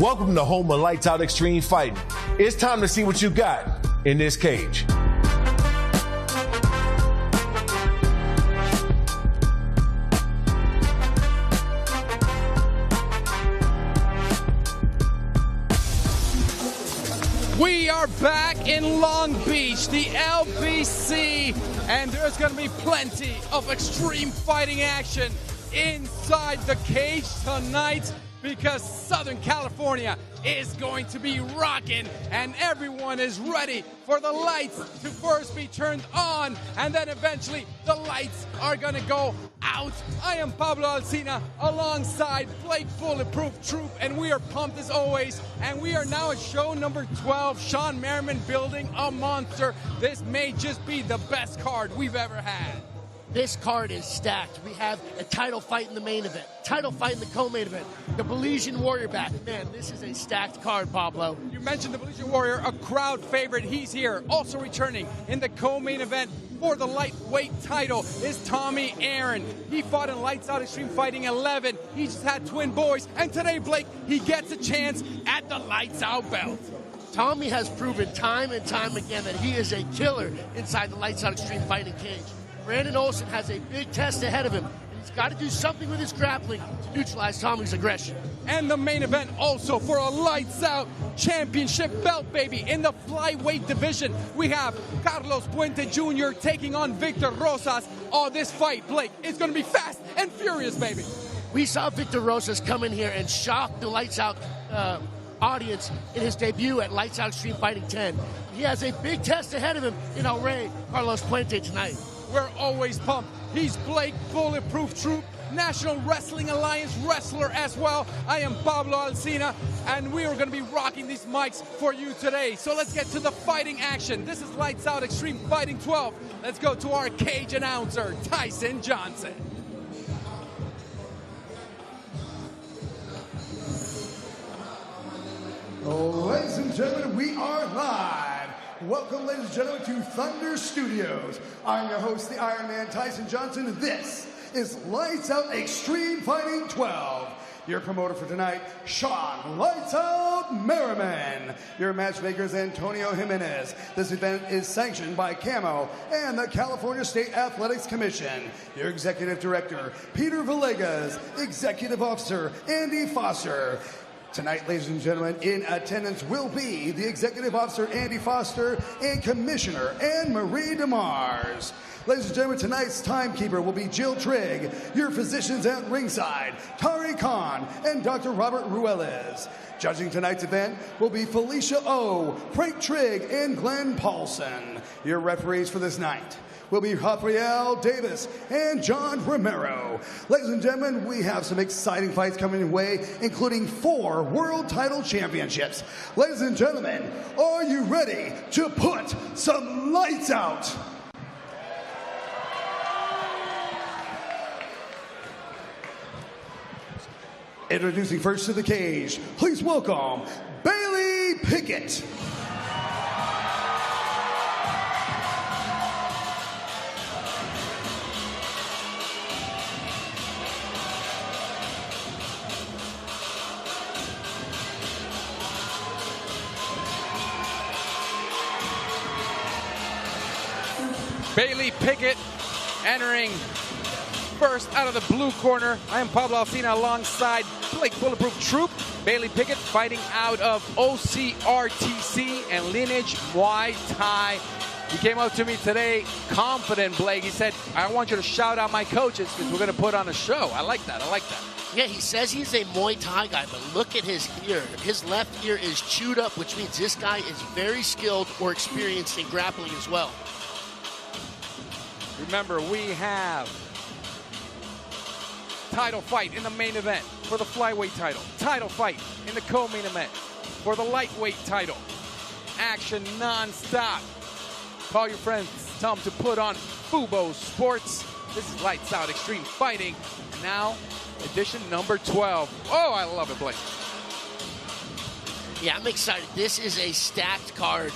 Welcome to home of Lights Out Extreme Fighting. It's time to see what you got in this cage. We are back in Long Beach, the LBC, and there's going to be plenty of extreme fighting action inside the cage tonight because Southern California is going to be rocking and everyone is ready for the lights to first be turned on and then eventually the lights are going to go out. I am Pablo Alsina alongside Blake Bulletproof Troop, and we are pumped as always, and we are now at show number 12, Shawne Merriman building a monster. This may just be the best card we've ever had. This card is stacked. We have a title fight in the main event, title fight in the co-main event, the Belizean Warrior back. Man, this is a stacked card, Pablo. You mentioned the Belizean Warrior, a crowd favorite. He's here. Also returning in the co-main event for the lightweight title is Tommy Aaron. He fought in Lights Out Extreme Fighting 11. He just had twin boys. And today, Blake, he gets a chance at the Lights Out belt. Tommy has proven time and time again that he is a killer inside the Lights Out Extreme Fighting cage. Brandon Olsen has a big test ahead of him, and he's got to do something with his grappling to neutralize Tommy's aggression. And the main event also for a Lights Out championship belt, baby. In the flyweight division, we have Carlos Puente Jr. taking on Victor Rosas. Oh, this fight, Blake, is going to be fast and furious, baby. We saw Victor Rosas come in here and shock the Lights Out audience in his debut at Lights Out Extreme Fighting 10. He has a big test ahead of him in El Rey, Carlos Puente, tonight. We're always pumped. He's Blake Bulletproof Troop, National Wrestling Alliance wrestler as well. I am Pablo Alsina, and we are going to be rocking these mics for you today. So let's get to the fighting action. This is Lights Out Extreme Fighting 12. Let's go to our cage announcer, Tyson Johnson. Ladies and gentlemen, we are live. Welcome, ladies and gentlemen, to Thunder Studios. I'm your host, the Iron Man, Tyson Johnson. This is Lights Out Extreme Fighting 12. Your promoter for tonight, Shawne Lights Out Merriman. Your matchmaker is Antonio Jimenez. This event is sanctioned by Camo and the California State Athletics Commission. Your executive director, Peter Villegas. Executive officer, Andy Foster. Tonight, ladies and gentlemen, in attendance will be the Executive Officer, Andy Foster, and Commissioner, Anne-Marie DeMars. Ladies and gentlemen, tonight's timekeeper will be Jill Trigg. Your physicians at ringside, Tari Khan and Dr. Robert Ruelas. Judging tonight's event will be Felicia O, Frank Trigg, and Glenn Paulson. Your referees for this night will be Rafael Davis and John Romero. Ladies and gentlemen, we have some exciting fights coming your way, including 4 world title championships. Ladies and gentlemen, are you ready to put some lights out? Introducing first to the cage, please welcome Bailey Pickett. Bailey Pickett entering first out of the blue corner. I am Pablo Alsina alongside Blake Bulletproof Troop. Bailey Pickett fighting out of OCRTC and Lineage Muay Thai. He came up to me today confident, Blake. He said, I want you to shout out my coaches because we're going to put on a show. I like that. I like that. Yeah, he says he's a Muay Thai guy, but look at his ear. His left ear is chewed up, which means this guy is very skilled or experienced in grappling as well. Remember, we have title fight in the main event for the flyweight title. Title fight in the co-main event for the lightweight title. Action non-stop. Call your friends, tell them to put on Fubo Sports. This is Lights Out Extreme Fighting. Now, edition number 12. Oh, I love it, Blake. Yeah, I'm excited. This is a stacked card.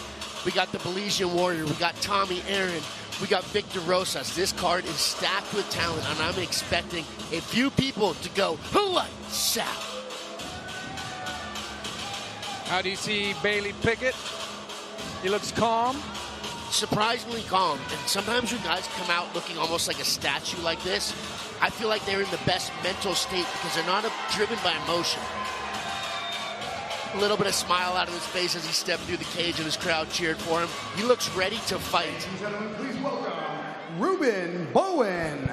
We got the Belizean Warrior. We got Tommy Aaron. We got Victor Rosas. This card is stacked with talent, and I'm expecting a few people to go lights out. How do you see Bailey Pickett? He looks calm. Surprisingly calm. And sometimes when guys come out looking almost like a statue like this, I feel like they're in the best mental state because they're not driven by emotion. A little bit of smile out of his face as he stepped through the cage and his crowd cheered for him. He looks ready to fight. Ladies and gentlemen, please welcome Reuben Bowen.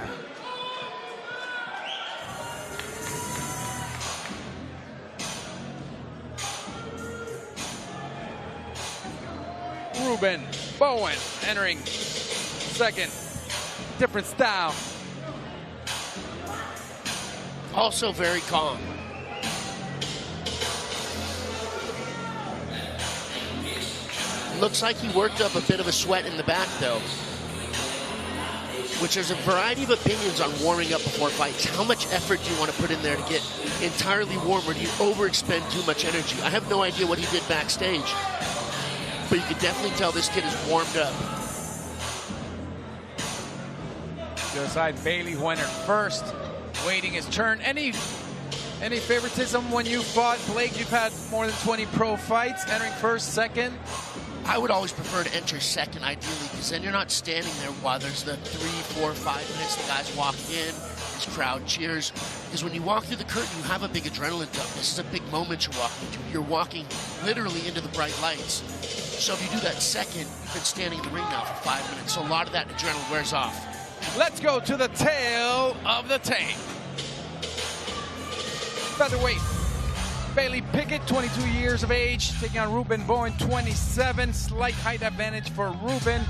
Reuben Bowen entering second. Different style. Also very calm. Looks like he worked up a bit of a sweat in the back, though. Which there's a variety of opinions on warming up before fights. How much effort do you want to put in there to get entirely warm, or do you overexpend too much energy? I have no idea what he did backstage. But you can definitely tell this kid is warmed up. To the side, Bailey went at first, waiting his turn. Any favoritism when you fought? Blake, you've had more than 20 pro fights. Entering first, second? I would always prefer to enter second, ideally, because then you're not standing there while there's the 3, 4, 5 minutes the guys walk in, his crowd cheers. Because when you walk through the curtain, you have a big adrenaline dump. This is a big moment you're walking into. You're walking literally into the bright lights. So if you do that second, you've been standing in the ring now for 5 minutes, so a lot of that adrenaline wears off. Let's go to the tail of the tape. Featherweight, Bailey Pickett, 22 years of age, taking on Reuben Bowen, 27. Slight height advantage for Reuben.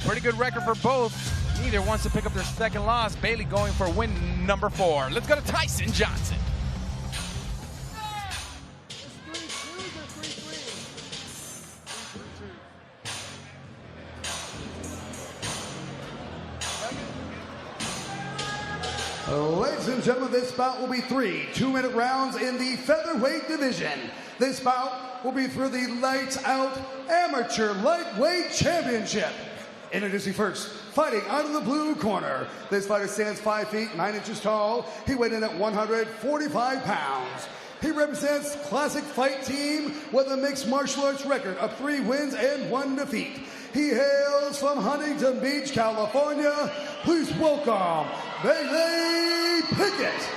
Pretty good record for both. Neither wants to pick up their second loss. Bailey going for win number 4. Let's go to Tyson Johnson. Ladies and gentlemen, this bout will be 3 2-minute rounds in the featherweight division. This bout will be for the Lights Out Amateur Lightweight Championship. Introducing first, fighting out of the blue corner. This fighter stands 5 feet 9 inches tall. He weighed in at 145 pounds. He represents Classic Fight Team with a mixed martial arts record of 3 wins and 1 defeat. He hails from Huntington Beach, California. Please welcome Bailey Pickett.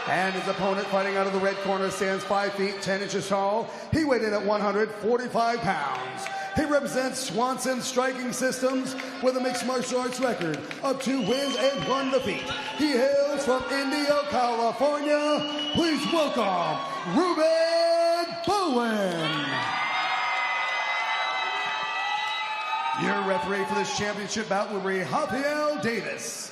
And his opponent, fighting out of the red corner, stands 5 feet 10 inches tall. He weighed in at 145 pounds. He represents Swanson Striking Systems with a mixed martial arts record of 2 wins and 1 defeat. He hails from Indio, California. Please welcome Reuben Bowen. Your referee for this championship bout will be Rafael Davis.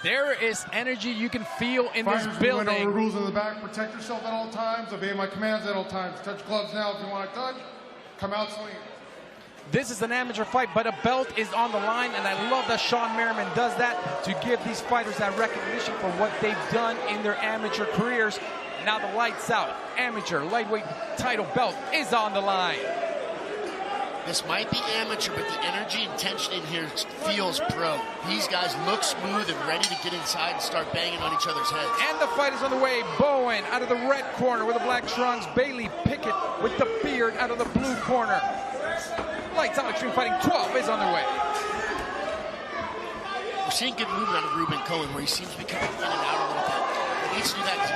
There is energy you can feel in this building. Fighters, rules in the back. Protect yourself at all times. Obey my commands at all times. Touch gloves now if you want to touch. Come out swinging. This is an amateur fight, but a belt is on the line, and I love that Shawne Merriman does that to give these fighters that recognition for what they've done in their amateur careers. Now the Lights Out Amateur Lightweight title belt is on the line. This might be amateur, but the energy and tension in here feels pro. These guys look smooth and ready to get inside and start banging on each other's heads. And the fight is on the way. Bowen out of the red corner with the black trunks. Bailey Pickett with the beard out of the blue corner. Lights Out Xtreme Fighting 12 is on their way. We're seeing good movement out of Reuben Cohen, where he seems to be coming in and out a little bit. He needs to do that.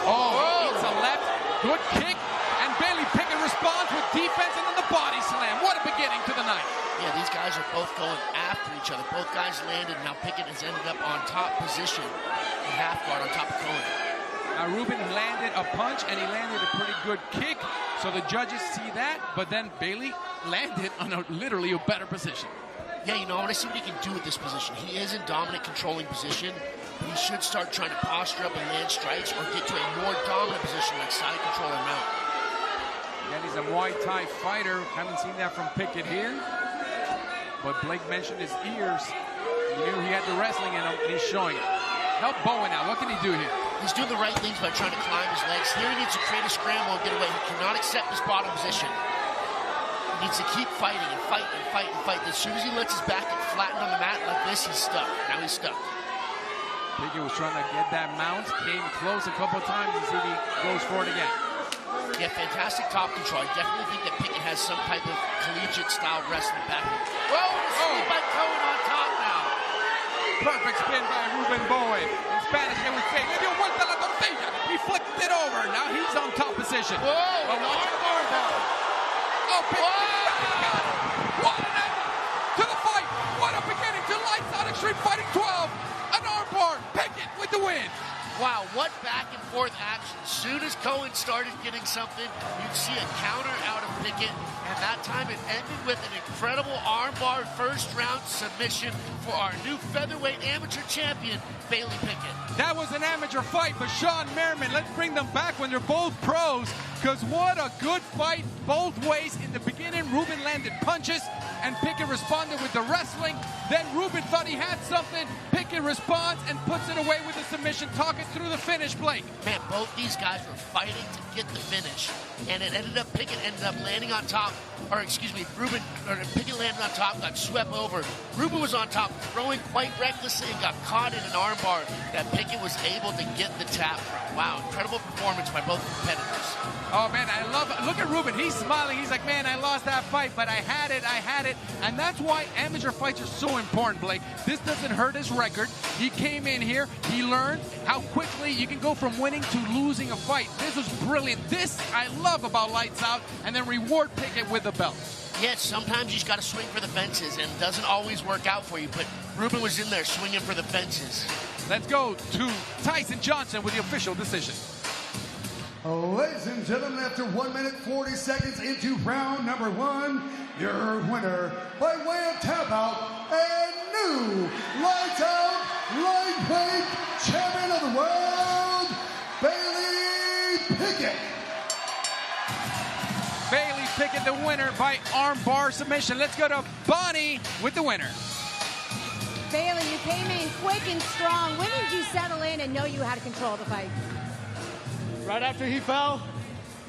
Oh, it's a left. Good kick. And Bailey Pickett responds with defense and then the body slam. What a beginning to the night. Yeah, these guys are both going after each other. Both guys landed. Now Pickett has ended up on top position. In half guard on top of Cohen. Now Reuben landed a punch and he landed a pretty good kick. So the judges see that, but then Bailey landed on literally a better position. Yeah, you know, I want to see what he can do with this position. He is in dominant controlling position. He should start trying to posture up and land strikes or get to a more dominant position like side control or mount. And he's a Muay Thai fighter. Haven't seen that from Pickett here. But Blake mentioned his ears. He knew he had the wrestling in him, and he's showing it. Help Bowen out. What can he do here? He's doing the right things by trying to climb his legs. Here he needs to create a scramble and get away. He cannot accept this bottom position. He needs to keep fighting and fight and fight and fight. As soon as he lets his back get flattened on the mat like this, he's stuck. Now he's stuck. Pickett was trying to get that mount, came close a couple of times, and see if he goes for it again. Yeah, fantastic top control. I definitely think that Pickett has some type of collegiate-style wrestling back. Whoa, sweep by Cohen on top now. Perfect spin by Reuben Bowen. In Spanish, they would say, "Le dio vuelta la tortilla." He flipped it over. Now he's on top position. Whoa, watch it forward. Oh, Pickett. What an ending to the fight. What a beginning to Lights Out Xtreme Fighting 12. An armbar. Pickett with the win. Wow, what back and forth action. As soon as Cohen started getting something, you'd see a counter out of Pickett, and that time it ended with an incredible armbar first-round submission for our new featherweight amateur champion, Bailey Pickett. That was an amateur fight, but Shawne, Merriman, let's bring them back when they're both pros, because what a good fight both ways. In the beginning, Reuben landed punches, and Pickett responded with the wrestling. Then Reuben thought he had something. Pickett responds and puts it away with the submission. Talk it through the finish, Blake. Man, both these guys were fighting to get the finish, and it ended up, Pickett ended up landing on top, or excuse me, Pickett landed on top, got swept over. Reuben was on top, throwing quite recklessly, and got caught in an armbar that Pickett was able to get the tap from. Wow, incredible performance by both competitors. Oh, man, I love it. Look at Reuben. He's smiling. He's like, man, I lost that fight, but I had it. And that's why amateur fights are so important, Blake. This doesn't hurt his record. He came in here. He learned how quickly you can go from winning to losing a fight. This was brilliant. This I love about Lights Out, and then reward Pickett with the belt. Yes, sometimes you just got to swing for the fences, and it doesn't always work out for you, but Reuben was in there swinging for the fences. Let's go to Tyson Johnson with the official decision. Ladies and gentlemen, after 1 minute 40 seconds into round number 1, your winner by way of tap out and new Lights Out lightweight champion of the world, Bailey Pickett. Bailey Pickett, the winner by armbar submission. Let's go to Bonnie with the winner. Bailey, you came in quick and strong. When did you settle in and know you had control of the fight? Right after he fell,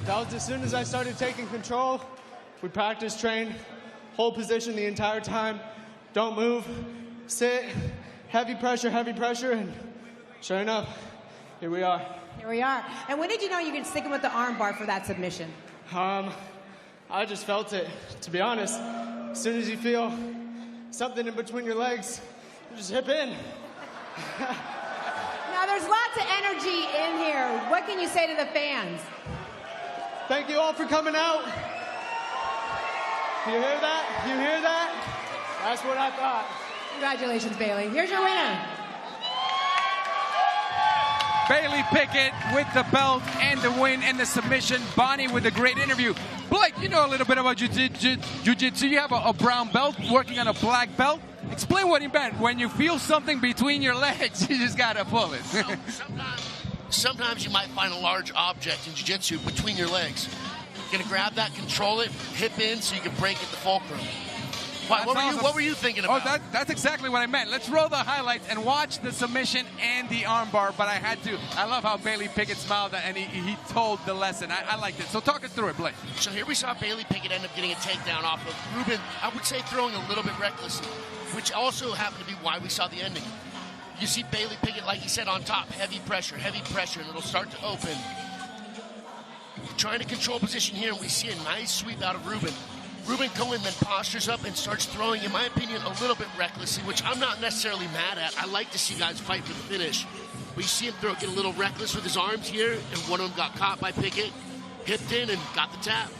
that was as soon as I started taking control. We practice, train, hold position the entire time. Don't move, sit, heavy pressure, and sure enough, here we are. Here we are. And when did you know you could stick him with the arm bar for that submission? I just felt it, to be honest. As soon as you feel something in between your legs, you just hip in. Now, there's lots of energy in here. What can you say to the fans? Thank you all for coming out. You hear that? You hear that? That's what I thought. Congratulations, Bailey. Here's your winner. Bailey Pickett with the belt and the win and the submission. Bonnie with a great interview. Blake, you know a little bit about jiu-jitsu. You have a brown belt working on a black belt. Explain what he meant. When you feel something between your legs, you just got to pull it. Sometimes you might find a large object in jiu-jitsu between your legs. You're going to grab that, control it, hip in so you can break at the fulcrum. What were you thinking about? Oh, that's exactly what I meant. Let's roll the highlights and watch the submission and the armbar, but I had to. I love how Bailey Pickett smiled and he told the lesson. I liked it. So talk us through it, Blake. So here we saw Bailey Pickett end up getting a takedown off of Reuben, I would say throwing a little bit recklessly, which also happened to be why we saw the ending. You see Bailey Pickett, like he said, on top, heavy pressure, and it'll start to open. Trying to control position here, and we see a nice sweep out of Reuben. Reuben Cohen then postures up and starts throwing, in my opinion, a little bit recklessly, which I'm not necessarily mad at. I like to see guys fight for the finish. We see him get a little reckless with his arms here, and one of them got caught by Pickett, hipped in, and got the tap.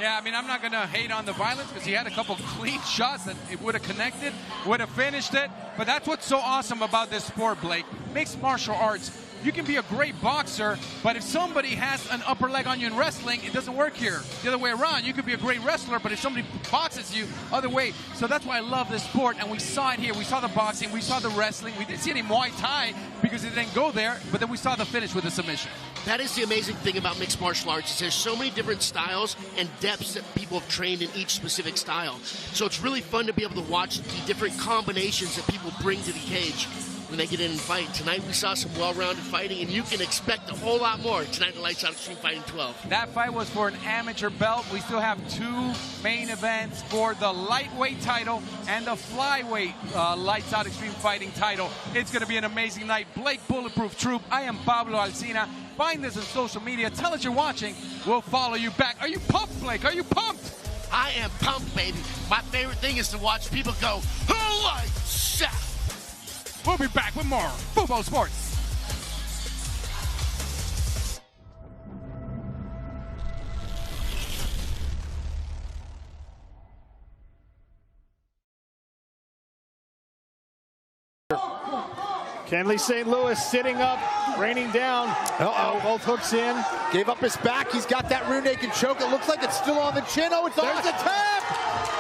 Yeah, I mean, I'm not going to hate on the violence because he had a couple clean shots that it would have connected, would have finished it. But that's what's so awesome about this sport, Blake. Mixed martial arts. You can be a great boxer, but if somebody has an upper leg on you in wrestling, it doesn't work here. The other way around, you could be a great wrestler, but if somebody boxes you, other way. So that's why I love this sport, and we saw it here. We saw the boxing, we saw the wrestling. We didn't see any Muay Thai because it didn't go there, but then we saw the finish with the submission. That is the amazing thing about mixed martial arts is there's so many different styles and depths that people have trained in each specific style. So it's really fun to be able to watch the different combinations that people bring to the cage. when they get in and fight. Tonight we saw some well-rounded fighting, and you can expect a whole lot more tonight at Lights Out Extreme Fighting 12. That fight was for an amateur belt. We still have 2 main events for the lightweight title and the flyweight Lights Out Extreme Fighting title. It's going to be an amazing night. Blake Bulletproof Troop, I am Pablo Alsina. Find us on social media. Tell us you're watching. We'll follow you back. Are you pumped, Blake? Are you pumped? I am pumped, baby. My favorite thing is to watch people go, Lights Out. We'll be back with more Fubo Sports. Kenley St. Louis sitting up, raining down. Both hooks in. Gave up his back. He's got that rear naked choke. It looks like it's still on the chin. Oh, it's there's a tap.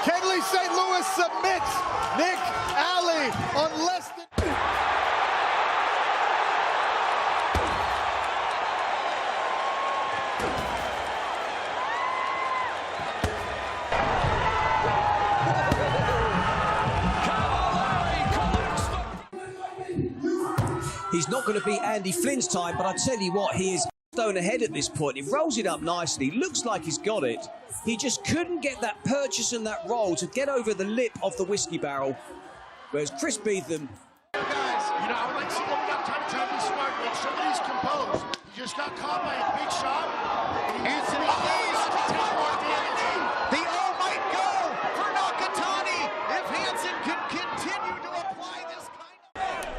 Kenley St. Louis submits Nick Alley on less than... He's not going to beat Andy Flynn's time, but I tell you what, he is stone ahead at this point. He rolls it up nicely, looks like he's got it. He just couldn't get that purchase and that roll to get over the lip of the whiskey barrel. Whereas Chris Beetham... Guys, I would like to see them got time to be smart. Make sure that he's composed. He just got caught by a big shot. Anthony Hayes take more damage. The O might go for Nakatani if Hansen can continue to apply this kind of...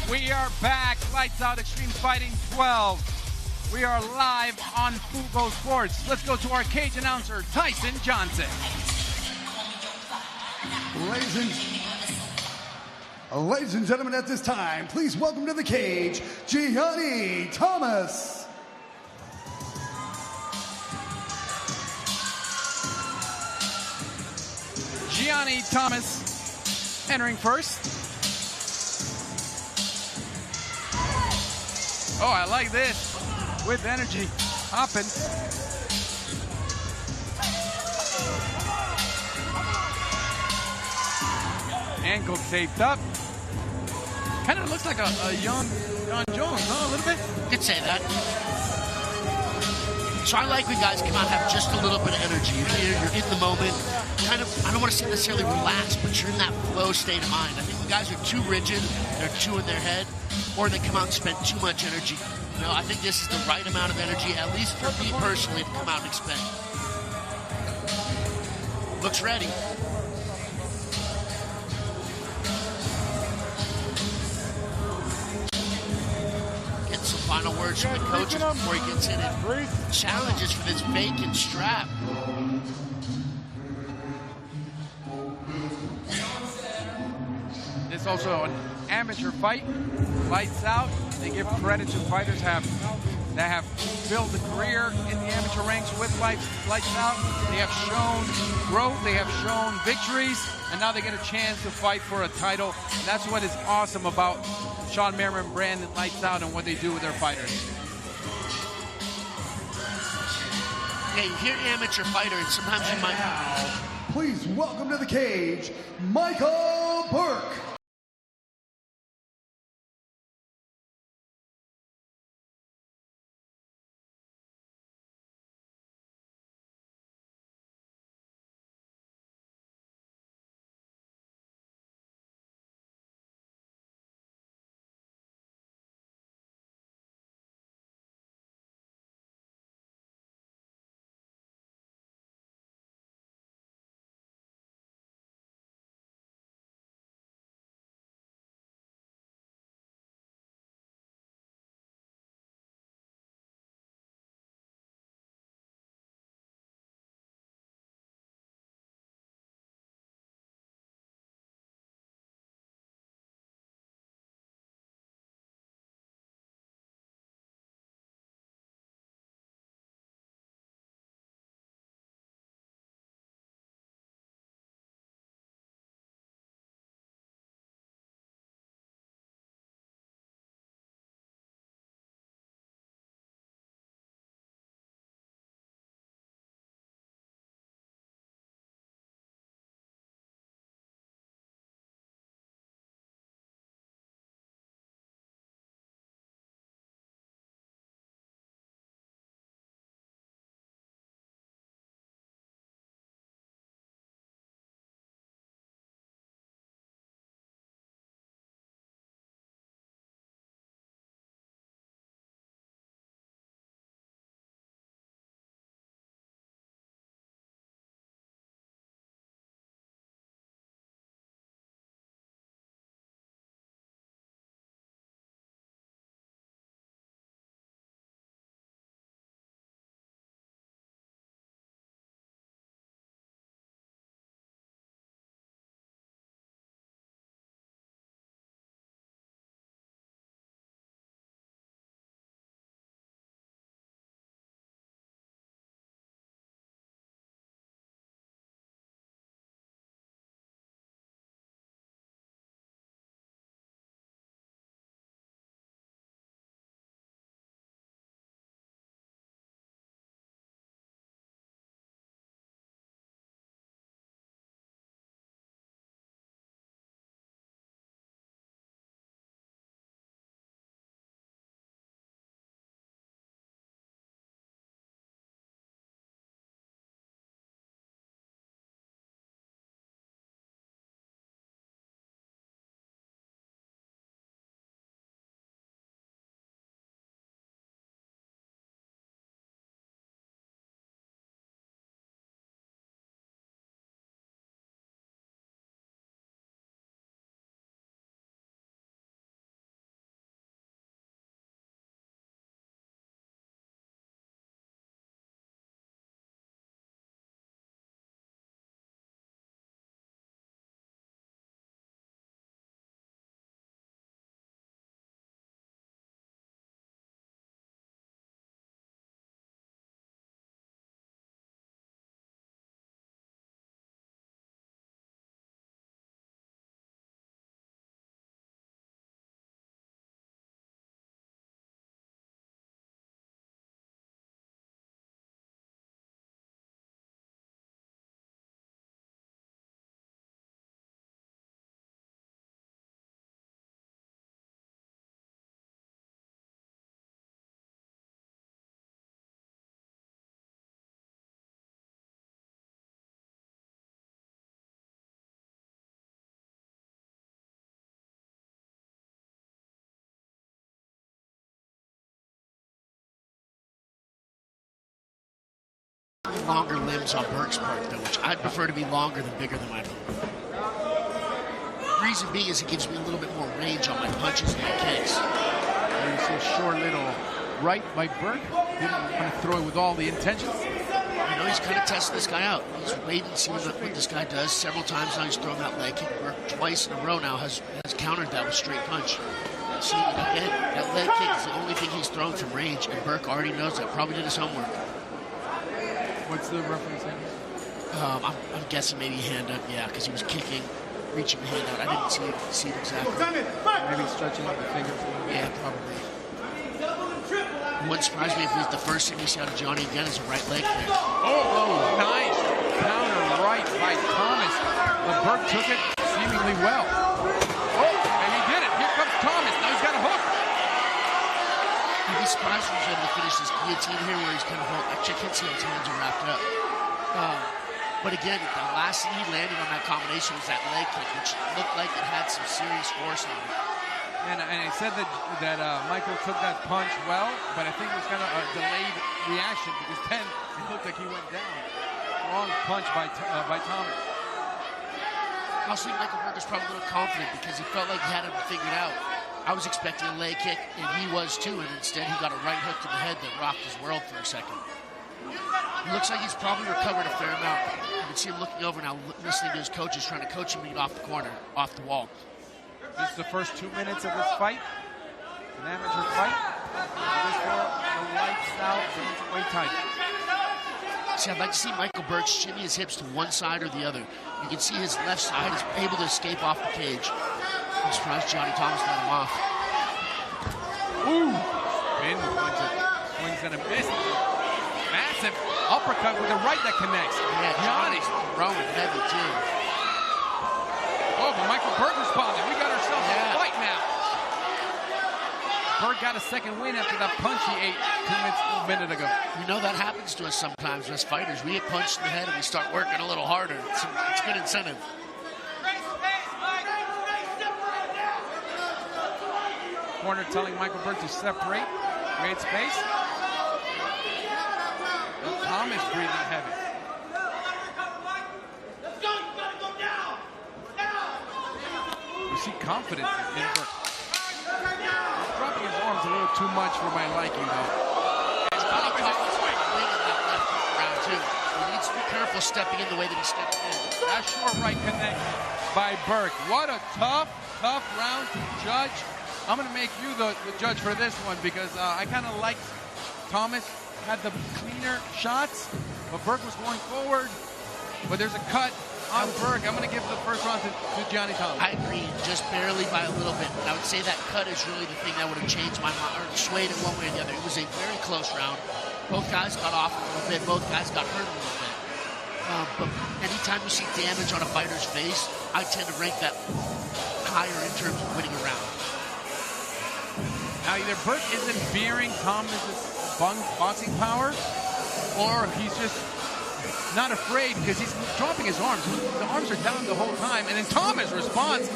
We are back, Lights Out Extreme Fighting 12. We are live on Fubo Sports. Let's go to our cage announcer, Tyson Johnson. Ladies and gentlemen, at this time, please welcome to the cage, Giani Thomas. Giani Thomas entering first. Oh, I like this. With energy. Hopping. Ankle taped up. Kind of looks like a young John Jones, huh? A little bit? You could say that. So I like when guys come out and have just a little bit of energy. You're here, you're in the moment. Kind of, I don't want to say necessarily relaxed, but you're in that flow state of mind. I think when guys are too rigid, they're too in their head, or they come out and spend too much energy. I think this is the right amount of energy, at least for me personally, to come out and expend. Looks ready. Get some final words from the coaches before he gets in it. Challenges for this vacant strap. It's also an amateur fight. Lights out. They give credit to fighters that have built a career in the amateur ranks with lights out. They have shown growth. They have shown victories. And now they get a chance to fight for a title. And that's what is awesome about Shawne Merriman brand and Lights Out and what they do with their fighters. Yeah, you hear amateur fighter, and sometimes you might... Please welcome to the cage, Michael Burke. longer limbs on Burke's part, though, which I'd prefer to be longer than bigger than my own. Reason being is it gives me a little bit more range on my punches and my kicks. There you see a short little right by Burke. Didn't want to throw it with all the intentions. You know, he's kind of testing this guy out. He's waiting to see what this guy does. Several times now he's thrown that leg kick. Burke twice in a row now has countered that with straight punch. See, again, that leg kick is the only thing he's thrown from range, and Burke already knows that. Probably did his homework. What's the reference in? I'm guessing maybe hand up, yeah, because he was kicking, reaching the hand out. I didn't see it exactly. Maybe stretching out the fingers. Yeah, probably. It wouldn't surprise me if it was the first thing we see out of Giani again is a right leg kick. Oh, nice counter right by Thomas. But Burke took it seemingly well. Oh, and he did it. Here comes Thomas. Now he's got a hook. You'd be surprised if he's able to finish this guillotine here where he's kind of holding. Actually, I can't see how his hands are wrapped up. But again, the last thing he landed on that combination was that leg kick, which looked like it had some serious force on it. And I said that Michael took that punch well, but I think it was kind of a delayed reaction because then it looked like he went down. Wrong punch by Thomas. I also think Michael Burke was probably a little confident because he felt like he had it figured out. I was expecting a leg kick, and he was too, and instead he got a right hook to the head that rocked his world for a second. It looks like he's probably recovered a fair amount. You can see him looking over now, listening to his coaches, trying to coach him to get off the corner, off the wall. This is the first 2 minutes of this fight. An amateur fight. This for the lights out bantamweight title. See, I'd like to see Michael Burke shimmy his hips to one side or the other. You can see his left side is able to escape off the cage. I'm surprised Giani Thomas got him off. Ooh! Pin swings and a miss. Massive uppercut with the right that connects. Yeah, Giani's throwing heavy too. Oh, but Michael Burke responded. We got ourselves a fight now. Burke got a second win after that punch he ate a minute ago. You know that happens to us sometimes as fighters. We get punched in the head and we start working a little harder. It's good incentive. Corner telling Michael Burke to separate, create space. And Thomas breathing heavy. You see confidence in Burke. He's dropping his arms a little too much for my liking, though. And Thomas is swinging that left round too. He needs to be careful stepping in the way that he stepped in. That short right connect by Burke. What a tough round to judge. I'm going to make you the judge for this one because I kind of liked Thomas had the cleaner shots, but Burke was going forward. But there's a cut on Burke. I'm going to give the first round to Giani Thomas. I agree, just barely by a little bit. But I would say that cut is really the thing that would have changed my mind, or swayed it one way or the other. It was a very close round. Both guys got off a little bit. Both guys got hurt a little bit. But anytime you see damage on a fighter's face, I tend to rank that higher in terms of winning a round. Now, either Burke isn't fearing Thomas's boxing power, or he's just not afraid because he's dropping his arms. The arms are down the whole time, and then Thomas responds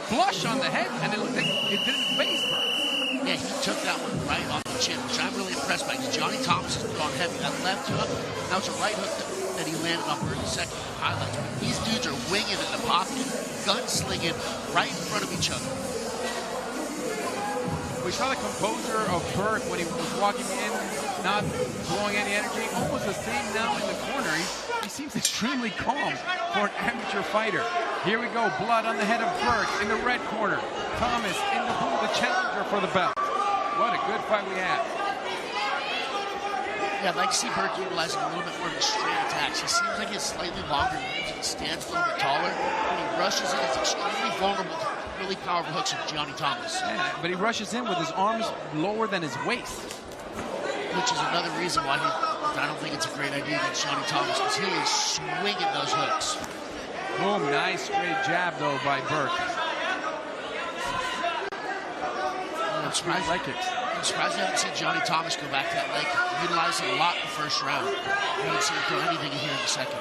flush on the head, and it looked like it didn't phase Burke. Yeah, he took that one right on the chin, which I'm really impressed by because Giani Thomas is throwing heavy. That left hook, that was a right hook that he landed on Burke second highlights. These dudes are winging in the pocket, gunslinging right in front of each other. We saw the composure of Burke when he was walking in, not blowing any energy. Almost the same now in the corner. He seems extremely calm for an amateur fighter. Here we go, blood on the head of Burke in the red corner. Thomas in the blue, the challenger for the belt. What a good fight we had. Yeah, I'd like to see Burke utilizing a little bit more of his straight attacks. He seems like he has slightly longer limbs and stands a little bit taller. When he rushes in, it's extremely vulnerable to really powerful hooks of Giani Thomas. Yeah, but he rushes in with his arms lower than his waist. Which is another reason why I don't think it's a great idea against Giani Thomas, because he is swinging those hooks. Boom, nice straight jab, though, by Burke. I'm surprised we haven't seen Giani Thomas go back to that leg kick. He utilized it a lot in the first round. We haven't seen him throw anything in here in the second.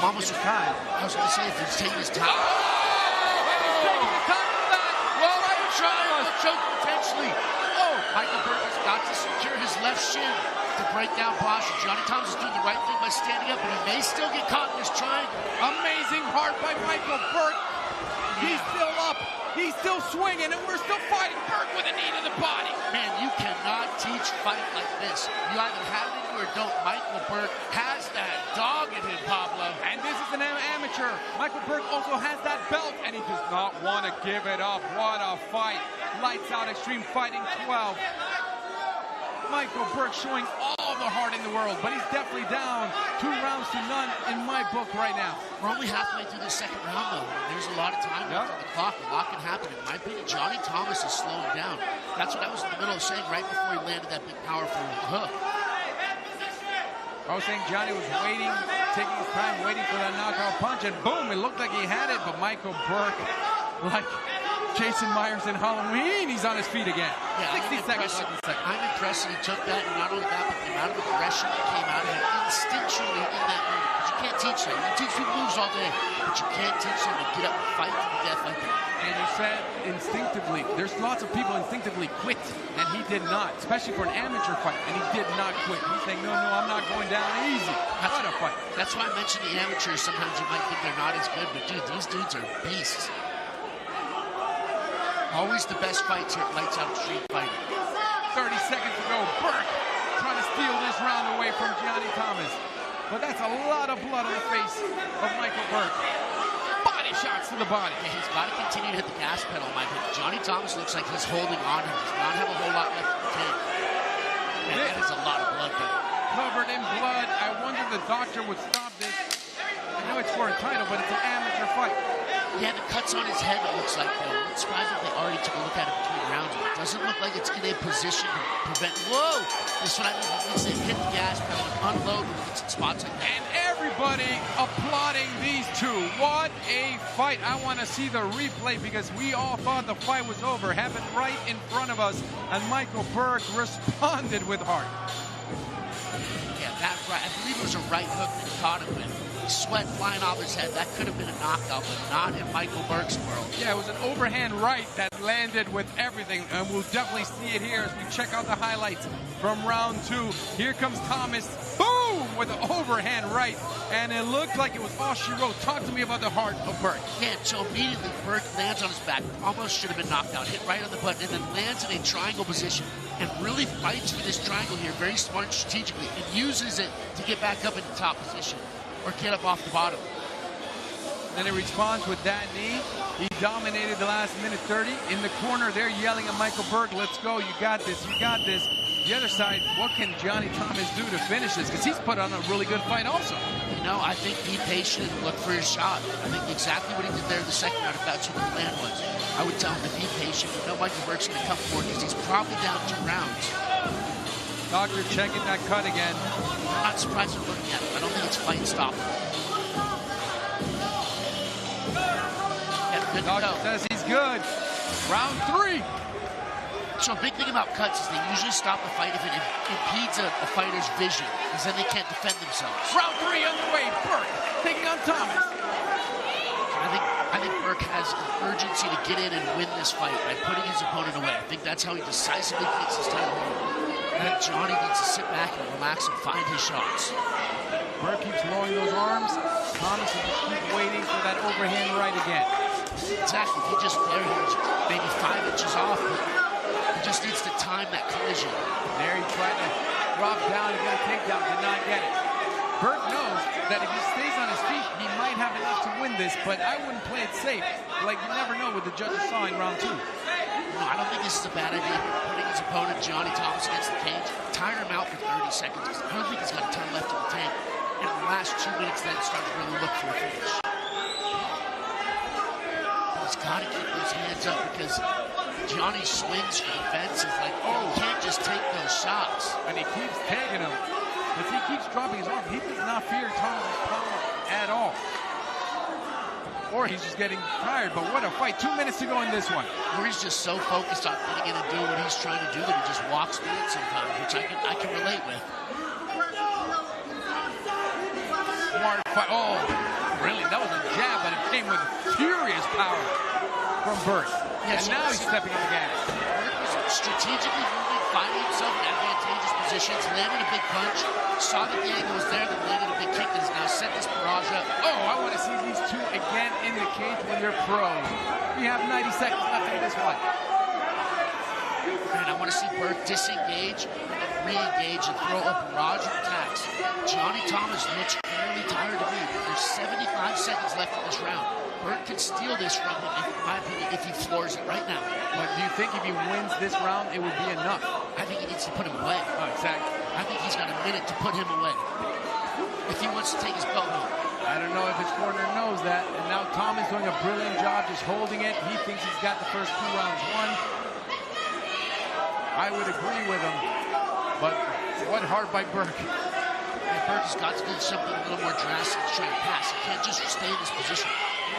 Almost a time. I was going to say, if he's taking his time. Taking his time for that. Well, Ramos choke the early. Oh, Michael Burke has got to secure his left shin to break down posture. Giani Thomas is doing the right thing by standing up, but he may still get caught in this triangle. Amazing heart by Michael Burke. He's still up. He's still swinging, and we're still fighting Burke with a knee to the body. Man, you cannot teach fight like this. You either have it or don't. Michael Burke has that dog in him, Pablo. And this is an amateur. Michael Burke also has that belt, and he does not want to give it up. What a fight. Lights Out Extreme Fighting 12. Michael Burke showing all the heart in the world, but he's definitely down 2 rounds to none in my book right now. We're only halfway through the second round, though. There's a lot of time left on the clock. A lot can happen. In my opinion, Giani Thomas is slowing down. That's what I was in the middle of saying right before he landed that big, powerful hook. I was saying Giani was waiting, taking his time, waiting for that knockout punch, and boom, it looked like he had it, but Michael Burke, like Jason Myers in Halloween, he's on his feet again. Yeah, 60 seconds. I'm impressed that he took that, and not only that, but the amount of aggression that came out of him instinctually in that moment. Because you can't teach that. You teach people moves all day, but you can't teach them to get up and fight to the death like that. And you said instinctively, there's lots of people instinctively quit, and he did not, especially for an amateur fight, and he did not quit. He's saying, no, I'm not going down easy. What a fight. That's why I mentioned the amateurs. Sometimes you might think they're not as good, but dude, these dudes are beasts. Always the best fights here at Lights Out Extreme Fighting. 30 seconds to go. Burke trying to steal this round away from Giani Thomas. But that's a lot of blood on the face of Michael Burke. Body shots to the body. Yeah, he's got to continue to hit the gas pedal, Michael. Giani Thomas looks like he's holding on. He does not have a whole lot left in the tank. Man, that is a lot of blood there. Covered in blood. I wonder if the doctor would stop this. I know it's for a title, but it's an amateur fight. Yeah, the cuts on his head, it looks like, though. I'm surprised if they already took a look at it between rounds. It doesn't look like it's in a position to prevent. Whoa! This is what I mean. He needs to hit the gas pedal and unload when he gets in spots like that. And everybody applauding these two. What a fight. I want to see the replay because we all thought the fight was over. Happened right in front of us, and Michael Burke responded with heart. Yeah, that right. I believe it was a right hook that he caught him with. Sweat flying off his head. That could have been a knockout, but not in Michael Burke's world. Yeah, it was an overhand right that landed with everything, and we'll definitely see it here as we check out the highlights from round 2. Here comes Thomas, boom, with an overhand right, and it looked like it was all she wrote. Talk to me about the heart of Burke. Yeah, so immediately Burke lands on his back, almost should have been knocked out, hit right on the button, and then lands in a triangle position and really fights for this triangle here very smart strategically and uses it to get back up in the top position or get up off the bottom. Then he responds with that knee. He dominated the last minute 30. In the corner, they're yelling at Michael Burke, let's go, you got this, you got this. The other side, what can Giani Thomas do to finish this? Because he's put on a really good fight also. You know, I think be patient and look for his shot. I think exactly what he did there in the second round, if that's what the plan was. I would tell him to be patient. You know Michael Burke's going to come forward because he's probably down 2 rounds. Doctor checking that cut again. I'm not surprised we're looking at it. I don't think it's fight stopping. Yeah, good Doctor says he's good. Round 3. So a big thing about cuts is they usually stop a fight if it impedes a fighter's vision, because then they can't defend themselves. Round 3 underway. Burke taking on Thomas. I think Burke has an urgency to get in and win this fight by putting his opponent away. I think that's how he decisively takes his title home. I think Giani needs to sit back and relax and find his shots. Burke keeps lowering those arms. Thomas will just keep waiting for that overhand right again. Exactly. He just there. He's maybe 5 inches off, but he just needs to time that collision. There he tried to drop down and get a takedown, did not get it. Burke knows that if he stays on his feet, he might have enough to win this, but I wouldn't play it safe. Like you never know what the judges saw in round 2. No, I don't think this is a bad idea. Putting his opponent, Giani Thomas, against the cage, tire him out for 30 seconds. I don't think he's got a ton left in the tank. And in the last 2 minutes, then start to really look for a finish. He's got to keep those hands up because Giani swings for the fences like, oh, he can't just take those shots. And he keeps tagging him. If he keeps dropping his arm, he does not fear Thomas' power at all. Or he's just getting tired, but what a fight. 2 minutes to go in this one. Or he's just so focused on getting in and doing what he's trying to do that he just walks through it sometimes, which I can relate with. Smart fight. Oh, really? That was a jab, but it came with furious power from Burke. Yeah, and now he's stepping on the gas. Burke was strategically moving, finding himself in advantageous positions, landed a big punch, saw that the angle was there, then landed a big kick that has now set this barrage up. Oh, I want to see these two again in the cage when they're pros. We have 90 seconds left in this fight. And I want to see Burke disengage and re-engage and throw a barrage of attacks. Giani Thomas looks fairly tired to me. There's 75 seconds left in this round. Burke can steal this from him, in my opinion, if he floors it right now. But do you think if he wins this round, it would be enough? I think he needs to put him away. Oh, exactly. I think he's got a minute to put him away if he wants to take his belt home. I don't know if his corner knows that. And now Tom is doing a brilliant job just holding it. He thinks he's got the first 2 rounds won. I would agree with him, but what hard by Burke. And Burke has got to do something a little more drastic to try to pass. He can't just stay in this position.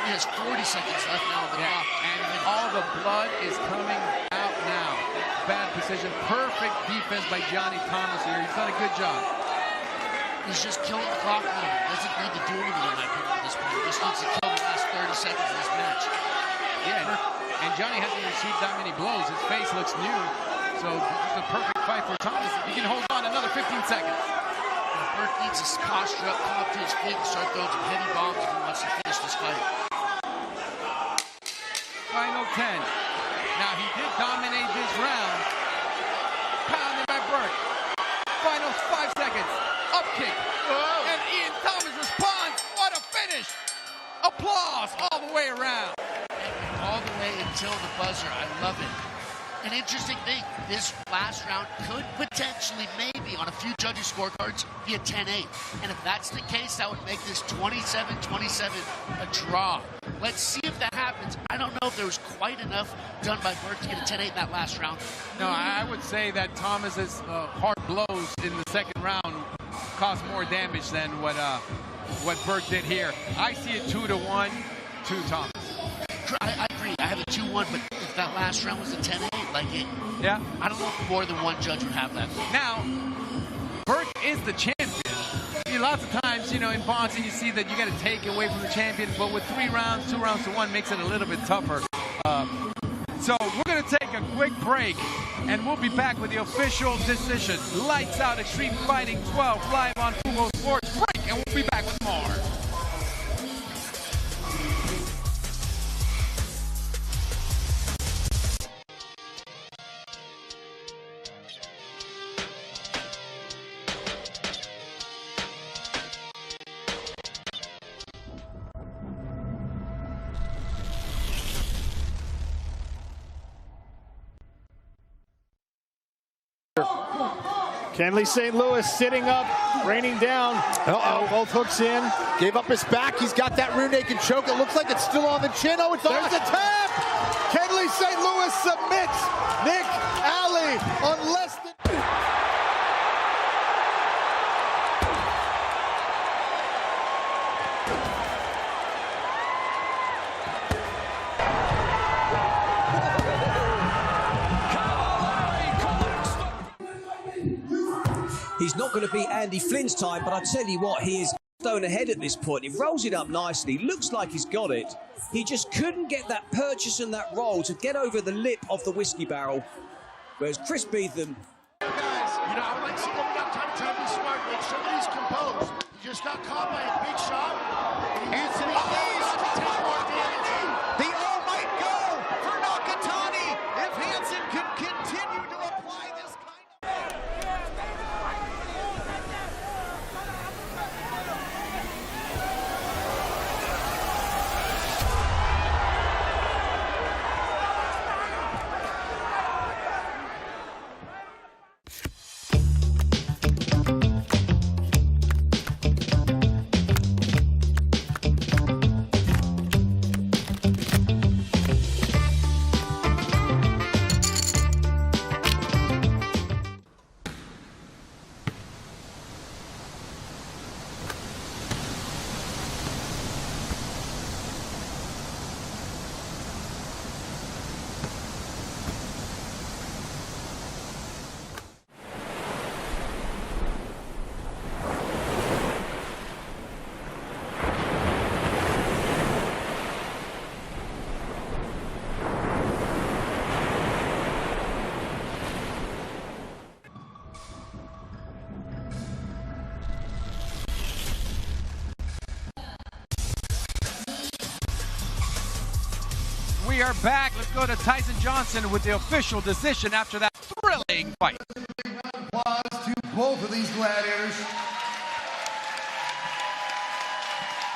He has 40 seconds left now on the clock. And all the blood is coming out now. Bad position. Perfect defense by Giani Thomas here. He's done a good job. He's just killing the clock now. He doesn't need to do anything in my opinion at this point. He just needs to kill the last 30 seconds of this match. Yeah, and Giani hasn't received that many blows. His face looks new. So this is a perfect fight for Thomas. He can hold on another 15 seconds. And Burke needs to posture up, come up to his feet, and start throwing some heavy bombs if he wants to finish this fight. Final 10. Now he did dominate this round. Pounded by Burke. Final 5 seconds. Up kick. Whoa. And Ian Thomas responds. What a finish. Applause all the way around. And all the way until the buzzer. I love it. An interesting thing, this last round could potentially, maybe, on a few judges' scorecards, be a 10-8. And if that's the case, that would make this 27-27 a draw. Let's see if that happens. I don't know if there was quite enough done by Burke to get a 10-8 in that last round. No, I would say that Thomas's hard blows in the second round caused more damage than what Burke did here. I see it 2-1 to Thomas. I agree. I have a 2-1, but if that last round was a 10-8, yeah, I don't know if more than one judge would have that. Now, Burke is the champion. See, lots of times, you know, in boxing, you see that you got to take away from the champion, but with 3 rounds, 2 rounds to 1 makes it a little bit tougher. So we're going to take a quick break, and we'll be back with the official decision. Lights Out Extreme Fighting 12 live on Fubo Sports. Break, and we'll be back with more. Kenley St. Louis sitting up, raining down. Both hooks in. Gave up his back. He's got that rear naked choke. It looks like it's still on the chin. Oh, there's a tap. Kenley St. Louis submits Nick Alley on less than... He's not going to beat Andy Flynn's time, but I tell you what, he is stone ahead at this point. He rolls it up nicely, looks like he's got it. He just couldn't get that purchase and that roll to get over the lip of the whiskey barrel. Whereas Chris Beetham... Guys, you know, I would like to see them got time to be smart, make sure that he's composed. He just got caught by a big shot. Anthony needs to take more damage. The O might go for Nakatani if Hansen can continue to apply this kind of... we are back. Let's go to Tyson Johnson with the official decision after that thrilling fight. Applause to both of these gladiators.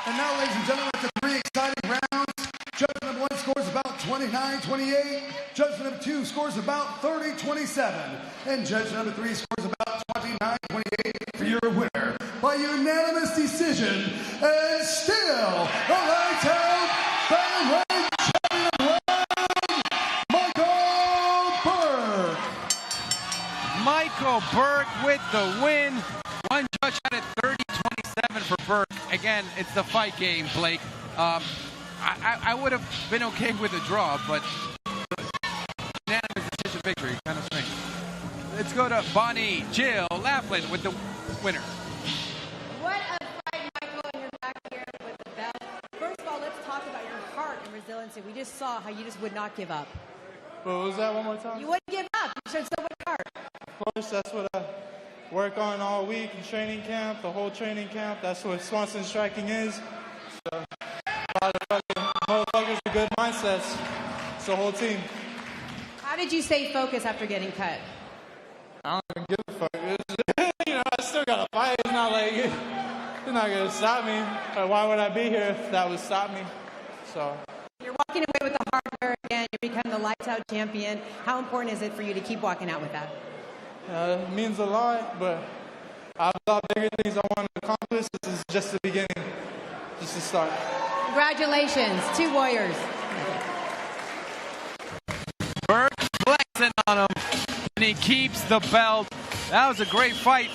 And now, ladies and gentlemen, after 3 exciting rounds, judge number 1 scores about 29-28. Judge number 2 scores about 30-27. And judge number 3 scores about 29-28 for your winner by unanimous decision. And still, the lights out, bantamweight champion of the world, Michael Burke with the win. One judge had it 30-27 for Burke. Again, it's the fight game, Blake. I would have been okay with a draw, but unanimous decision victory, kind of strange. Let's go to Bonnie Jill Laughlin with the winner. What a fight, Michael, and you're back here with the belt. First of all, let's talk about your heart and resiliency. We just saw how you just would not give up. What was that, one more time? You wouldn't give up. You showed so much heart. Of course, that's what I work on all week in training camp, the whole training camp. That's what Swanson striking is. So, a lot of motherfuckers with good mindsets. It's the whole team. How did you stay focused after getting cut? I don't even give a fuck. You know, I still got to fight. It's not like it's not going to stop me. But why would I be here if that would stop me? So. You're walking away with the hardware again. You become the lights out champion. How important is it for you to keep walking out with that? It means a lot, but I have a lot bigger things I want to accomplish. This is just the beginning, just the start. Congratulations, 2 warriors. Burke flexing on him, and he keeps the belt. That was a great fight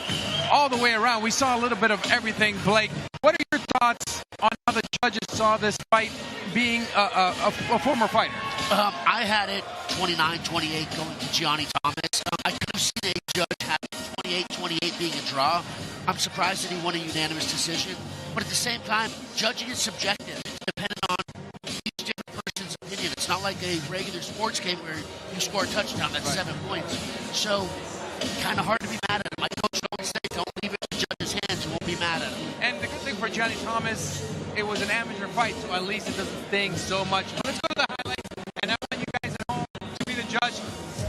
all the way around. We saw a little bit of everything, Blake. What are your thoughts on how the judges saw this fight being a former fighter? I had it 29-28 going to Giani Thomas. I could have seen a judge having 28-28 being a draw. I'm surprised that he won a unanimous decision. But at the same time, judging is subjective. It's dependent on each different person's opinion. It's not like a regular sports game where you score a touchdown, that's 7 points. So, kind of hard to be mad at him. My coach always say, don't leave it in the judge's hands. You won't be mad at him. And the good thing for Giani Thomas, it was an amateur fight, so at least it doesn't sting so much. But let's go to the highlights, and I want you guys at home to be the judge.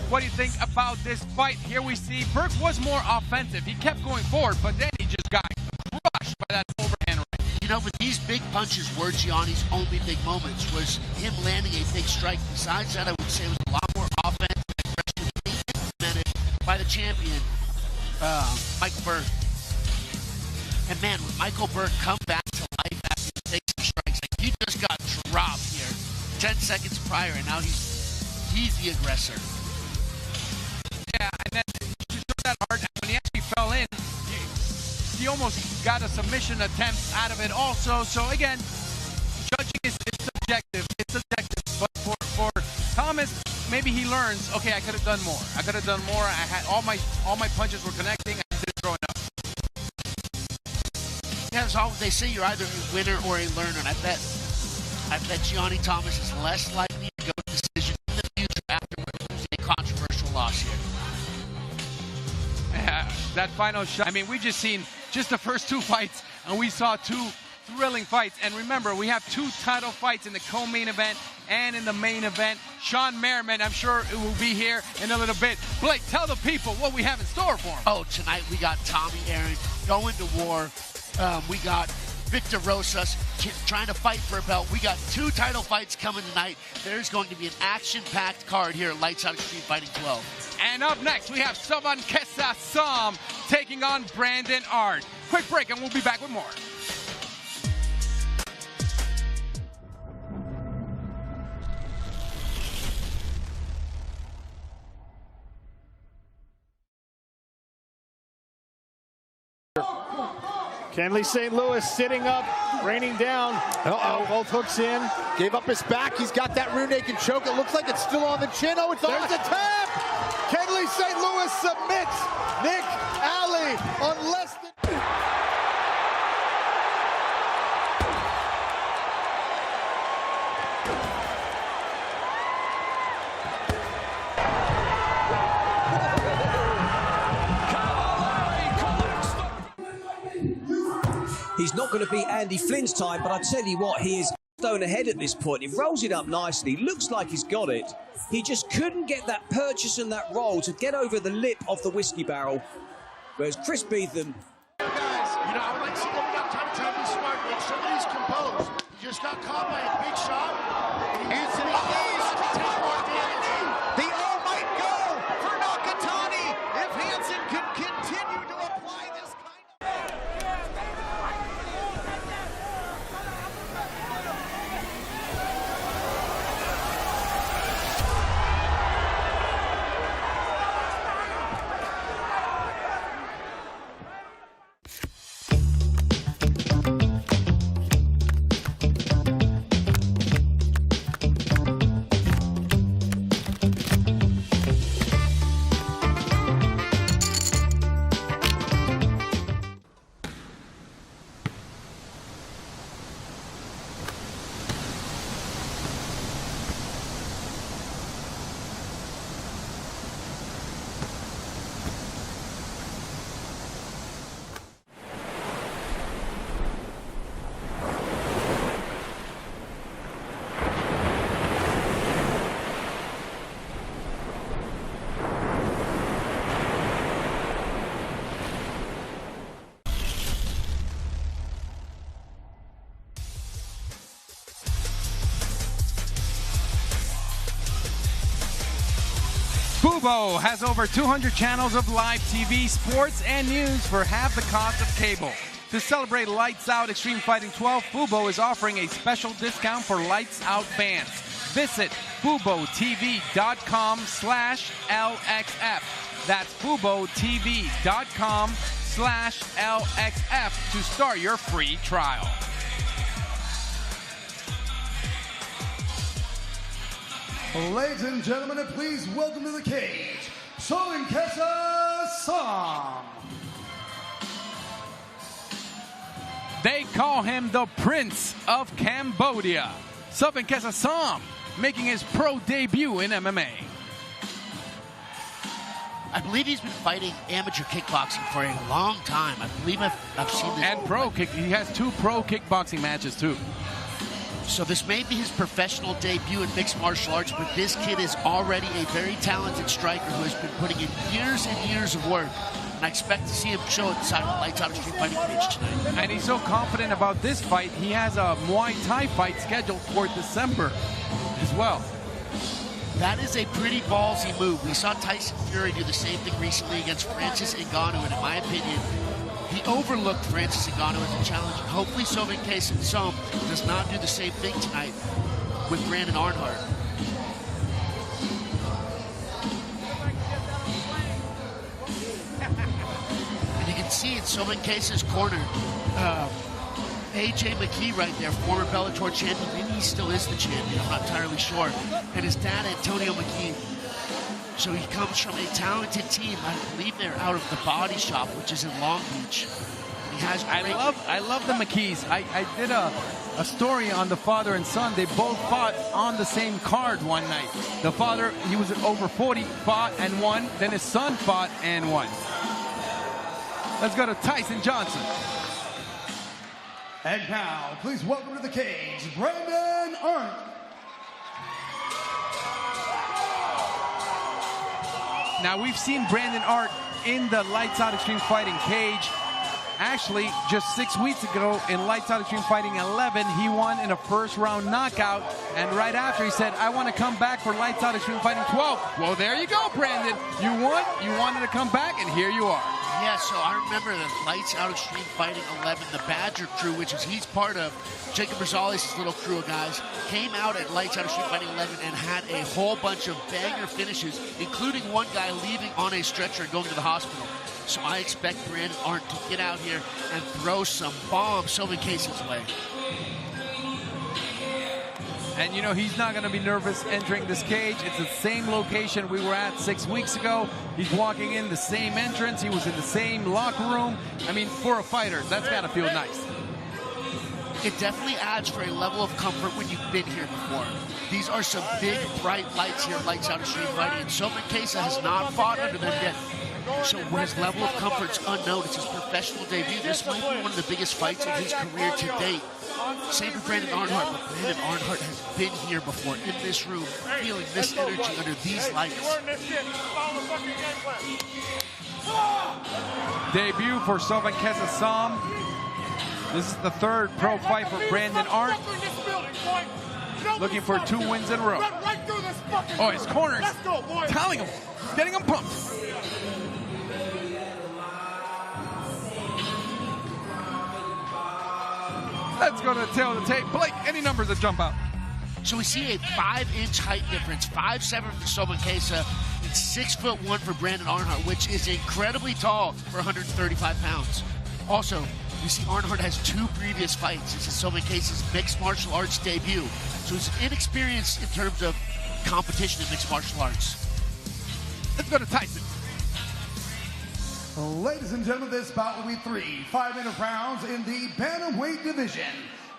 What do you think about this fight? Here we see Burke was more offensive. He kept going forward, but then he just got crushed by that overhand right. You know, but these big punches were Gianni's only big moments, was him landing a big strike. Besides that, I would say it was a lot more offense and aggression being implemented by the champion, Michael Burke. And man, when Michael Burke come back to life after he takes some strikes, like he just got dropped here 10 seconds prior, and now he's the aggressor. Yeah, and then he showed that heart, and when he actually fell in, he almost got a submission attempt out of it also. So again, judging is subjective. It's subjective, but for Thomas, maybe he learns, okay, I could have done more. I could have done more. I had all my punches were connecting. I didn't throw enough. Yeah, that's all they say. You're either a winner or a learner. And I bet Giani Thomas is less likely to go to decision in the future after losing a controversial loss here. Yeah, that final shot. I mean, we just seen just the first 2 fights, and we saw 2 thrilling fights. And remember, we have 2 title fights in the co-main event and in the main event. Shawne Merriman, I'm sure it will be here in a little bit. Blake, tell the people what we have in store for them. Oh, tonight we got Tommy Aaron going to war. We got Victor Rosas trying to fight for a belt. We got 2 title fights coming tonight. There's going to be an action-packed card here at Lights Out Xtreme Fighting 12. And up next, we have Sovankesa taking on Brandon Art. Quick break, and we'll be back with more. Kenley St. Louis sitting up, raining down. Both hooks in. Gave up his back. He's got that rear naked choke. It looks like it's still on the chin. Oh, it's on. There's a tap. Kenley St. Louis submits Nick Alley on less than... He's not going to beat Andy Flynn's time, but I tell you what, he is stone ahead at this point. He rolls it up nicely, looks like he's got it. He just couldn't get that purchase and that roll to get over the lip of the whiskey barrel. Whereas Chris Beetham... Guys, you know, I would like to see them got time to try to be smart, make sure that he's composed. He just got caught by a big shot. Anthony Hayes to take more damage. The all might go for Nakatani if Hansen can continue to apply this kind of... Fubo has over 200 channels of live TV, sports, and news for half the cost of cable. To celebrate Lights Out Extreme Fighting 12, Fubo is offering a special discount for Lights Out fans. Visit FuboTV.com/LXF. That's FuboTV.com/LXF to start your free trial. Ladies and gentlemen, please welcome to the cage, Sovankesa Song. They call him the Prince of Cambodia. Sovankesa Song making his pro debut in MMA. I believe he's been fighting amateur kickboxing for a long time. I believe I've seen this. And pro kick. He has 2 pro kickboxing matches too. So this may be his professional debut in mixed martial arts, but this kid is already a very talented striker who has been putting in years and years of work. And I expect to see him show it inside the Lights Out Extreme Fighting cage tonight. And he's so confident about this fight, he has a Muay Thai fight scheduled for December as well. That is a pretty ballsy move. We saw Tyson Fury do the same thing recently against Francis Ngannou, and in my opinion, he overlooked Francis Ngannou as a challenge. And hopefully Sovankesa Song does not do the same thing tonight with Brandon Arnhart. And you can see in Sovankesa's corner, AJ McKee right there, former Bellator champion. Maybe he still is the champion, I'm not entirely sure. And his dad, Antonio McKee. So he comes from a talented team. I believe they're out of the Body Shop, which is in Long Beach. He has I love the McKees. I did a story on the father and son. They both fought on the same card one night. The father, he was over 40, fought and won. Then his son fought and won. Let's go to Tyson Johnson. And now, please welcome to the cage, Brandon Arnhart. Now, we've seen Brandon Arnhart in the Lights Out Extreme Fighting cage. Actually, just 6 weeks ago in Lights Out Extreme Fighting 11, he won in a first-round knockout. And right after, he said, I want to come back for Lights Out Extreme Fighting 12. Well, there you go, Brandon. You won, you wanted to come back, and here you are. Yeah, so I remember the Lights Out Extreme Fighting 11, the Badger crew, which is he's part of, Jacob Rosales' little crew of guys, came out at Lights Out Extreme Fighting 11 and had a whole bunch of banger finishes, including one guy leaving on a stretcher and going to the hospital. So I expect Brandon Arnhart to get out here and throw some bombs Sovankesa's way. And, you know, he's not going to be nervous entering this cage. It's the same location we were at 6 weeks ago. He's walking in the same entrance. He was in the same locker room. I mean, for a fighter, that's got to feel nice. It definitely adds for a level of comfort when you've been here before. These are some big, bright lights here, Lights Out Extreme Fighting, and Sovankesa has not fought under them yet. So when his level of comfort's unknown, it's his professional debut. This might be one of the biggest fights of his career to date. Same for Brandon Arnhart, but Brandon Arnhart has been here before in this room, feeling this energy under these lights. Debut for Sovankesa Sam. This is the third pro fight for Brandon Arndt. Looking for 2 wins in a row. Oh, his corner's telling him, getting him pumped. Let's go to the tail of the tape. Blake, any numbers that jump out? So we see a 5-inch height difference, 5'7" for Sovankesa and 6'1" for Brandon Arnhart, which is incredibly tall for 135 pounds. Also, we see Arnhart has 2 previous fights. This is Sovankesa's mixed martial arts debut. So he's inexperienced in terms of competition in mixed martial arts. Let's go to Tyson. Ladies and gentlemen, this bout will be 3 5-minute rounds in the bantamweight division.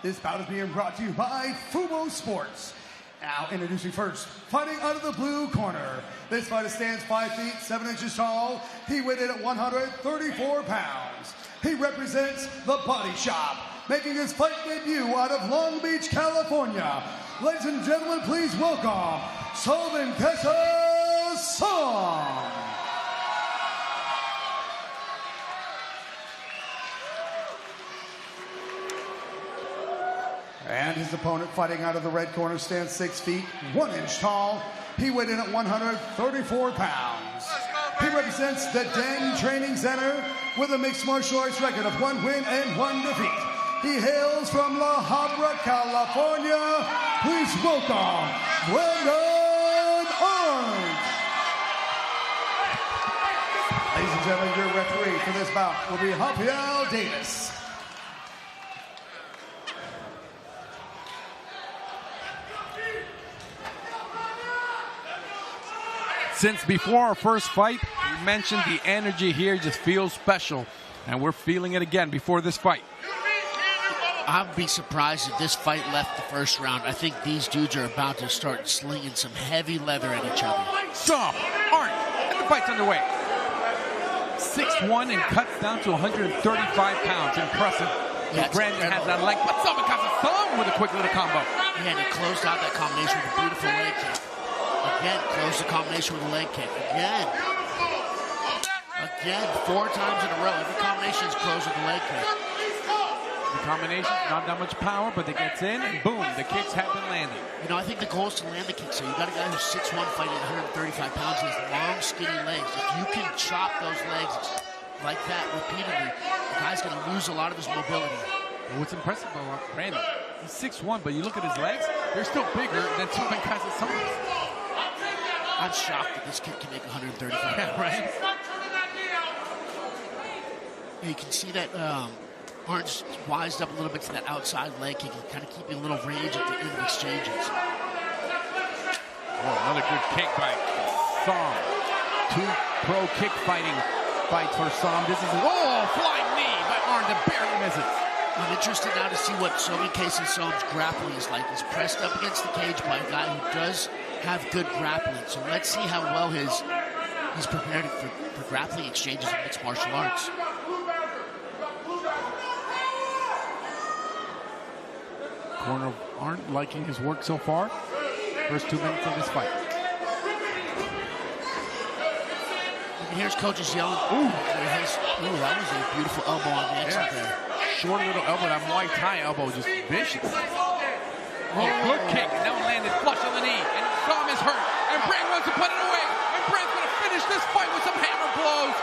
This bout is being brought to you by Fubo Sports. Now introducing first, fighting out of the blue corner. This fighter stands 5 feet 7 inches tall. He weighed in at 134 pounds. He represents the Body Shop, making his fight debut out of Long Beach, California. Ladies and gentlemen, please welcome Sovankesa Sam. And his opponent, fighting out of the red corner, stands 6 feet 1 inch tall. He weighed in at 134 pounds. He represents the Den Training Center with a mixed martial arts record of 1 win and 1 defeat. He hails from La Habra, California. Please welcome Brandon Arndt. Ladies and gentlemen, your referee for this bout will be Rafael Davis. Since before our first fight, we mentioned the energy here just feels special, and we're feeling it again before this fight. I'd be surprised if this fight left the first round. I think these dudes are about to start slinging some heavy leather at each other. Sam, Arndt, and the fight's underway. 6'1" and cuts down to 135 pounds. Impressive. Yeah, Brandon has that leg, but Sovankesa Sam with a quick little combo. Yeah, and he closed out that combination with a beautiful leg kick. Again, close the combination with a leg kick. Again, 4 times in a row. Every combination is closed with a leg kick. The combination, not that much power, but it gets in, and boom, the kicks have been landing. You know, I think the goal is to land the kicks. So you got a guy who's 6'1", fighting 135 pounds, with long, skinny legs. If you can chop those legs like that repeatedly, the guy's going to lose a lot of his mobility. Well, what's impressive about Brandon, he's 6'1", but you look at his legs, they're still bigger than Sovankesa Sam. I'm shocked that this kid can make 135 pounds. Yeah, right? You can see that Arndt's wised up a little bit to that outside leg kick and kind of keeping a little range at the end of exchanges. Oh, another good kick by Sam. 2 pro kick fights for Sam. This is flying knee by Arndt that barely misses. I'm interested now to see what Sovankesa Sam's grappling is like. He's pressed up against the cage by a guy who does have good grappling. So let's see how well he's prepared for grappling exchanges in mixed martial arts. Corner of Arndt liking his work so far. First 2 minutes of this fight. And here's coaches yelling. Ooh, that was a beautiful elbow on the exit there. Short little elbow, that Muay Thai elbow, just vicious. Good kick, and that one landed flush on the knee. And Sam is hurt, and Brand wants to put it away. And Brand's going to finish this fight with some hammer blows.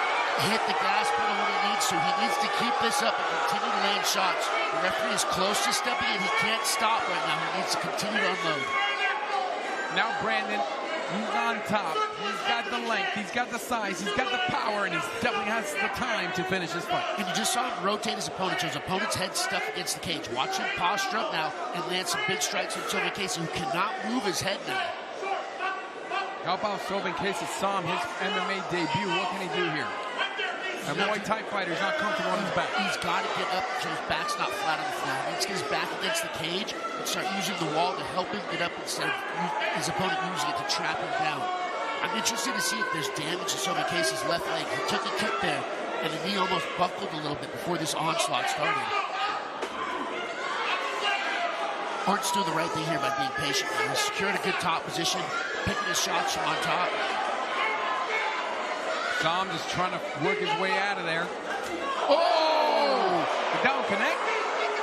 Hit the gas pedal when he needs to. He needs to keep this up and continue to land shots. The referee is close to stepping in. He can't stop right now. He needs to continue to unload. Now Brandon, he's on top. He's got the length, he's got the size, he's got the power, and he definitely has the time to finish this fight. And you just saw him rotate his opponent, so his opponent's head stuck against the cage. Watch him posture up now and land some big strikes on Sovankesa, who cannot move his head now. How about Sovankesa Sam, his MMA debut? What can he do here? A Muay Thai fighter's not comfortable on his back. He's got to get up so his back's not flat on the floor. He needs to get his back against the cage and start using the wall to help him get up instead of his opponent using it to trap him down. I'm interested to see if there's damage to Sovankesa's left leg. He took a kick there, and the knee almost buckled a little bit before this onslaught started. Arnhart's doing the right thing here by being patient. He secured a good top position, picking his shots from on top. Dom just trying to work his way out of there. Oh! The down connect?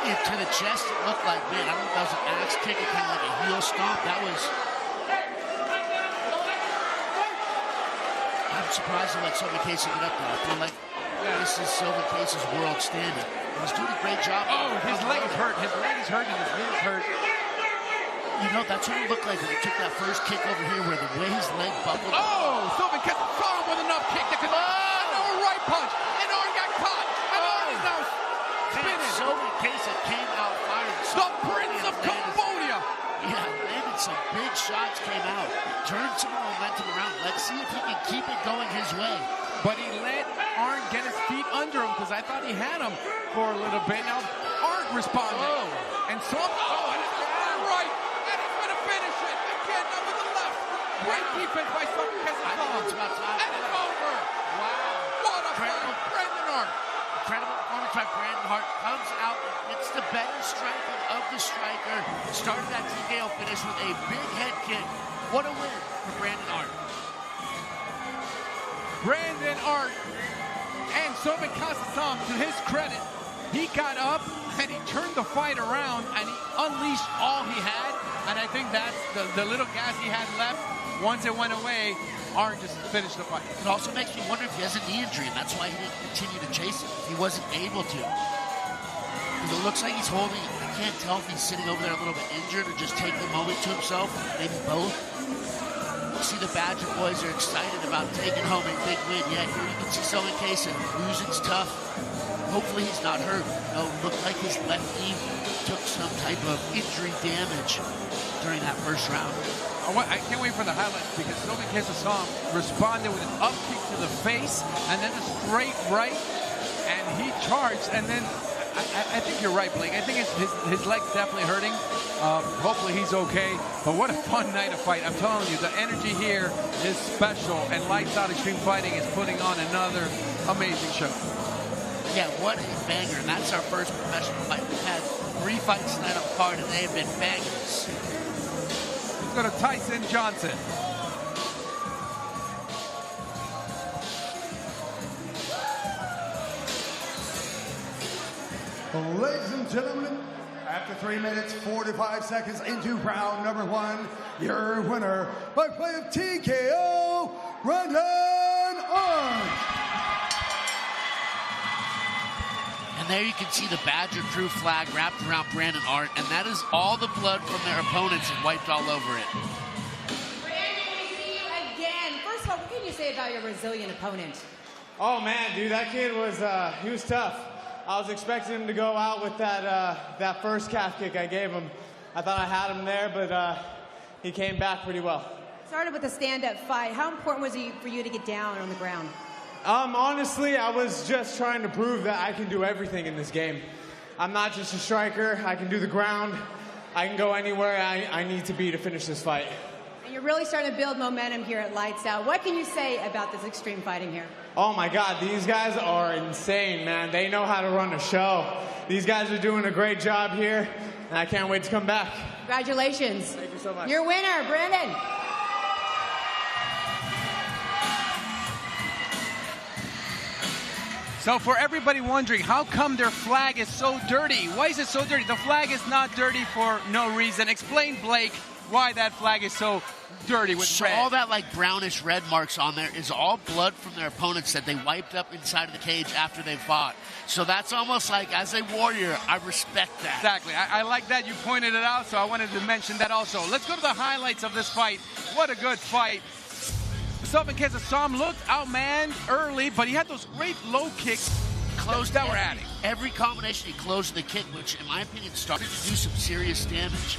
Into the chest, it looked like, man, I don't know if that was an axe kick or kind of like a heel stomp. That was... I'm surprised he let Sovankesa get up there. I feel like this is Sovankesa's world standing. He's doing a great job. Oh, his leg is hurt. His leg is hurt and his knee is hurt. You know, that's what it looked like when he took that first kick over here where the way his leg buckled. Oh, Sovankesa saw him with enough kick that could... Oh, right punch. And Arn got caught. And Arn is now spinning. Sovankesa came out firing. The Prince of Cambodia. Yeah, landed some big shots, came out. Turned some momentum around. Let's see if he can keep it going his way. But he let Arn get his feet under him because I thought he had him for a little bit. Now, Arn responded. Oh. And so, and it's right. And he's going to finish it. Again, now with the left. Great defense by Sovankesa. I think it's about time. And it's over. Wow. What a fight. Brandon Arn. Incredible performance by Brandon Arn. Comes out and gets the better striking of the striker. Started that TKO finish with a big head kick. What a win for Brandon Arn. Brandon Arn and Sovankesa, to his credit, he got up and he turned the fight around and he unleashed all he had. And I think that's the little gas he had left. Once it went away, Arn just finished the fight. It also makes me wonder if he has a knee injury, and that's why he didn't continue to chase it. He wasn't able to. Because it looks like he's holding, I can't tell if he's sitting over there a little bit injured or just taking a moment to himself, maybe both. See, the Badger boys are excited about taking home a big win. Yeah, here you can see Sovankesa. Losing's tough. Hopefully he's not hurt. No, looked like his left knee took some type of injury damage during that first round. I can't wait for the highlights because Sovankesa responded with an up kick to the face and then a straight right, and he charged. And then I think you're right, Blake. I think his leg's definitely hurting. Hopefully he's okay. But what a fun night of fight. I'm telling you, the energy here is special, and Lights Out Xtreme Fighting is putting on another amazing show. Yeah, what a banger. And that's our first professional fight. We've had 3 fights tonight on the card, and they have been bangers. Let's go to Tyson Johnson. Ladies and gentlemen, after 3 minutes, 45 seconds into round number 1, your winner by way of TKO, Brandon Arn. And there you can see the Badger crew flag wrapped around Brandon Arn, and that is all the blood from their opponents and wiped all over it. Brandon, we see you again. First of all, what can you say about your resilient opponent? Oh man, dude, that kid was he was tough. I was expecting him to go out with that first calf kick I gave him. I thought I had him there, but he came back pretty well. Started with a stand-up fight. How important was it for you to get down on the ground? Honestly, I was just trying to prove that I can do everything in this game. I'm not just a striker. I can do the ground. I can go anywhere I need to be to finish this fight. And you're really starting to build momentum here at Lights Out. What can you say about this extreme fighting here? Oh my God, these guys are insane, man. They know how to run a show. These guys are doing a great job here, and I can't wait to come back. Congratulations. Thank you so much. Your winner, Brandon. So for everybody wondering, how come their flag is so dirty? Why is it so dirty? The flag is not dirty for no reason. Explain, Blake, why that flag is so dirty with so red. All that like brownish red marks on there is all blood from their opponents that they wiped up inside of the cage after they fought. So that's almost like, as a warrior, I respect that. Exactly. I like that. You pointed it out, so I wanted to mention that also. Let's go to the highlights of this fight. What a good fight. Sovankesa looked outmanned early, but he had those great low kicks that were adding. Every combination he closed the kick, which in my opinion started to do some serious damage.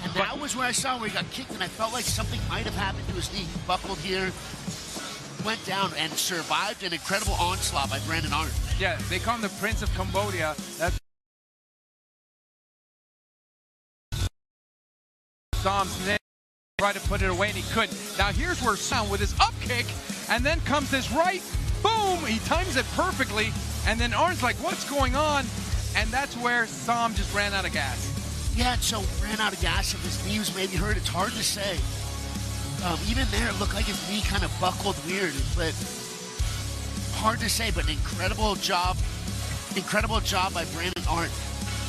And that was where I saw where he got kicked, and I felt like something might have happened to his knee. He buckled here, went down, and survived an incredible onslaught by Brandon Arn. Yeah, they call him the Prince of Cambodia. That's Som's name. Tried to put it away and he couldn't. Now here's where Shawne with his up kick, and then comes his right, boom, he times it perfectly, and then Arn's like, what's going on? And that's where Sam just ran out of gas. Yeah, so ran out of gas. If his knee was maybe hurt, it's hard to say. Even there, it looked like his knee kind of buckled weird, but hard to say, but an incredible job by Brandon Arndt.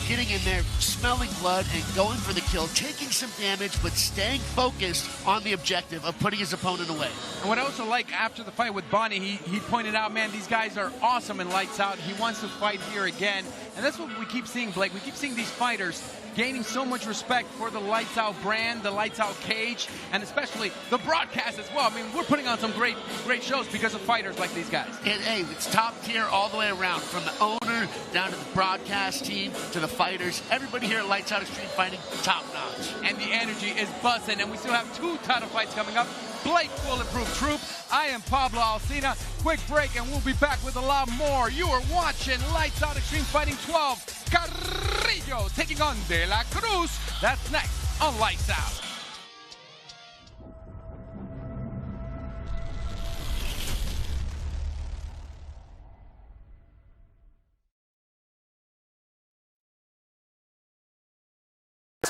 Getting in there, smelling blood, and going for the kill, taking some damage, but staying focused on the objective of putting his opponent away. And what I also like after the fight with Bonnie, he pointed out, man, these guys are awesome in Lights Out. He wants to fight here again. And that's what we keep seeing, Blake. We keep seeing these fighters gaining so much respect for the Lights Out brand, the Lights Out cage, and especially the broadcast as well. I mean, we're putting on some great shows because of fighters like these guys. And hey, it's top tier all the way around, from the owner down to the broadcast team to the fighters. Everybody here at Lights Out Extreme Fighting, top notch. And the energy is buzzing, and we still have 2 title fights coming up. Blake Bulletproof Troop. I am Pablo Alcina. Quick break, and we'll be back with a lot more. You are watching Lights Out Extreme Fighting 12. Cario taking on De La Cruz. That's next on Lights Out.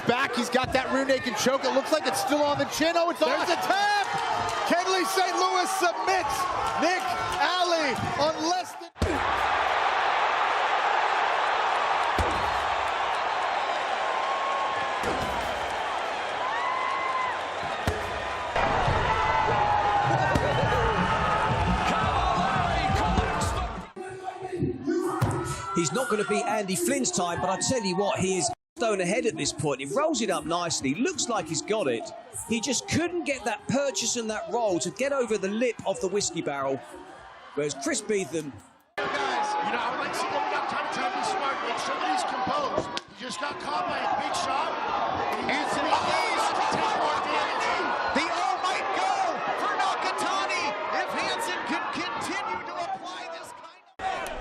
Back, he's got that rear naked choke. It looks like it's still on the chin. Oh, it's there's a tap! Kenley St. Louis submits Nick Alley on less than... He's not going to beat Andy Flynn's time, but I tell you what, he is stone ahead at this point. He rolls it up nicely, looks like he's got it. He just couldn't get that purchase and that roll to get over the lip of the whiskey barrel. Whereas Chris Beetham... Guys, you know, I would like to see them got time to be smart, make sure that he's composed. He just got caught by a big shot. Anthony Hayes to take more damage. The O might go for Nakatani if Hansen can continue to apply this kind of...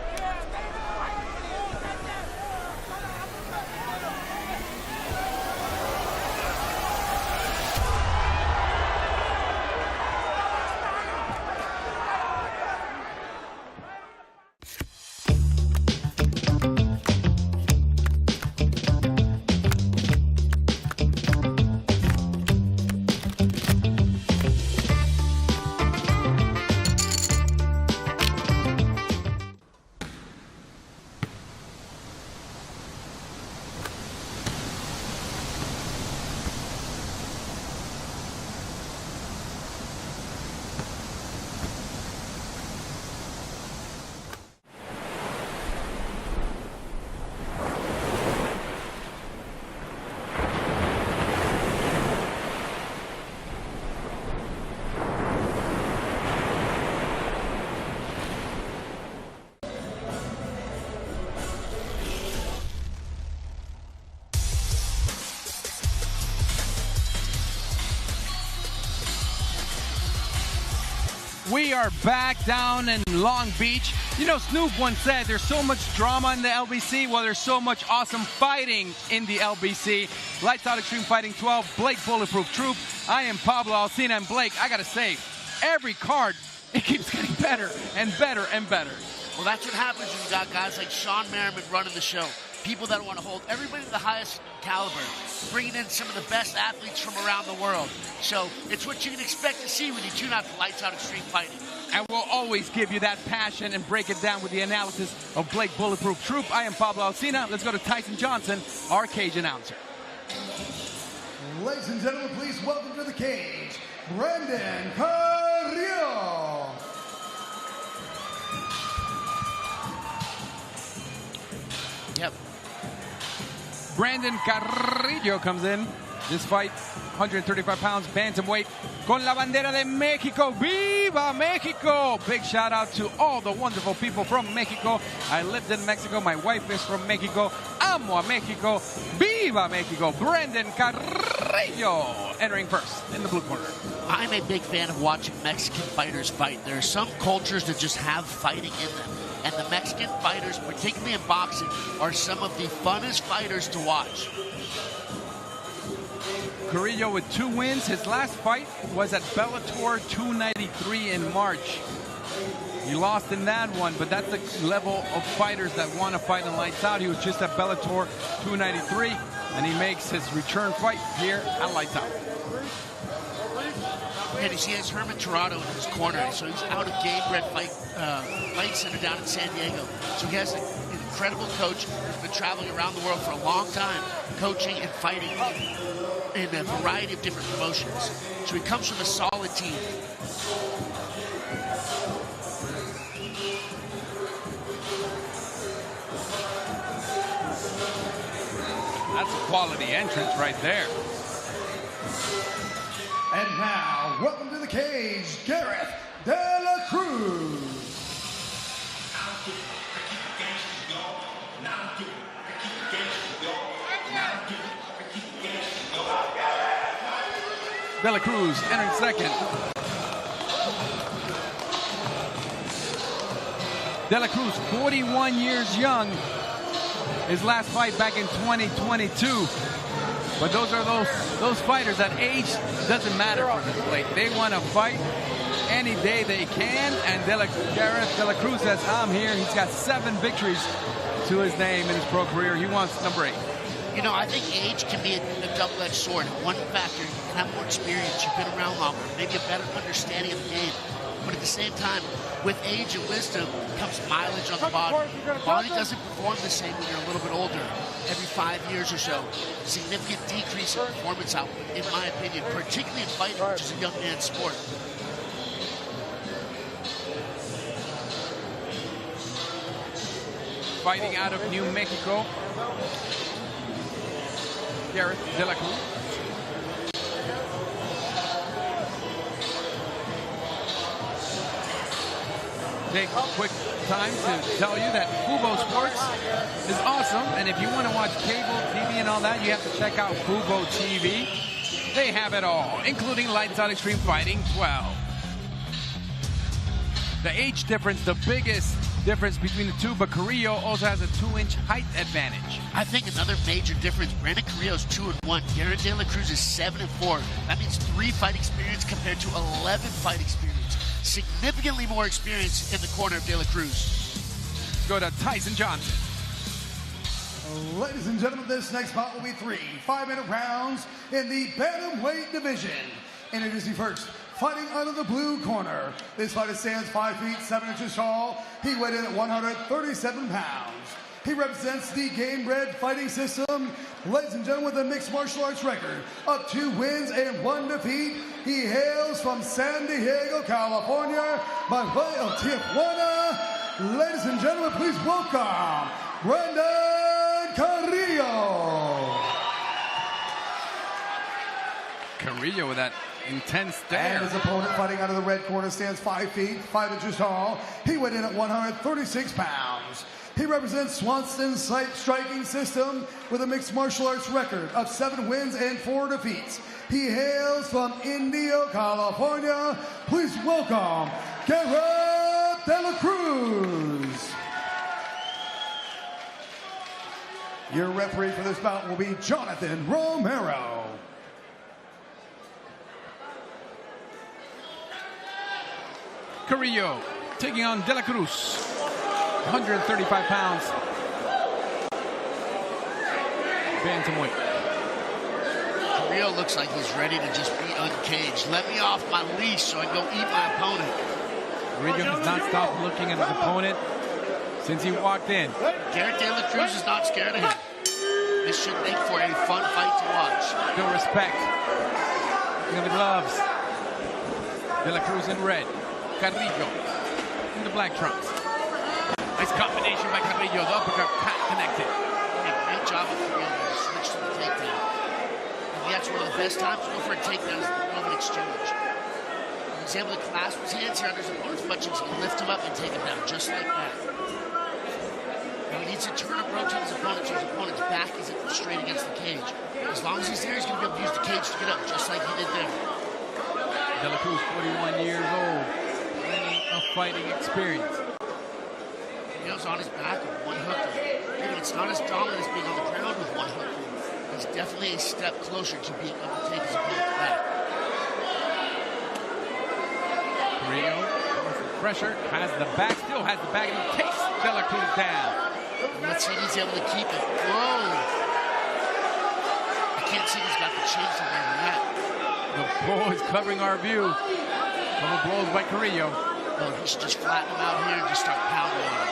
We are back down in Long Beach. You know, Snoop once said there's so much drama in the LBC. Well, there's so much awesome fighting in the LBC. Lights Out Extreme Fighting 12, Blake Bulletproof Troop. I am Pablo Alcina, and Blake, I gotta say, every card, it keeps getting better and better and better. Well, that's what happens when you got guys like Shawne Merriman running the show. People that want to hold everybody to the highest caliber, bringing in some of the best athletes from around the world. So it's what you can expect to see when you tune out to Lights Out Extreme Fighting. And we'll always give you that passion and break it down with the analysis of Blake Bulletproof Troop. I am Pablo Alcina. Let's go to Tyson Johnson, our cage announcer. Ladies and gentlemen, please welcome to the cage, Brandon Cario. Yep. Brandon Carrillo comes in. This fight, 135 pounds, bantamweight, con la bandera de Mexico. ¡Viva Mexico! Big shout out to all the wonderful people from Mexico. I lived in Mexico. My wife is from Mexico. Amo a Mexico. ¡Viva Mexico! Brandon Carrillo entering first in the blue corner. I'm a big fan of watching Mexican fighters fight. There are some cultures that just have fighting in them. And the Mexican fighters, particularly in boxing, are some of the funnest fighters to watch. Cario with 2 wins. His last fight was at Bellator 293 in March. He lost in that one, but that's the level of fighters that want to fight in Lights Out. He was just at Bellator 293, and he makes his return fight here at Lights Out. And he has Herman Tirado in his corner, so he's out of Game-Bred Fight Center down in San Diego. So he has an incredible coach who's been traveling around the world for a long time, coaching and fighting in a variety of different promotions. So he comes from a solid team. That's a quality entrance right there. And now, welcome to the cage, Gareth De La Cruz. De La Cruz entering second. De La Cruz, 41 years young. His last fight back in 2022. But those are those fighters that age doesn't matter for them. Like, they want to fight any day they can, and Gareth De La Cruz says, I'm here. He's got 7 victories to his name in his pro career. He wants number 8. You know, I think age can be a double-edged sword. One factor, you can have more experience, you've been around longer, maybe a better understanding of the game. But at the same time, with age and wisdom comes mileage on the body. The body doesn't perform the same when you're a little bit older. Every 5 years or so, significant decrease in performance output, in my opinion, particularly in fighting, which is a young man's sport. Fighting out of New Mexico, Gareth De La Cruz. Take a quick time to tell you that Fubo Sports is awesome, and if you want to watch cable TV and all that, you have to check out Fubo TV. They have it all, including Lights Out Extreme Fighting 12. The age difference, the biggest difference between the two, but Cario also has a 2-inch height advantage. I think another major difference, Brandon Carrillo's 2-1, Gareth De La Cruz is 7-4. That means 3 fight experience compared to 11 fight experience. Significantly more experience in the corner of De La Cruz. Let's go to Tyson Johnson. Ladies and gentlemen, this next bout will be 3 5-minute rounds in the bantamweight division. Introducing first, fighting out of the blue corner. This fighter stands 5 feet 7 inches tall. He weighed in at 137 pounds. He represents the Game-Bred Fighting System. Ladies and gentlemen, with a mixed martial arts record of 2 wins and 1 defeat. He hails from San Diego, California, by way of Tijuana. Ladies and gentlemen, please welcome Brandon Cario. Cario with that intense stare. And his opponent, fighting out of the red corner, stands 5 feet 5 inches tall. He weighed in at 136 pounds. He represents Swanston's striking system with a mixed martial arts record of 7 wins and 4 defeats. He hails from Indio, California. Please welcome Gareth De La Cruz. Your referee for this bout will be Jonathan Romero. Cario taking on De La Cruz, 135 pounds. Bantamweight. Cario looks like he's ready to just be uncaged. Let me off my leash so I can go eat my opponent. Cario has not stopped looking at his opponent since he walked in. Gareth De La Cruz is not scared of him. This should make for a fun fight to watch. Good respect. Look at the gloves. De La Cruz in red. Carrillo in the black trunks. Nice combination by Carrillo. The uppercut connected. A great job of Cario to switch to the takedown. And that's one of the best times to go for a takedown is the middle of an exchange. He's able to clasp his hands here under his opponent's butt cheeks and lift him up and take him down just like that. Now he needs to turn and rotate his opponent so his opponent's back isn't straight against the cage. As long as he's there, he's going to be able to use the cage to get up just like he did there. De La Cruz, 41 years old. Plenty of fighting experience. Cario's on his back with one hook. Maybe it's not as dominant as being on the ground with one hook. He's definitely a step closer to being able to take his opponent back. Cario, pressure, has the back, still has the back, and he takes De La Cruz down. Let's see if he's able to keep it. Whoa! I can't see he's got the chin from there than that. The blow is covering our view. Couple blows by Cario. Well, he should just flatten him out here and just start pounding on him.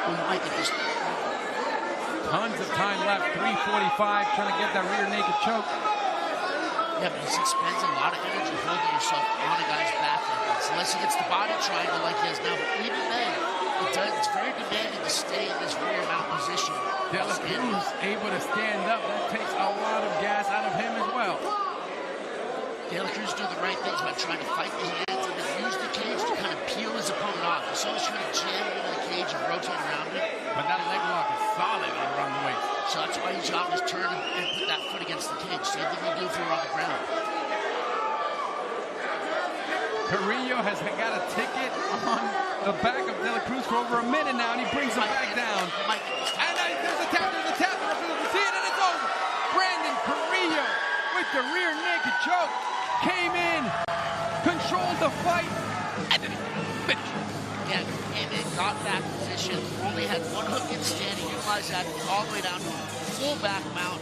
Well, he might get this. Tons of time left, 3:45, trying to get that rear naked choke. Yeah, but this expends a lot of energy holding yourself on a guy's back like this. Unless he gets the body triangle like he has now. But even then, it's very demanding to stay in this rear mount position. De La Cruz able to stand up. That takes a lot of gas out of him as well. De La Cruz doing the right things by trying to fight the hands and then use the cage to kind of peel his opponent off. He's always trying to jam him into the cage and rotate around it. But that leg lock is solid around the waist. So that's why his job is turn and put that foot against the cage. Same thing we do if you're on the ground. Cario has got a ticket on the back of De La Cruz for over a minute now, and he brings him back down. And there's a tap, there's a tap. You can see it, and it's over. Brandon Cario with the rear naked choke came in, controlled the fight, and then finished. Yeah, and it got that position. Only had one hook in standing, utilized that all the way down to full back mount.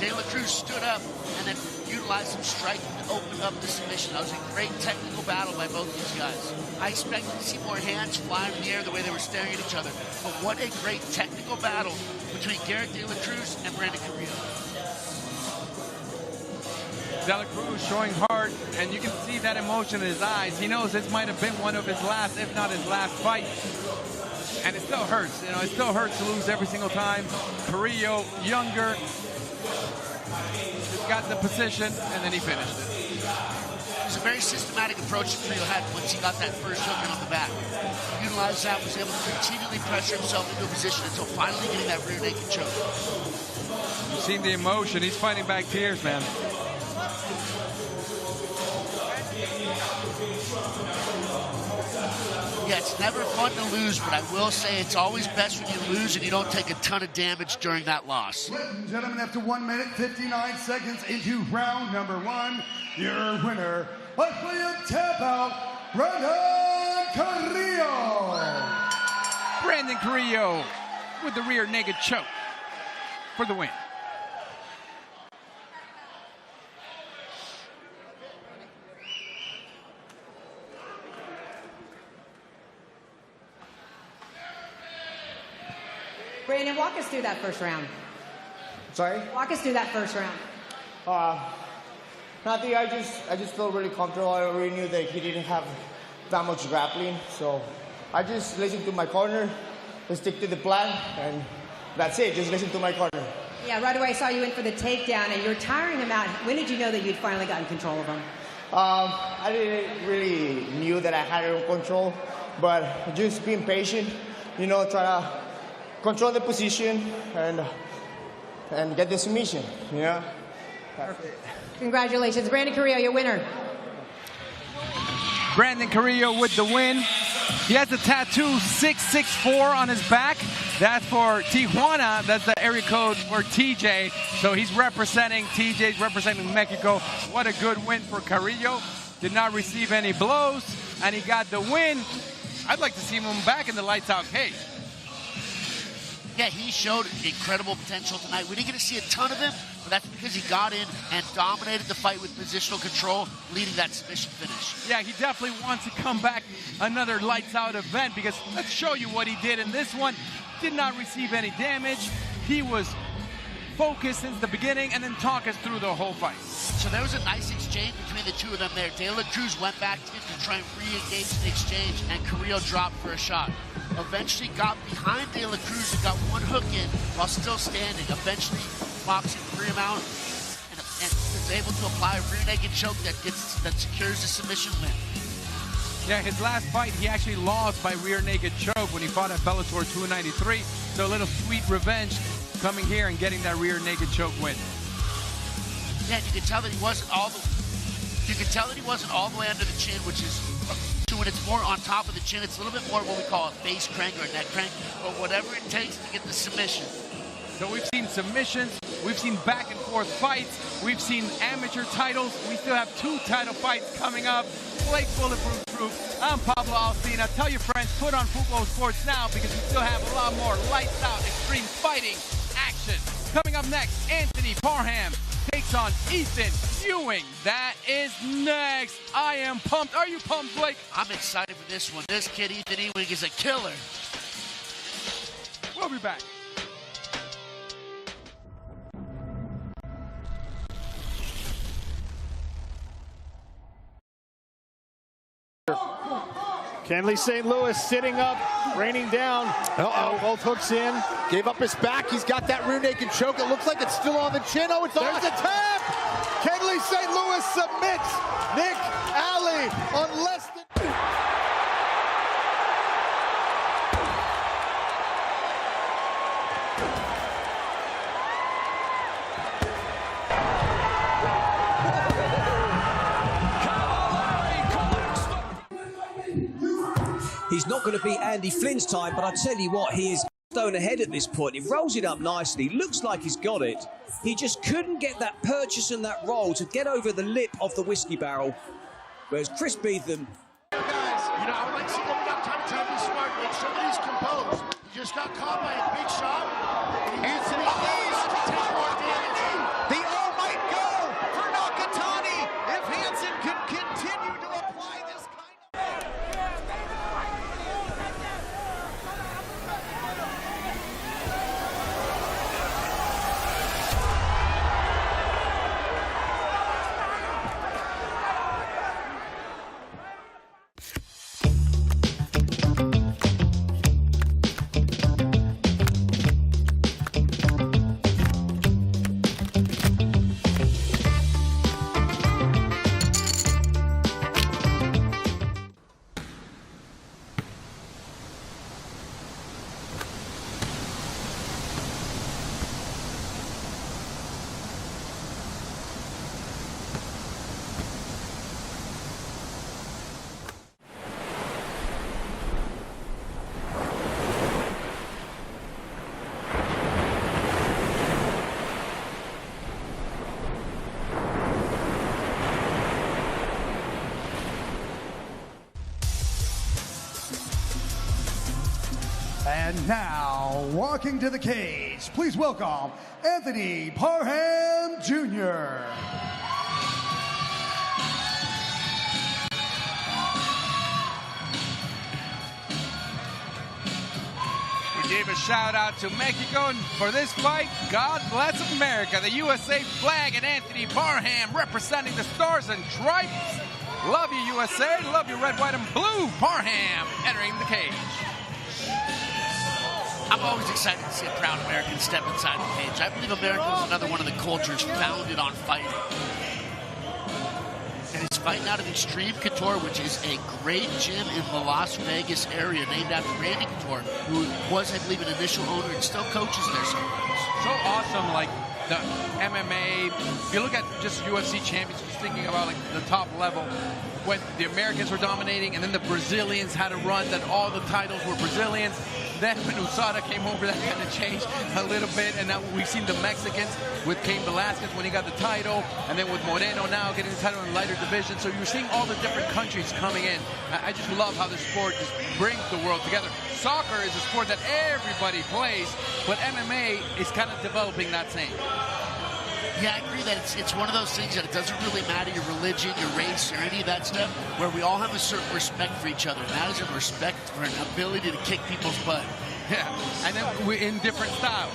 De La Cruz stood up and then utilized some striking to open up the submission. That was a great technical battle by both these guys. I expected to see more hands flying in the air the way they were staring at each other. But what a great technical battle between Gareth De La Cruz and Brandon Cario. De La Cruz showing heart, and you can see that emotion in his eyes. He knows this might have been one of his last, if not his last fight. And it still hurts, you know, it still hurts to lose every single time. Cario, younger, just got the position, and then he finished it. It was a very systematic approach that Cario had once he got that first hook in on the back. He utilized that, was able to continually pressure himself into a position until finally getting that rear naked choke. You've seen the emotion. He's fighting back tears, man. Yeah, it's never fun to lose, but I will say it's always best when you lose and you don't take a ton of damage during that loss. Ladies and gentlemen, after 1 minute, 59 seconds into round number one, your winner, by way of tap out, Brandon Cario. Brandon Cario with the rear naked choke for the win. Brandon, walk us through that first round. Sorry? Walk us through that first round. Nothing. I just felt really comfortable. I already knew that he didn't have that much grappling, so I just listened to my corner, stick to the plan, and that's it. Just listen to my corner. Yeah, right away I saw you in for the takedown, and you're tiring him out. When did you know that you'd finally gotten control of him? I didn't really knew that I had it under control, but just being patient, you know, try to control the position and get the submission, you know? Perfect. Congratulations. Brandon Cario, your winner. Brandon Cario with the win. He has a tattoo 664 on his back. That's for Tijuana. That's the area code for TJ. So he's representing, TJ's representing Mexico. What a good win for Cario. Did not receive any blows, and he got the win. I'd like to see him back in the lights out cage. Yeah, he showed incredible potential tonight. We didn't get to see a ton of him, but that's because he got in and dominated the fight with positional control, leading that submission finish. Yeah, he definitely wants to come back another lights out event, because let's show you what he did in this one. Did not receive any damage. He was focused since the beginning, and then talk us through the whole fight. So there was a nice exchange between the two of them there. De La Cruz went back in to try and re-engage the exchange, and Cario dropped for a shot. Eventually got behind De La Cruz and got one hook in while still standing. Eventually boxing threw him out and was able to apply a rear naked choke that secures the submission win. Yeah, his last fight, he actually lost by rear naked choke when he fought at Bellator 293. So a little sweet revenge coming here and getting that rear naked choke win. Yeah, you could tell that he wasn't all the way under the chin, which is when it's more on top of the chin, it's a little bit more what we call a face crank or a neck crank, but whatever it takes to get the submission. So we've seen submissions, We've seen back and forth fights. We've seen amateur titles. We still have 2 title fights coming up. Blake Bulletproof Proof. I'm Pablo Alcina. Tell your friends, put on Fubo Sports now because we still have a lot more lights out extreme fighting action. Coming up next, Anthony Parham takes on Ethan Ewing. That is next. I am pumped. Are you pumped, Blake? I'm excited for this one. This kid, Ethan Ewing, is a killer. We'll be back. Kenley St. Louis sitting up, raining down. Both hooks in. Gave up his back. He's got that rear naked choke. It looks like it's still on the chin. Oh, it's there's a tap. Kenley St. Louis submits Nick Alley on less than... He's not going to beat Andy Flynn's time, but I tell you what, he is stone ahead at this point. He rolls it up nicely, looks like he's got it. He just couldn't get that purchase and that roll to get over the lip of the whiskey barrel. Whereas Chris Beetham... Guys, you know, I would like to see them got time to be smart, make sure that he's composed. He just got caught by a big shot. Anthony needs to take more damage. The O might go for Nakatani if Hansen can continue to apply this kind of... And now, walking to the cage, please welcome Anthony Parham Jr. We gave a shout out to Mexico for this fight. God bless America. The USA flag and Anthony Parham representing the Stars and Stripes. Love you, USA. Love you, red, white, and blue. Parham entering the cage. I'm always excited to see a proud American step inside the cage. I believe America is another one of the cultures founded on fighting. And he's fighting out of Xtreme Couture, which is a great gym in the Las Vegas area named after Randy Couture, who was, I believe, an initial owner and still coaches there sometimes. So awesome, like the MMA. If you look at just UFC champions, just thinking about like the top level, when the Americans were dominating and then the Brazilians had a run that all the titles were Brazilians. Then when USADA came over, that kind of changed a little bit. And now we've seen the Mexicans with Cain Velasquez when he got the title. And then with Moreno now getting the title in lighter division. So you're seeing all the different countries coming in. I just love how the sport just brings the world together. Soccer is a sport that everybody plays, but MMA is kind of developing that same. Yeah, I agree that it's one of those things that it doesn't really matter your religion, your race, or any of that stuff, where we all have a certain respect for each other. And that is a respect for an ability to kick people's butt. Yeah, and then we're in different styles.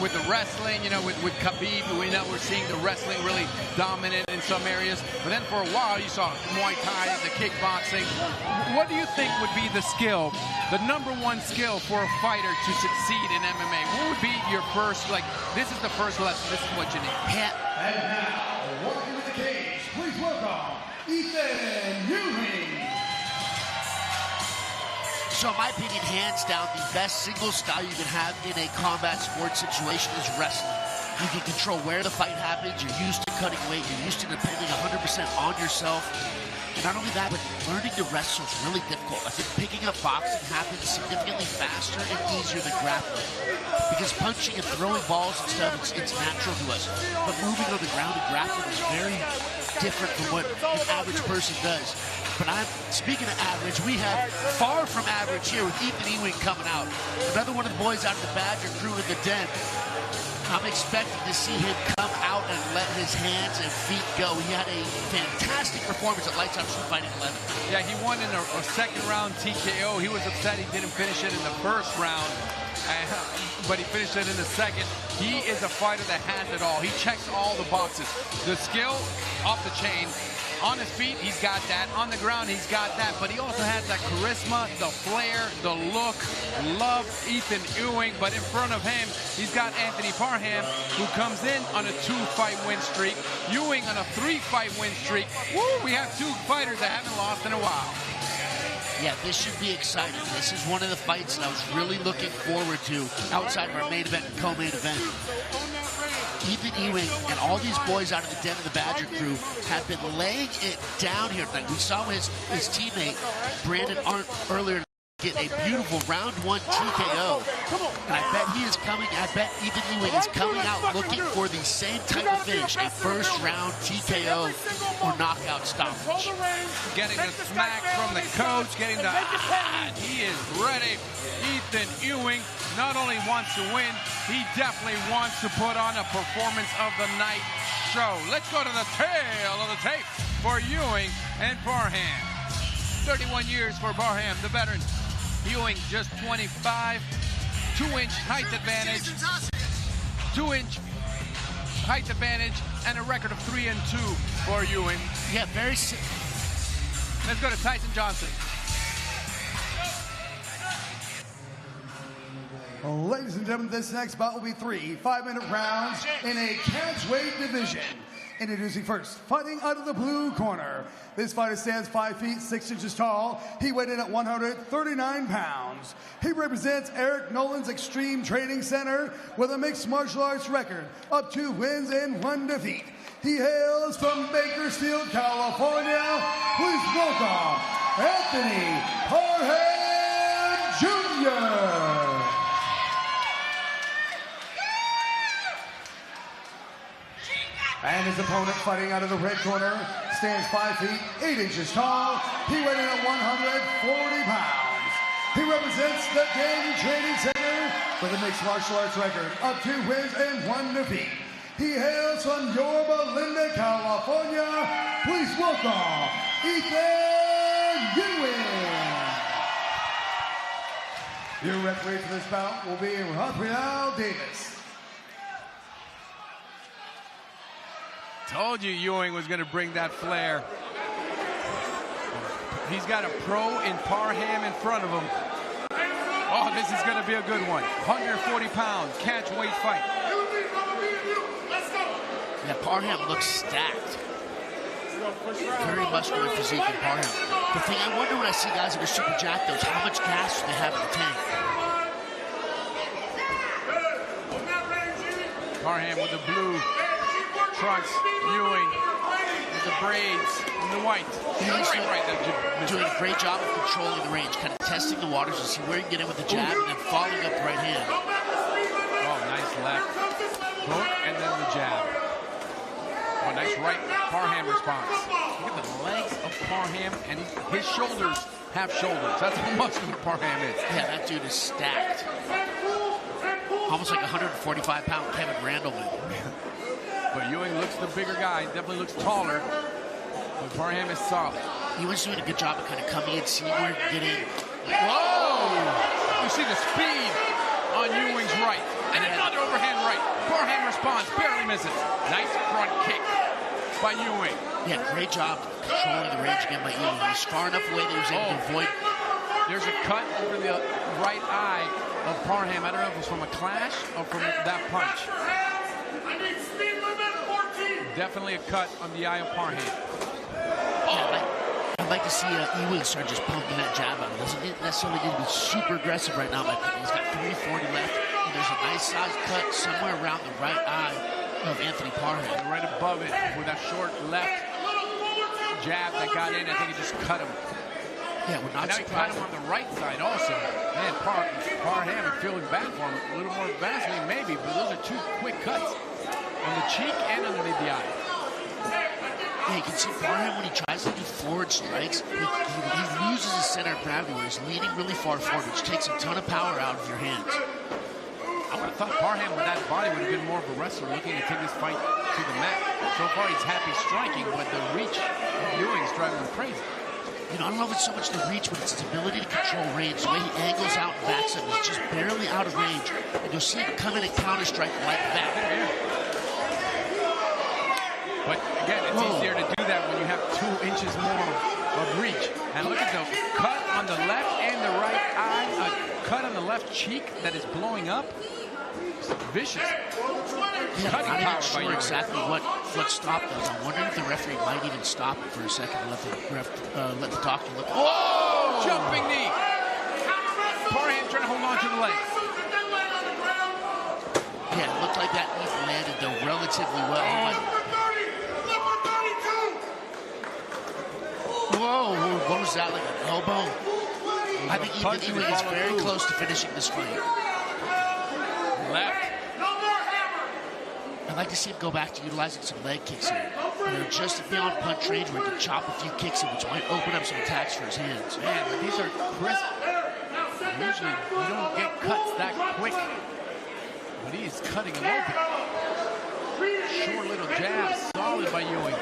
With the wrestling, you know, with Khabib, we know we're seeing the wrestling really dominant in some areas. But then for a while, you saw Muay Thai, the kickboxing. What do you think would be the skill, the number one skill for a fighter to succeed in MMA? What would be your first, like, this is the first lesson, this is what you need? Yeah. And now, walking to the cage, please welcome Ethan Ewing. So in my opinion, hands down, the best single style you can have in a combat sports situation is wrestling. You can control where the fight happens. You're used to cutting weight. You're used to depending 100% on yourself. And not only that, but learning to wrestle is really difficult. I think picking up boxing happens significantly faster and easier than grappling. Because punching and throwing balls and stuff, it's natural to us. But moving on the ground and grappling is very different from what an average person does. But speaking of average, we have far from average here with Ethan Ewing coming out. Another one of the boys out of the Badger crew in the den. I'm expecting to see him come out and let his hands and feet go. He had a fantastic performance at Lights Out Extreme Fighting 11. Yeah, he won in a second round TKO. He was upset he didn't finish it in the first round, but he finished it in the second. He is a fighter that has it all. He checks all the boxes. The skill, off the chain. On his feet, he's got that. On the ground, he's got that. But he also has that charisma, the flair, the look. Love Ethan Ewing. But in front of him, he's got Anthony Parham, who comes in on a 2-fight win streak. Ewing on a 3-fight win streak. Woo! We have 2 fighters that haven't lost in a while. Yeah, this should be exciting. This is one of the fights that I was really looking forward to outside of our main event and co-main event. Ethan Ewing and all these boys out of the den of the Badger crew have been laying it down here tonight. We saw his teammate, Brandon Arndt, earlier get a beautiful round 1 TKO. And I bet he is coming, I bet Ethan Ewing is coming out looking for the same type of finish, a first round TKO or knockout stoppage. Getting the smack from the coach, getting the he is ready. Ethan Ewing not only wants to win, he definitely wants to put on a performance of the night show. Let's go to the tail of the tape for Ewing and Parham. 31 years for Parham, the veteran. Ewing just 25, 2-inch height advantage, 2-inch height advantage, and a record of 3-2 for Ewing. Yeah, very. Let's go to Tyson Johnson. Ladies and gentlemen, this next bout will be 3 5-minute rounds in a catchweight division. Introducing first, fighting out of the blue corner. This fighter stands 5 feet 6 inches tall. He weighed in at 139 pounds. He represents Eric Nolan's Extreme Training Center with a mixed martial arts record of 2 wins and 1 defeat. He hails from Bakersfield, California. Please welcome Anthony Parham Jr. And his opponent, fighting out of the red corner, stands 5 feet 8 inches tall. He weighed in at 140 pounds. He represents the Giani Training Center with a mixed martial arts record of 2 wins and 1 defeat. He hails from Yorba Linda, California. Please welcome Ethan Ewing. Your referee for this bout will be Rafael Davis. Told you Ewing was going to bring that flair. He's got a pro in Parham in front of him. Oh, this is going to be a good one. 140 pounds, catch weight fight. Yeah, Parham looks stacked. Very muscular physique in Parham. The thing I wonder when I see guys that are super jacked, though, is how much gas do they have in the tank? Parham with the blue trunks, Ewing with the braids and the white. He's doing a great job of controlling the range, kind of testing the waters to see where he can get in with the jab and then following up the right hand. Oh, nice left hook and then the jab. Oh, nice right Parham response. Look at the legs of Parham and his shoulders have shoulders. That's how muscular Parham is. Yeah, that dude is stacked. Almost like 145-pound Kevin Randleman. But Ewing looks the bigger guy, definitely looks taller. But Parham is solid. He was doing a good job of kind of coming in, seeing where he can get in. Whoa! You see the speed on Ewing's right. And another overhand right. Parham responds, barely misses. Nice front kick by Ewing. Yeah, great job controlling the range again by Ewing. He's far enough away that he was able to avoid. There's a cut over the right eye of Parham. I don't know if it's from a clash or from that punch. Definitely a cut on the eye of Parham. Yeah, I'd like to see Ewing start just pumping that jab out. He doesn't necessarily need to be super aggressive right now, but he's got 340 left. And there's a nice size cut somewhere around the right eye of Anthony Parham. And right above it with that short left jab that got in. I think it just cut him. Yeah, we're not now he cut him on the right side also. Man, Parham feeling bad for him. A little more Vaseline maybe, but those are 2 quick cuts on the cheek and underneath the eye. Yeah, you can see Parham when he tries to do forward strikes, he loses his center of gravity where he's leaning really far forward, which takes a ton of power out of your hands. I would have thought Parham with that body would have been more of a wrestler looking to take this fight to the mat. So far he's happy striking, but the reach of Ewing's driving him crazy. You know, I don't know if it's so much the reach, but it's his ability to control range. The way he angles out and backs up, he's just barely out of range. And you'll see him come in and counter-strike like that. But again, it's easier to do that when you have 2 inches more of reach. And look at the cut on the left and the right eye, a cut on the left cheek that is blowing up. It's vicious. Yeah, I'm not even sure exactly what stopped those. I'm wondering if the referee might even stop it for a second and let the doctor look. Whoa! Jumping knee. Parham trying to hold on to the leg. Yeah, it looked like that knee landed though relatively well. Whoa, what was that, like an elbow? I think Ewing is very close to finishing this fight. Left. I'd like to see him go back to utilizing some leg kicks here. They're just beyond punch range where he can chop a few kicks in, which might open up some attacks for his hands. Man, but these are crisp. Usually you don't get cuts that quick, but he is cutting him open. Short little jab, solid by Ewing.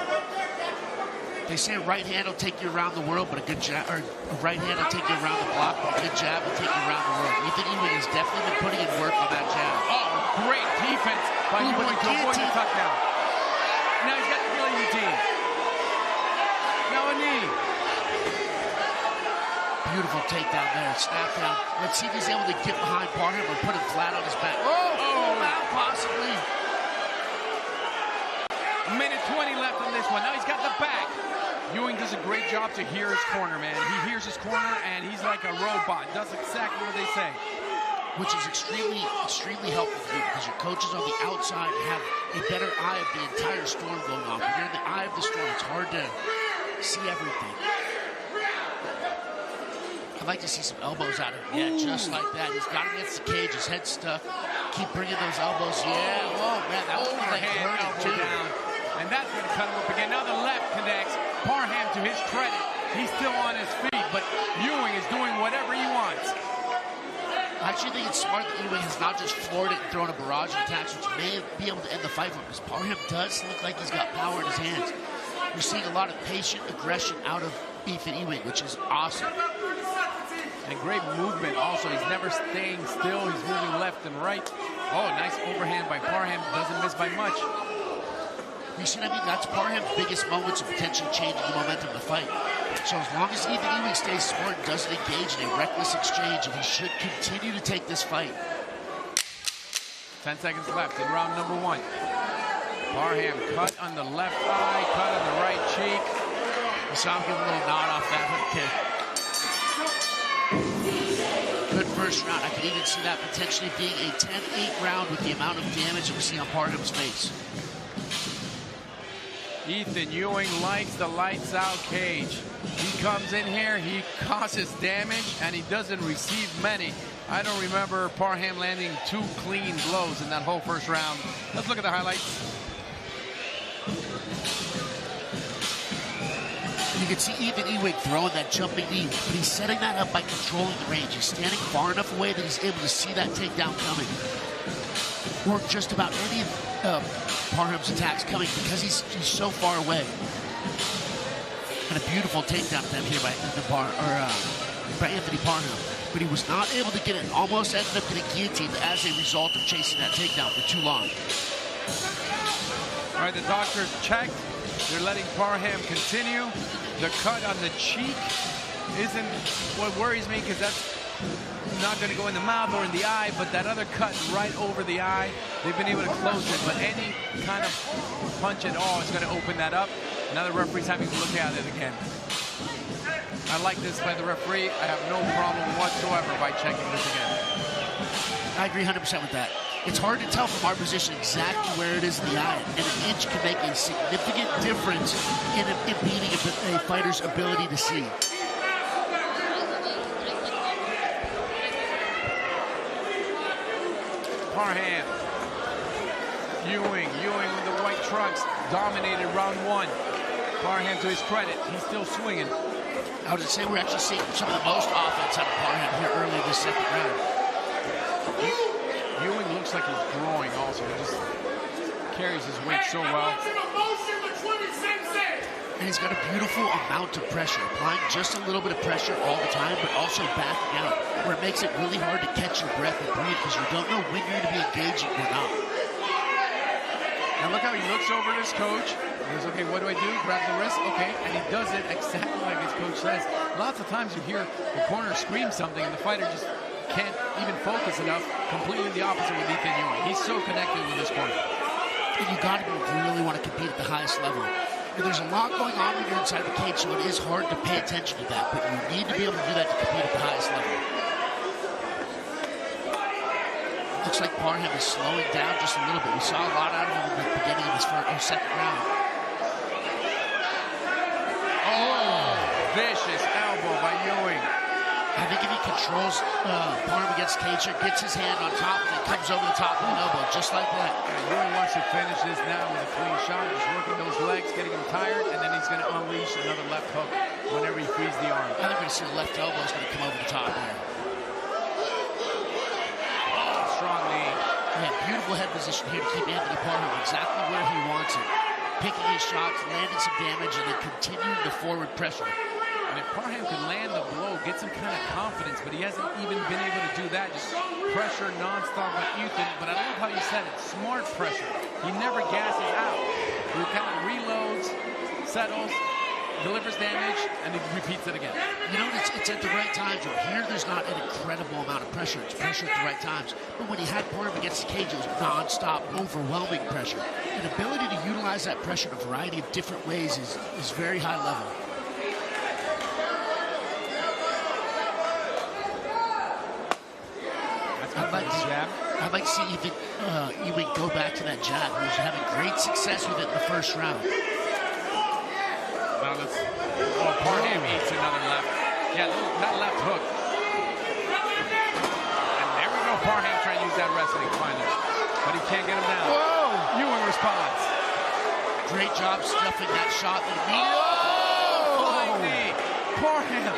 They say a right hand will take you around the world, but a good jab, or a right hand will take you around the block, but a good jab will take you around the world. Ethan Ewing has definitely been putting in work on that jab. Oh, great defense by Ewing to avoid the takedown. Now he's got the guillotine. Now a knee. Beautiful takedown there, snap down. Let's see if he's able to get behind Parham or put him flat on his back. Oh, possibly. A minute 20 left on this one. Now he's got the back. Ewing does a great job to hear his corner, man. He hears his corner, and he's like a robot. Does exactly what they say. Which is extremely, extremely helpful to do because your coaches on the outside have a better eye of the entire storm going on. When you're in the eye of the storm, it's hard to see everything. I'd like to see some elbows out of him. Yeah, just like that. He's got him against the cage, his head stuck. Keep bringing those elbows. Yeah, oh man, that was like hurting too. Down. And that's going to cut him up again. Now the left connects. Parham, to his credit, he's still on his feet, but Ewing is doing whatever he wants. I actually think it's smart that Ewing has not just floored it and thrown a barrage of attacks, which may be able to end the fight for him, because Parham does look like he's got power in his hands. You're seeing a lot of patient aggression out of Ethan Ewing, which is awesome. And great movement also. He's never staying still. He's moving left and right. Oh, nice overhand by Parham. Doesn't miss by much. You see what I mean? That's Parham's biggest moments of potentially changing the momentum of the fight. So as long as Ethan Ewing stays smart and doesn't engage in a reckless exchange, and he should continue to take this fight. 10 seconds left in round number 1. Parham cut on the left eye, cut on the right cheek. You saw him give a little nod off that hook kick. Good first round. I could even see that potentially being a 10-8 round with the amount of damage that we see on Parham's face. Ethan Ewing likes the lights out cage. He comes in here, he causes damage, and he doesn't receive many. I don't remember Parham landing 2 clean blows in that whole first round. Let's look at the highlights. You can see Ethan Ewing throwing that jumping knee, but he's setting that up by controlling the range. He's standing far enough away that he's able to see that takedown coming. Or just about any of Parham's attacks coming because he's so far away. And a beautiful takedown attempt here by Anthony Parham. But he was not able to get it. Almost ended up getting guillotined as a result of chasing that takedown for too long. All right, the doctors checked. They're letting Parham continue. The cut on the cheek isn't what worries me because that's not going to go in the mouth or in the eye, but that other cut right over the eye, they've been able to close it. But any kind of punch at all is going to open that up. Now the referee's having to look at it again. I like this by the referee. I have no problem whatsoever by checking this again. I agree 100% with that. It's hard to tell from our position exactly where it is in the iron, and an inch can make a significant difference in impeding a fighter's ability to see. Parham. Ewing with the white trunks, dominated round 1. Parham, to his credit, he's still swinging. I would say we're actually seeing some of the most offense out of Parham here early in the second round. Ewing looks like he's growing also. He just carries his weight so well. And he's got a beautiful amount of pressure, applying just a little bit of pressure all the time, but also backing out, where it makes it really hard to catch your breath and breathe because you don't know when you're going to be engaging or not. Now look how he looks over at his coach. He goes, okay, what do I do? Grab the wrist? Okay, and he does it exactly like his coach says. Lots of times you hear the corner scream something and the fighter just can't even focus enough. Completely the opposite with Ethan Ewing. He's so connected with his corner. And you got to be if you really want to compete at the highest level. And there's a lot going on when you're inside the cage, so it is hard to pay attention to that, but you need to be able to do that to compete at the highest level. Looks like Parham is slowing down just a little bit. We saw a lot out of him at the beginning of his second round. Oh, vicious elbow by Ewing. I think if he controls Parham against cage, gets his hand on top and then comes over the top of an elbow, just like that. Yeah, Ewing wants to finish this now with a clean shot, just working those legs, getting him tired, and then he's going to unleash another left hook whenever he frees the arm. I think we're going to see the left elbow is going to come over the top here. Strong knee. Yeah, beautiful head position here to keep Anthony Parham exactly where he wants it. Picking his shots, landing some damage, and then continuing the forward pressure. And if Parham can land the blow, get some kind of confidence, but he hasn't even been able to do that. Just pressure nonstop by Ethan. But I love how you said it. Smart pressure. He never gasses out. He kind of reloads, settles, delivers damage, and he repeats it again. You know, it's at the right times. Here, there's not an incredible amount of pressure. It's pressure at the right times. But when he had Parham against the cage, it was non-stop, overwhelming pressure. An ability to utilize that pressure in a variety of different ways is very high level. I'd like to see Ewing go back to that jab. He was having great success with it in the first round. Now Parham eats another left. Yeah, that left hook. And there we go. Parham trying to use that wrestling finally. But he can't get him down. Whoa! Ewing responds. Great job stuffing that shot. Oh! Parham.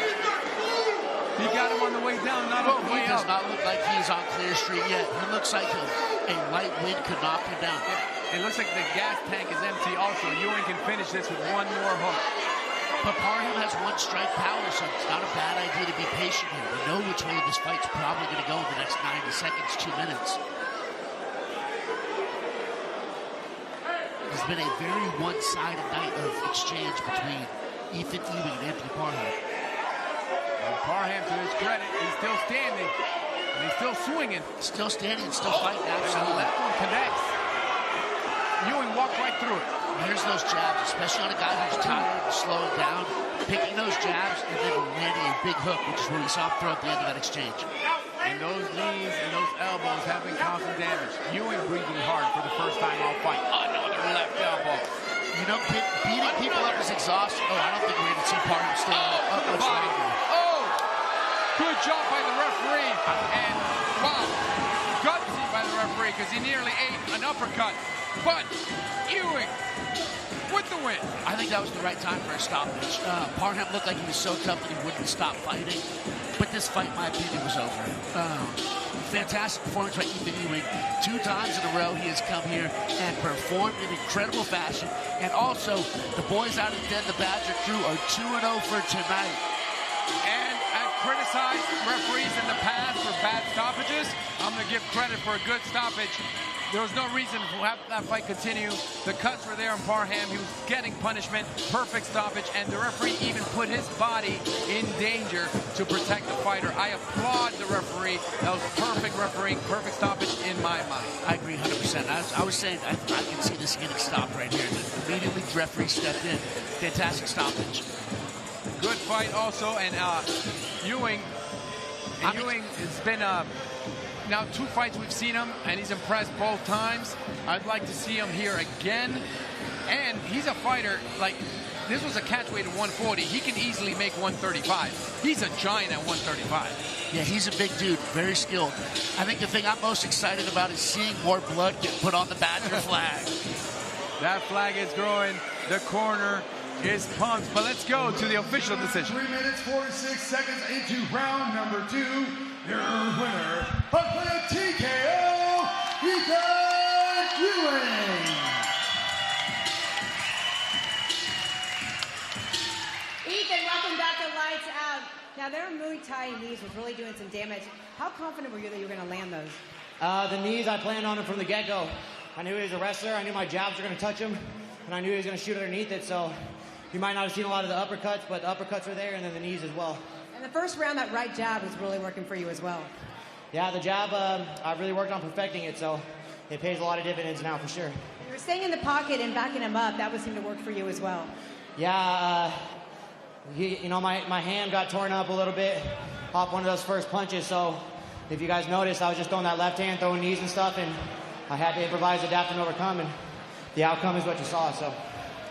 He got him on the way down, not on the way up. He does not look like he's on clear street yet. He looks like a light wind could knock him down. It looks like the gas tank is empty also. Ewing can finish this with one more hook. But Parham has one strike power, so it's not a bad idea to be patient here. We know which way this fight's probably going to go in the next 90 seconds, 2 minutes. It's been a very one-sided night of exchange between Ethan Ewing and Anthony Parham. And Parham, to his credit, he's still standing. And he's still swinging. Still standing, still fighting, absolutely. That one connects. Ewing walked right through it. There's those jabs, especially on a guy who's tired and slowing down, picking those jabs and then landing a big hook, which is what we saw him throw at the end of that exchange. And those knees and those elbows have been causing damage. Ewing breathing hard for the first time all fight. Another left elbow. You know, beating people up is exhausting. Oh, I don't think we're going to see Parham stay up much longer. Oh! Good job by the referee. And, wow, gutsy by the referee because he nearly ate an uppercut. But Ewing with the win. I think that was the right time for a stoppage. Parham looked like he was so tough that he wouldn't stop fighting. But this fight, in my opinion, was over. Fantastic performance by Ethan Ewing. 2 times in a row he has come here and performed in incredible fashion. And also, the boys out of Den, the Badger crew, are 2-0 for tonight. And I've criticized referees in the past for bad stoppages. I'm going to give credit for a good stoppage. There was no reason to have that fight continue. The cuts were there on Parham. He was getting punishment. Perfect stoppage. And the referee even put his body in danger to protect the fighter. I applaud the referee. That was perfect refereeing, perfect stoppage in my mind. I agree 100%. I was saying I can see this getting stopped right here. Immediately the referee stepped in. Fantastic stoppage. Good fight also. And Ewing has been Now, 2 fights we've seen him, and he's impressed both times. I'd like to see him here again. And he's a fighter, like, this was a catch weight of 140. He can easily make 135. He's a giant at 135. Yeah, he's a big dude, very skilled. I think the thing I'm most excited about is seeing more blood get put on the Badger flag. That flag is growing. The corner is pumped. But let's go to the official decision. 3 minutes, 46 seconds into round number 2. Your winner, by TKO, Ewing. Ethan, welcome back to Lights Out. Now, their Muay Thai knees was really doing some damage. How confident were you that you were going to land those? The knees, I planned on him from the get-go. I knew he was a wrestler. I knew my jabs were going to touch him, and I knew he was going to shoot underneath it. So you might not have seen a lot of the uppercuts, but the uppercuts are there, and then the knees as well. And the first round, that right jab was really working for you as well. Yeah, the jab, I've really worked on perfecting it, so it pays a lot of dividends now for sure. You were staying in the pocket and backing him up. That would seem to work for you as well. Yeah, you know, my hand got torn up a little bit off one of those first punches, so if you guys noticed, I was just throwing that left hand, throwing knees and stuff, and I had to improvise, adapt, and overcome, and the outcome is what you saw, so.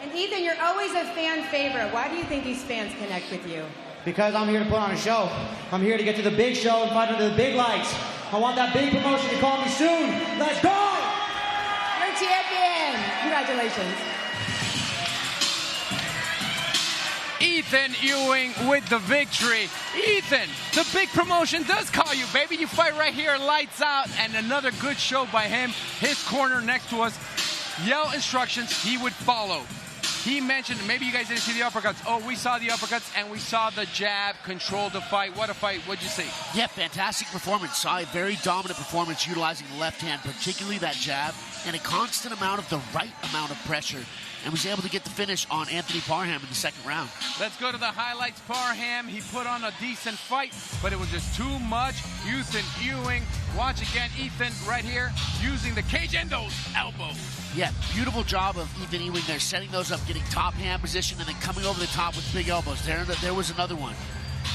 And Ethan, you're always a fan favorite. Why do you think these fans connect with you? Because I'm here to put on a show. I'm here to get to the big show and fight under the big lights. I want that big promotion to call me soon. Let's go! You're champion! Congratulations. Ethan Ewing with the victory. Ethan, the big promotion does call you, baby. You fight right here, Lights Out, and another good show by him. His corner next to us. Yell instructions, he would follow. He mentioned, maybe you guys didn't see the uppercuts. Oh, we saw the uppercuts, and we saw the jab, controlled the fight. What a fight. What'd you see? Yeah, fantastic performance. Saw a very dominant performance utilizing the left hand, particularly that jab, and a constant amount of the right amount of pressure, and was able to get the finish on Anthony Parham in the second round. Let's go to the highlights. Parham, he put on a decent fight, but it was just too much. Ethan Ewing, watch again, Ethan right here, using the cage and those elbows. Yeah, beautiful job of Ethan Ewing there, setting those up, getting top hand position, and then coming over the top with big elbows. There was another one.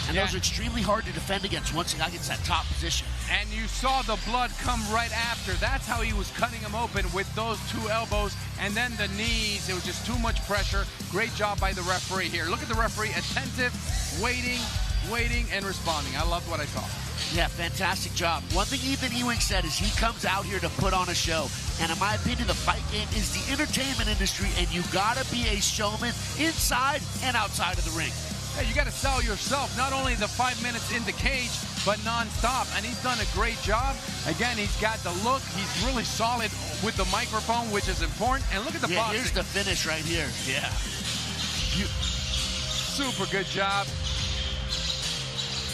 And those are extremely hard to defend against once a guy gets that top position. And you saw the blood come right after. That's how he was cutting him open, with those 2 elbows and then the knees. It was just too much pressure. Great job by the referee here. Look at the referee, attentive, waiting, and responding. I loved what I saw. Yeah, fantastic job. One thing Ethan Ewing said is he comes out here to put on a show. And in my opinion, the fight game is the entertainment industry, and you gotta be a showman inside and outside of the ring. Hey, you got to sell yourself, not only the 5 minutes in the cage, but non-stop. And he's done a great job. Again, he's got the look. He's really solid with the microphone, which is important. And look at the boxing. Here's the finish right here. Yeah. Super good job.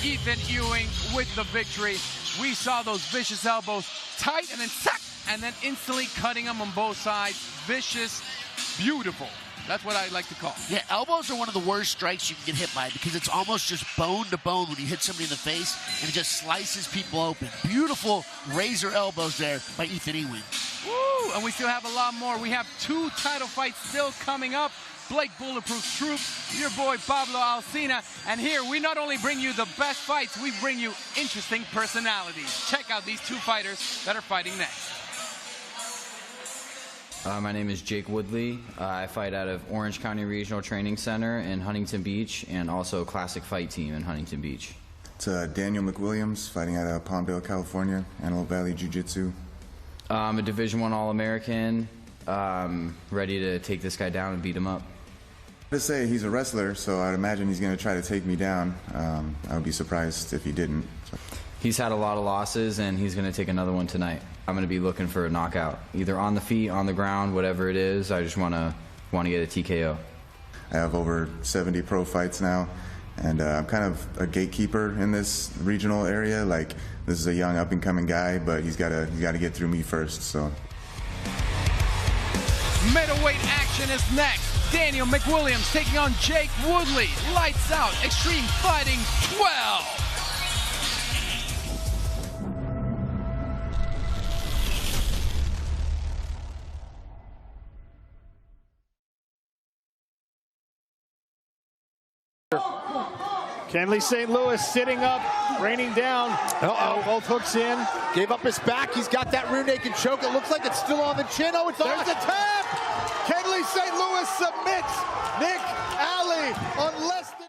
Ethan Ewing with the victory. We saw those vicious elbows tight and then sack, and then instantly cutting them on both sides. Vicious, beautiful. That's what I like to call. Yeah, elbows are one of the worst strikes you can get hit by, because it's almost just bone to bone when you hit somebody in the face, and it just slices people open. Beautiful razor elbows there by Ethan Ewing. Woo! And we still have a lot more. We have 2 title fights still coming up. Blake Bulletproof Troop, your boy Pablo Alcina. And here we not only bring you the best fights, we bring you interesting personalities. Check out these 2 fighters that are fighting next. My name is Jake Woodley. I fight out of Orange County Regional Training Center in Huntington Beach, and also Classic Fight Team in Huntington Beach. It's Daniel McWilliams, fighting out of Palmdale, California, Antelope Valley Jiu-Jitsu. I'm a Division I All-American, ready to take this guy down and beat him up. To say he's a wrestler, so I'd imagine he's going to try to take me down. I would be surprised if he didn't. He's had a lot of losses, and he's going to take another one tonight. I'm going to be looking for a knockout, either on the feet, on the ground, whatever it is. I just want to get a TKO. I have over 70 pro fights now, and I'm kind of a gatekeeper in this regional area. Like, this is a young up-and-coming guy, but he's got to get through me first. So. Middleweight action is next. Daniel McWilliams taking on Jake Woodley. Lights Out Extreme Fighting 12. Kenley St. Louis sitting up, raining down. Both hooks in. Gave up his back. He's got that rear naked choke. It looks like it's still on the chin. Oh, it's there's a tap. Kenley St. Louis submits Nick Alley on less than...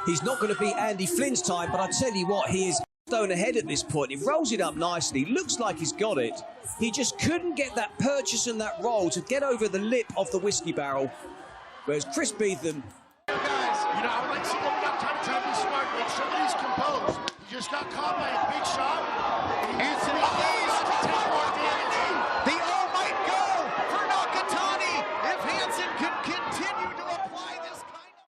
He's not going to beat Andy Flynn's time, but I tell you what, he is stone ahead at this point. He rolls it up nicely, looks like he's got it. He just couldn't get that purchase and that roll to get over the lip of the whiskey barrel. Whereas Chris Beetham... Guys, you know, I would like to see them got time to be smart, make sure that he's composed. He just got caught by a big shot. Anthony Hayes take more damage. The O might go for Nakatani if Hansen can continue to apply this kind of...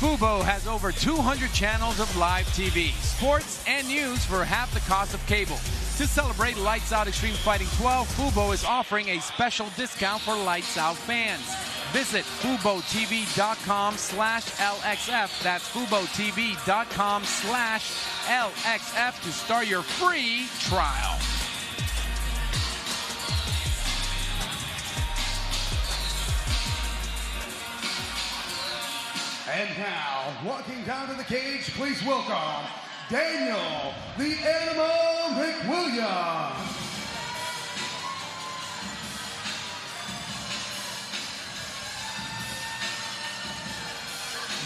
Fubo has over 200 channels of live TV, sports, and news for half the cost of cable. To celebrate Lights Out Extreme Fighting 12, Fubo is offering a special discount for Lights Out fans. Visit FuboTV.com/LXF. That's FuboTV.com/LXF to start your free trial. And now, walking down to the cage, please welcome Daniel, the Animal McWilliams.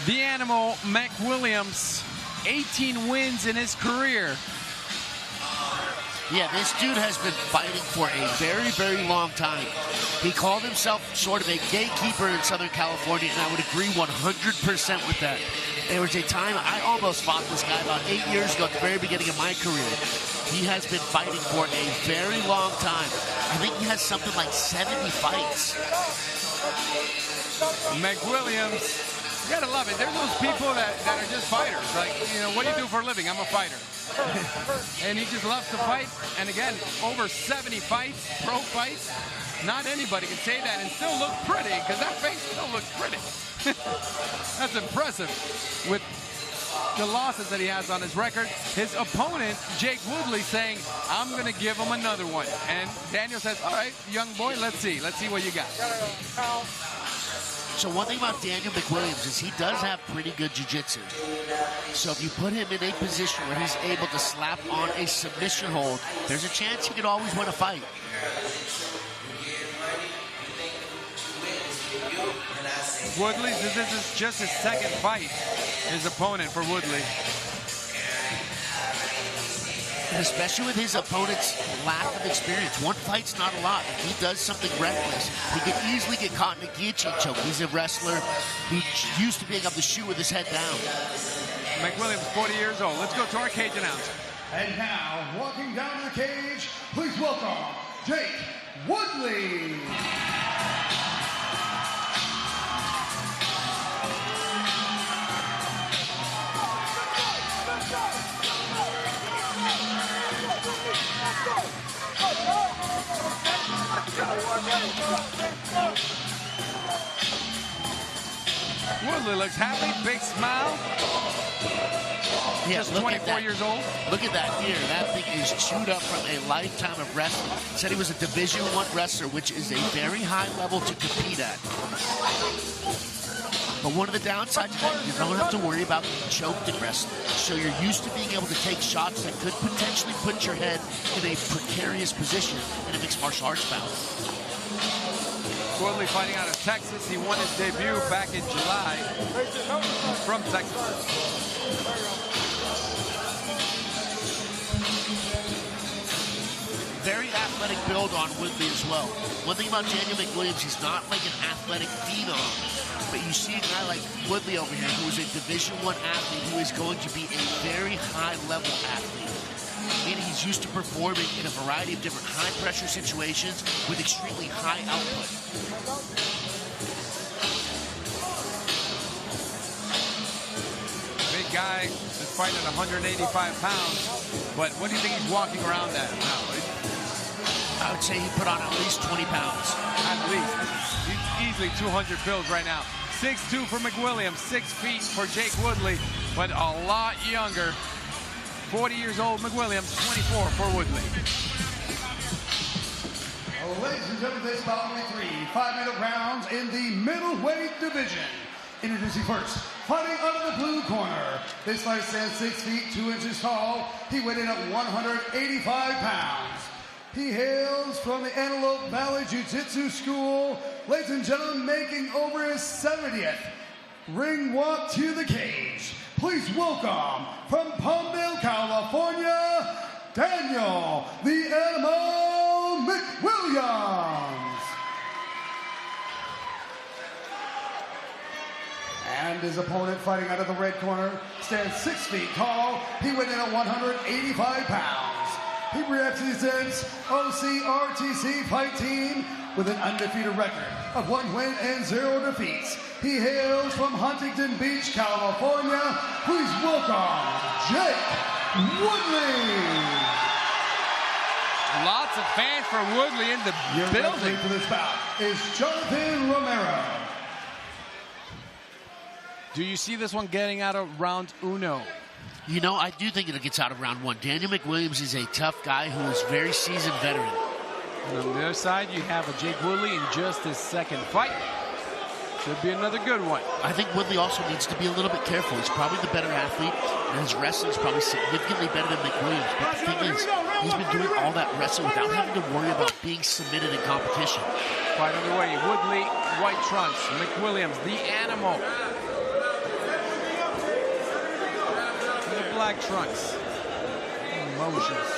The Animal McWilliams, 18 wins in his career. Yeah, this dude has been fighting for a very, very long time. He called himself sort of a gatekeeper in Southern California, and I would agree 100% with that. There was a time I almost fought this guy about 8 years ago at the very beginning of my career. He has been fighting for a very long time. I think he has something like 70 fights. McWilliams, you gotta love it. There's those people that are just fighters. Like, you know, what do you do for a living? I'm a fighter. And he just loves to fight. And again, over 70 fights, pro fights. Not anybody can say that and still look pretty, because that face still looks pretty. That's impressive. With the losses that he has on his record, his opponent, Jake Woodley, saying, I'm going to give him another one. And Daniel says, all right, young boy, let's see what you got. So one thing about Daniel McWilliams is he does have pretty good jiu-jitsu. So if you put him in a position where he's able to slap on a submission hold, there's a chance he could always win a fight. Woodley, this is just his second fight, his opponent for Woodley. And especially with his opponent's lack of experience. One fight's not a lot. If he does something reckless, he could easily get caught in a guillotine choke. He's a wrestler. He's used to being able to shoot with his head down. McWilliams, 40 years old. Let's go to our cage announcer. And now, walking down to the cage, please welcome Jake Woodley. Woodley looks happy, big smile. Yeah, just 24 years old. Look at that here. That thing is chewed up from a lifetime of wrestling. Said he was a Division I wrestler, which is a very high level to compete at. But one of the downsides of that, you don't have to worry about being choked in wrestling. So you're used to being able to take shots that could potentially put your head in a precarious position in a mixed martial arts bout. Woodley fighting out of Texas. He won his debut back in July. He's from Texas. Very athletic build on Woodley as well. One thing about Daniel McWilliams, he's not like an athletic phenom, but you see a guy like Woodley over here who is a Division I athlete who is going to be a very high-level athlete. Meaning he's used to performing in a variety of different high-pressure situations with extremely high output. Big guy that's fighting at 185 pounds, but what do you think he's walking around at now? I would say he put on at least 20 pounds. At least. He's easily 200 pills right now. 6'2" for McWilliams, 6 feet for Jake Woodley, but a lot younger. 40 years old McWilliams, 24 for Woodley. Ladies and gentlemen, this bout will be 3 5-minute rounds in the middleweight division. Introducing first, fighting out of the blue corner. This fighter stands 6 feet 2 inches tall. He weighed in at 185 pounds. He hails from the Antelope Valley Jiu-Jitsu School. Ladies and gentlemen, making over his 70th ring walk to the cage. Please welcome from Palmdale, California, Daniel the Animal McWilliams. And his opponent fighting out of the red corner stands 6 feet tall. He weighed in at 185 pounds. He represents OCRTC Fight Team with an undefeated record of 1 win and 0 defeats. He hails from Huntington Beach, California. Please welcome Jake Woodley. Lots of fans for Woodley in the building. For this bout is Jonathan Romero. Do you see this one getting out of round uno? You know, I do think it gets out of round 1. Daniel McWilliams is a tough guy who is a very seasoned veteran. And on the other side, you have a Jake Woodley in just his second fight. Should be another good one. I think Woodley also needs to be a little bit careful. He's probably the better athlete, and his wrestling is probably significantly better than McWilliams. But the thing is, he's been doing all that wrestling without having to worry about being submitted in competition. Fight underway. Woodley, white trunks. McWilliams, the animal. Black trunks. Motions.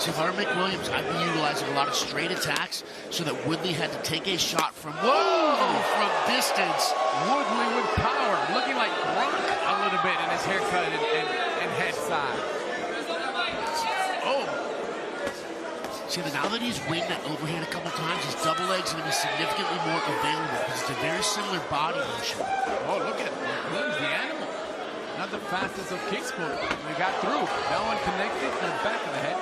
See, if I were McWilliams, I'd be utilizing a lot of straight attacks so that Woodley had to take a shot from from distance. Woodley with power, looking like Burke a little bit in his haircut and head side. Oh. See, now that he's winged that overhand a couple times, his double leg's going to be significantly more available because it's a very similar body motion. Oh, look at Williams, the animal. Not the fastest of kicks, but they got through. That one connected to the back of the head.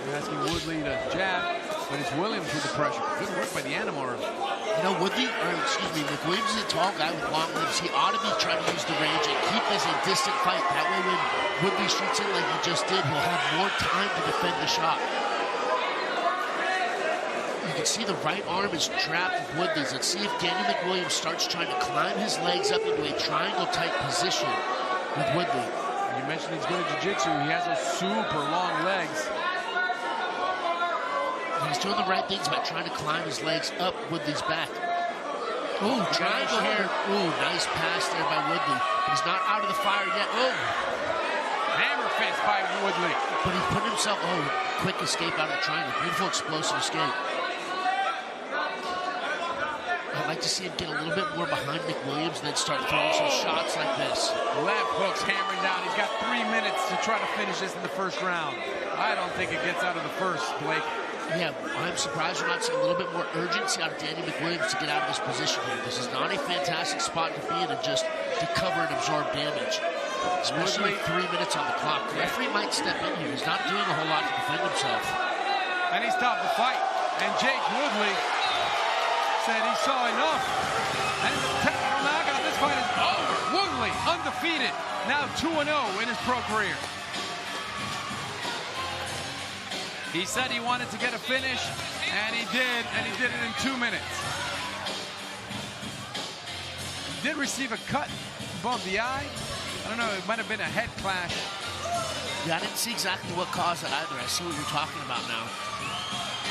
You're asking Woodley to jab, but it's Williams with the pressure. Good work by the animal. You know, McWilliams is a tall guy with long limbs. He ought to be trying to use the range and keep this a distant fight. That way when Woodley shoots in like he just did, he'll have more time to defend the shot. You can see the right arm is trapped with Woodley's. Let's see if Daniel McWilliams starts trying to climb his legs up into a triangle-type position with Woodley. You mentioned he's good at jiu-jitsu. He has those super long legs. He's doing the right things by trying to climb his legs up Woodley's back. Ooh, triangle here. Ooh, nice pass there by Woodley. But he's not out of the fire yet. Oh! Hammer fist by Woodley. But he put himself, quick escape out of the triangle. Beautiful explosive escape. I'd like to see him get a little bit more behind McWilliams and then start throwing some shots like this. Left hook's hammering down. He's got 3 minutes to try to finish this in the first round. I don't think it gets out of the first, Blake. Yeah, I'm surprised we're not seeing a little bit more urgency out of Daniel McWilliams to get out of this position here. This is not a fantastic spot to be in and just to cover and absorb damage. Especially with 3 minutes on the clock. The referee might step in here. He's not doing a whole lot to defend himself. And he stopped the fight. And Jake Woodley said he saw enough. And the technical knockout. This fight is over. Woodley, undefeated, now 2-0 in his pro career. He said he wanted to get a finish, and he did it in 2 minutes. He did receive a cut above the eye. I don't know, it might have been a head clash. Yeah, I didn't see exactly what caused it either. I see what you're talking about now.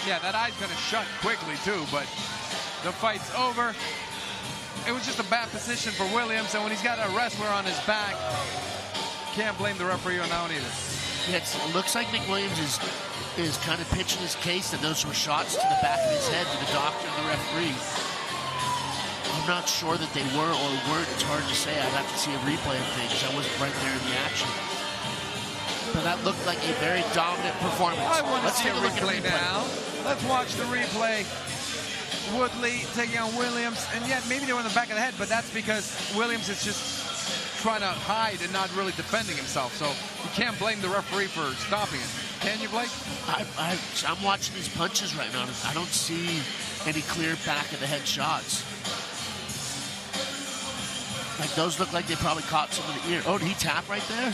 Yeah, that eye's gonna shut quickly too, but the fight's over. It was just a bad position for Williams, and when he's got a wrestler on his back, can't blame the referee on that one either. Yeah, it looks like McWilliams is kind of pitching his case that those were shots to the back of his head to the doctor and the referee. I'm not sure that they were or weren't. It's hard to say. I'd have to see a replay of things. I wasn't right there in the action. But that looked like a very dominant performance. I want to Let's see take a replay look at now. Let's watch the replay. Woodley taking on Williams, and yet maybe they were in the back of the head, but that's because Williams is just trying to hide and not really defending himself. So you can't blame the referee for stopping it. Can you, Blake? I'm watching these punches right now. I don't see any clear back of the head shots. Like those look like they probably caught some of the ear. Oh, did he tap right there?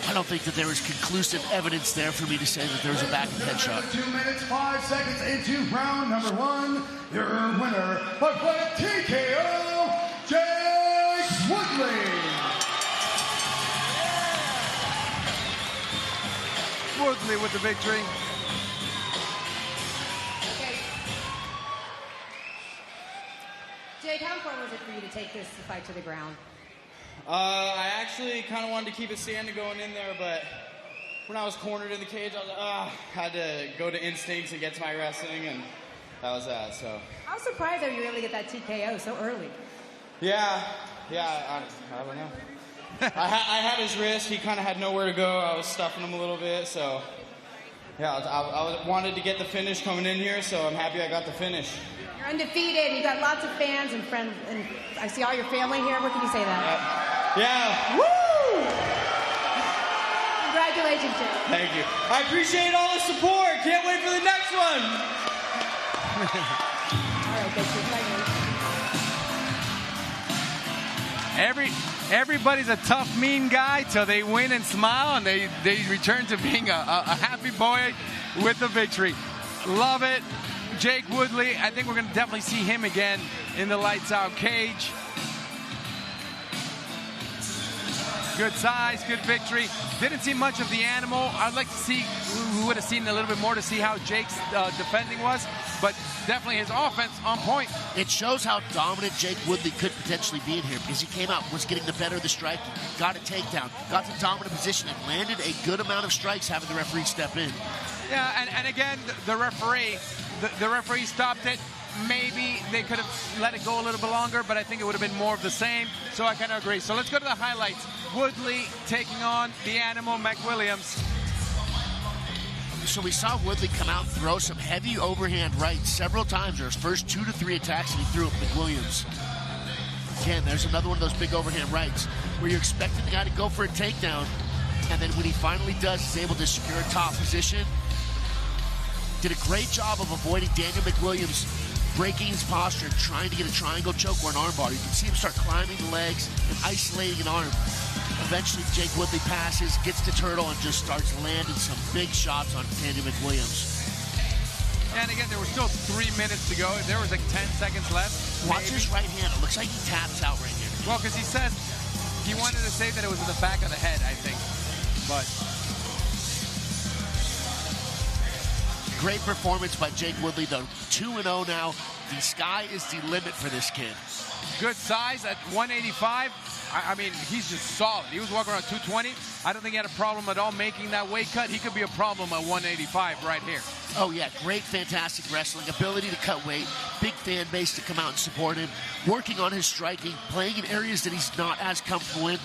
I don't think that there was conclusive evidence there for me to say that there was a back of the head shot. 2 minutes, 5 seconds into round number 1. Your winner by TKO, Jake Woodley. Woodley with the victory. Jake, how important was it for you to take this fight to the ground? I actually kind of wanted to keep it standing going in there, but when I was cornered in the cage, I was like, had to go to instincts and get to my wrestling, and that was that, so. I was surprised that you really get that TKO so early. Yeah, I don't know. I had his wrist. He kind of had nowhere to go. I was stuffing him a little bit, so. Yeah, I wanted to get the finish coming in here, so I'm happy I got the finish. You're undefeated. You got lots of fans and friends, and I see all your family here. What can you say that? Yeah. Woo! Congratulations, Jake. Thank you. I appreciate all the support. Can't wait for the next one. All right, thank you. Everybody's a tough, mean guy till they win and smile, and they return to being a happy boy with the victory. Love it. Jake Woodley, I think we're going to definitely see him again in the lights out cage. Good size, good victory. Didn't see much of the animal. I'd like to see, we would have seen a little bit more to see how Jake's defending was, but definitely his offense on point. It shows how dominant Jake Woodley could potentially be in here because he came out, was getting the better of the striking, got a takedown, got to dominant position, and landed a good amount of strikes having the referee step in. Yeah, and again, the referee stopped it. Maybe they could have let it go a little bit longer, but I think it would have been more of the same. So I kind of agree. So let's go to the highlights. Woodley taking on the animal, McWilliams. So we saw Woodley come out and throw some heavy overhand rights several times. There was first 2 to 3 attacks, and he threw at McWilliams. Again, there's another one of those big overhand rights where you're expecting the guy to go for a takedown, and then when he finally does, he's able to secure a top position. Did a great job of avoiding Daniel McWilliams breaking his posture and trying to get a triangle choke or an armbar. You can see him start climbing the legs and isolating an arm. Eventually, Jake Woodley passes, gets to turtle, and just starts landing some big shots on Daniel McWilliams. And again, there were still 3 minutes to go. There was like 10 seconds left. Watch his right hand. It looks like he taps out right here. Well, because he said he wanted to say that it was in the back of the head, I think. But great performance by Jake Woodley, though. 2-0 now. The sky is the limit for this kid. Good size at 185. I mean, he's just solid. He was walking around 220. I don't think he had a problem at all making that weight cut. He could be a problem at 185 right here. Oh, yeah. Great, fantastic wrestling. Ability to cut weight. Big fan base to come out and support him. Working on his striking. Playing in areas that he's not as comfortable in.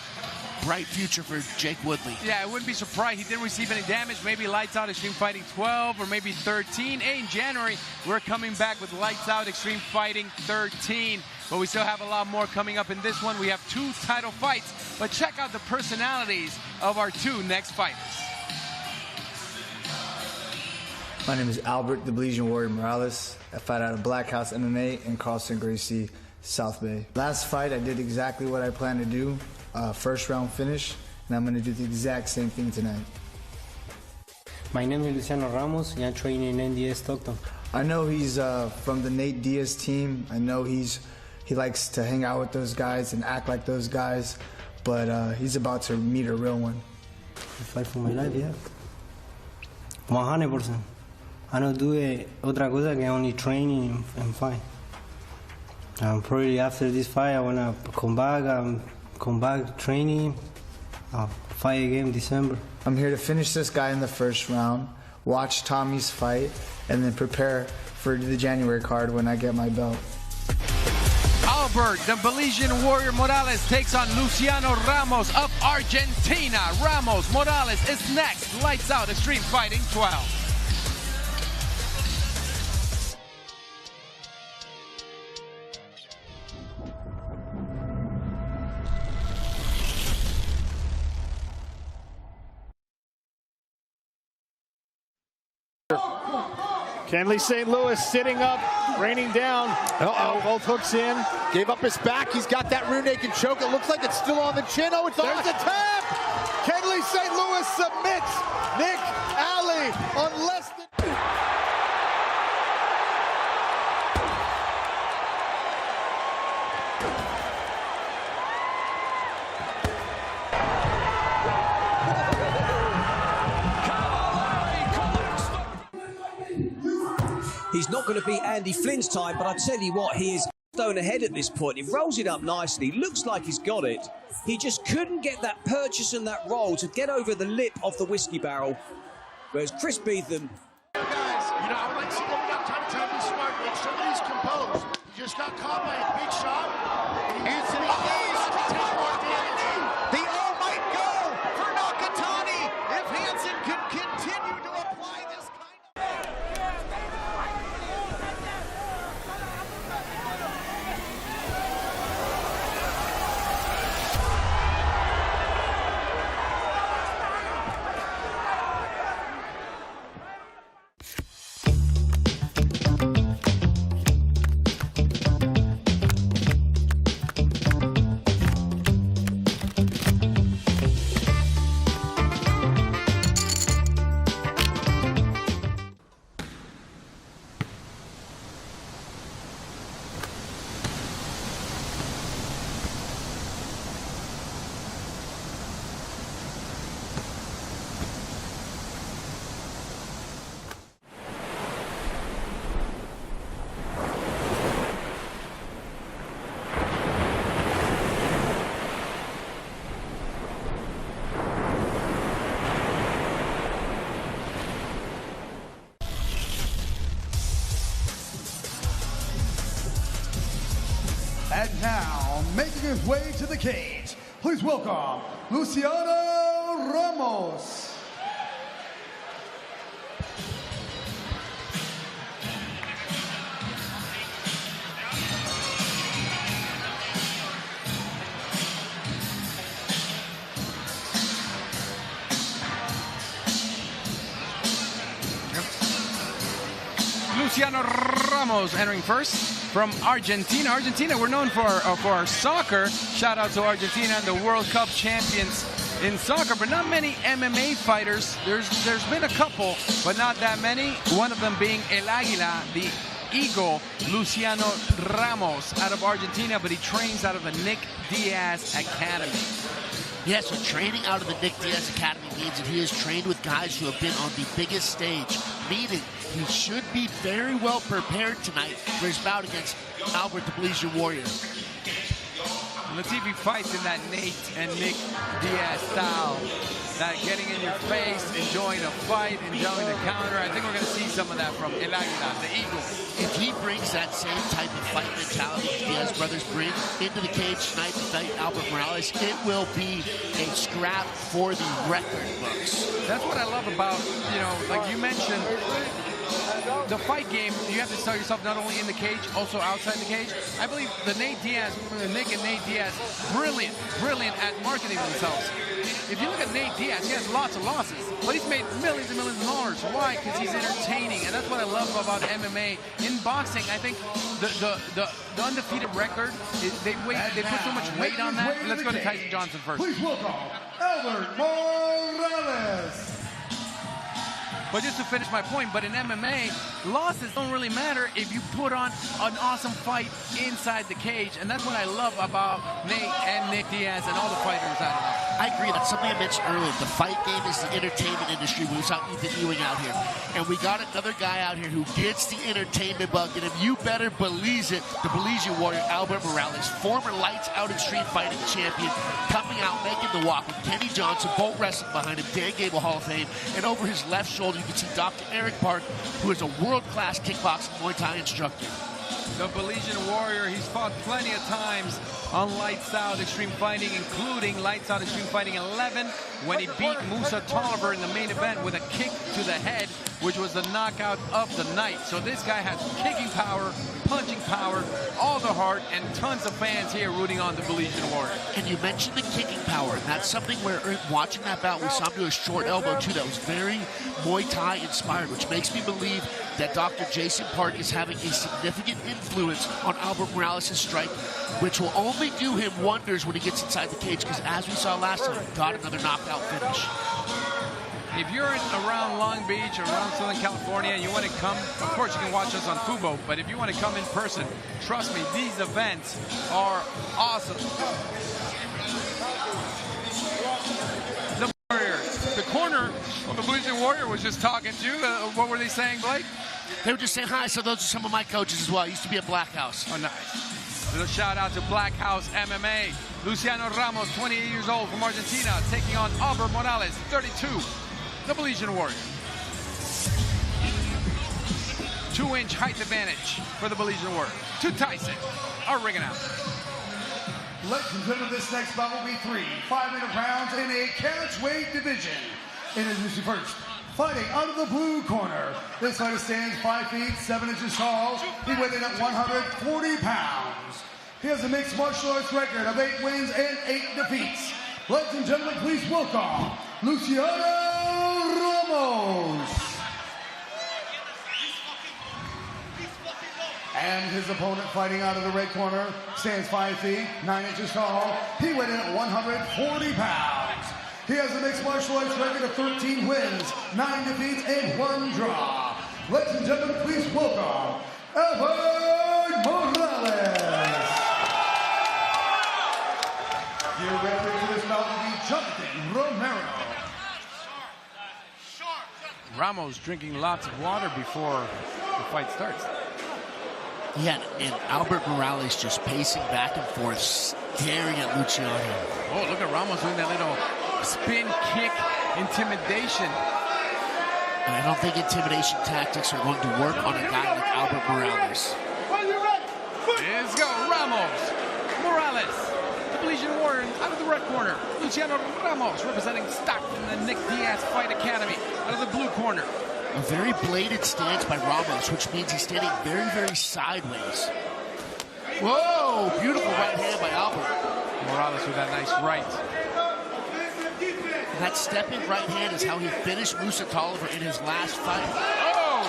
Bright future for Jake Woodley. Yeah, I wouldn't be surprised. He didn't receive any damage. Maybe Lights Out Extreme Fighting 12 or maybe 13. Hey, in January, we're coming back with Lights Out Extreme Fighting 13. But we still have a lot more coming up in this one. We have 2 title fights. But check out the personalities of our 2 next fighters. My name is Albert the Belizean Warrior Morales. I fight out of Black House MMA in Carlson, Gracie, South Bay. Last fight, I did exactly what I planned to do. First round finish, and I'm going to do the exact same thing tonight. My name is Luciano Ramos, and I'm training in NDS Stockton. I know he's from the Nate Diaz team. I know he likes to hang out with those guys and act like those guys, but he's about to meet a real one. I fight for my life, yeah. 100%. I don't do otra cosa que only training and fight. Probably after this fight, I wanna come back training, fight again in December. I'm here to finish this guy in the first round, watch Tommy's fight, and then prepare for the January card when I get my belt. Albert, the Belizean Warrior Morales, takes on Luciano Ramos of Argentina. Ramos Morales is next. Lights Out Xtreme Fighting 12. Kenley St. Louis sitting up, raining down. Both hooks in. Gave up his back. He's got that rear naked choke. It looks like it's still on the chin. Oh, it's there's a tap. Kenley St. Louis submits Nick Alley on less than... He's not going to beat Andy Flynn's time, but I tell you what, he is stone ahead at this point. He rolls it up nicely, looks like he's got it. He just couldn't get that purchase and that roll to get over the lip of the whiskey barrel. Whereas Chris Beetham... Guys, you know, I would like to see them out time to be smart. Make sure that he's composed. He just got caught by a big shot. Anthony Hayes take more damage. The all might go for Nakatani if Hansen can continue to apply this kind of... And now, making his way to the cage, please welcome Luciano Ramos. Luciano Ramos entering first from Argentina. Argentina, we're known for our soccer. Shout out to Argentina and the World Cup champions in soccer, but not many MMA fighters. There's been a couple, but not that many. One of them being El Águila, the Eagle, Luciano Ramos out of Argentina, but he trains out of the Nick Diaz Academy. Yeah, so training out of the Nick Diaz Academy means that he has trained with guys who have been on the biggest stage, meaning he should be very well prepared tonight for his bout against Albert the Belizean Warrior. Let's see if he fights in that Nate and Nick Diaz style. That getting in your face, enjoying a fight, enjoying the counter. I think we're going to see some of that from El Águila, the Eagle. If he brings that same type of fight mentality the Diaz brothers bring into the cage tonight to fight Albert Morales, it will be a scrap for the record books. That's what I love about, you know, like you mentioned, the fight game, you have to sell yourself not only in the cage, also outside the cage. I believe Nick and Nate Diaz, brilliant at marketing themselves. If you look at Nate Diaz, he has lots of losses, but he's made millions and millions of dollars. Why? Because he's entertaining, and that's what I love about MMA. In boxing, I think the undefeated record, they put so much weight on that. Let's go to Tyson Johnson first. Please welcome Albert Morales. But just to finish my point, but in MMA, losses don't really matter if you put on an awesome fight inside the cage, and that's what I love about Nate and Nick Diaz and all the fighters out of there. I agree. That's something I mentioned earlier. The fight game is the entertainment industry. We saw Ethan Ewing out here, and we got another guy out here who gets the entertainment bug, and if you better believe it, the Belizean Warrior, Albert Morales, former Lights Out Extreme Fighting champion, coming out, making the walk with Kenny Johnson, bolt wrestling behind him, Dan Gable Hall of Fame, and over his left shoulder, you can see Dr. Eric Park, who is a world-class kickboxing Muay Thai instructor. The Belizean Warrior, he's fought plenty of times on Lights Out Extreme Fighting, including Lights Out Extreme Fighting 11, when he beat Musa Tolliver in the main event with a kick to the head, which was the knockout of the night. So this guy has kicking power, punching power, all the heart, and tons of fans here rooting on the Belizean Warrior. And you mentioned the kicking power, and that's something where watching that bout, we saw him do a short elbow too that was very Muay Thai inspired, which makes me believe that Dr. Jason Park is having a significant influence on Albert Morales' striking, which will only do him wonders when he gets inside the cage, because as we saw last time, he got another knockout finish. If you're around Long Beach or around Southern California and you want to come, of course you can watch us on Fubo, but if you want to come in person, trust me, these events are awesome. The Warrior, the corner of the Belizean Warrior was just talking to you. What were they saying, Blake? They were just saying hi, so those are some of my coaches as well. I used to be at Black House. Oh, nice. Little shout out to Black House MMA. Luciano Ramos, 28 years old from Argentina, taking on Albert Morales, 32. The Belizean Warrior. 2-inch height advantage for the Belizean Warrior. To Tyson, our ring announcer. Ladies and gentlemen, this next bout will be 3 5-minute rounds in a catchweight division. Introducing first, fighting out of the blue corner. This fighter stands 5 feet 7 inches tall. He weighed in at 140 pounds. He has a mixed martial arts record of 8 wins and 8 defeats. Ladies and gentlemen, please welcome Luciano Ramos. And his opponent fighting out of the red corner stands 5 feet 9 inches tall. He weighed in at 140 pounds. He has a mixed martial arts record of 13 wins, 9 defeats, and 1 draw. Ladies and gentlemen, please welcome Albert Morales. Your referee for this bout will be Jonathan Romero. Ramos drinking lots of water before the fight starts. Yeah, and Albert Morales just pacing back and forth, staring at Luciano. Oh, look at Ramos doing that little spin kick intimidation. And I don't think intimidation tactics are going to work on a guy like Albert Morales. Let's go, Ramos. Morales, the Belizean Warrior out of the red corner. Luciano Ramos representing Stockton and Nick Diaz Fight Academy out of the blue corner. A very bladed stance by Ramos, which means he's standing very, very sideways. Whoa, beautiful right hand by Albert. Morales with that nice right. And that stepping right hand is how he finished Musa Tolliver in his last fight. Oh!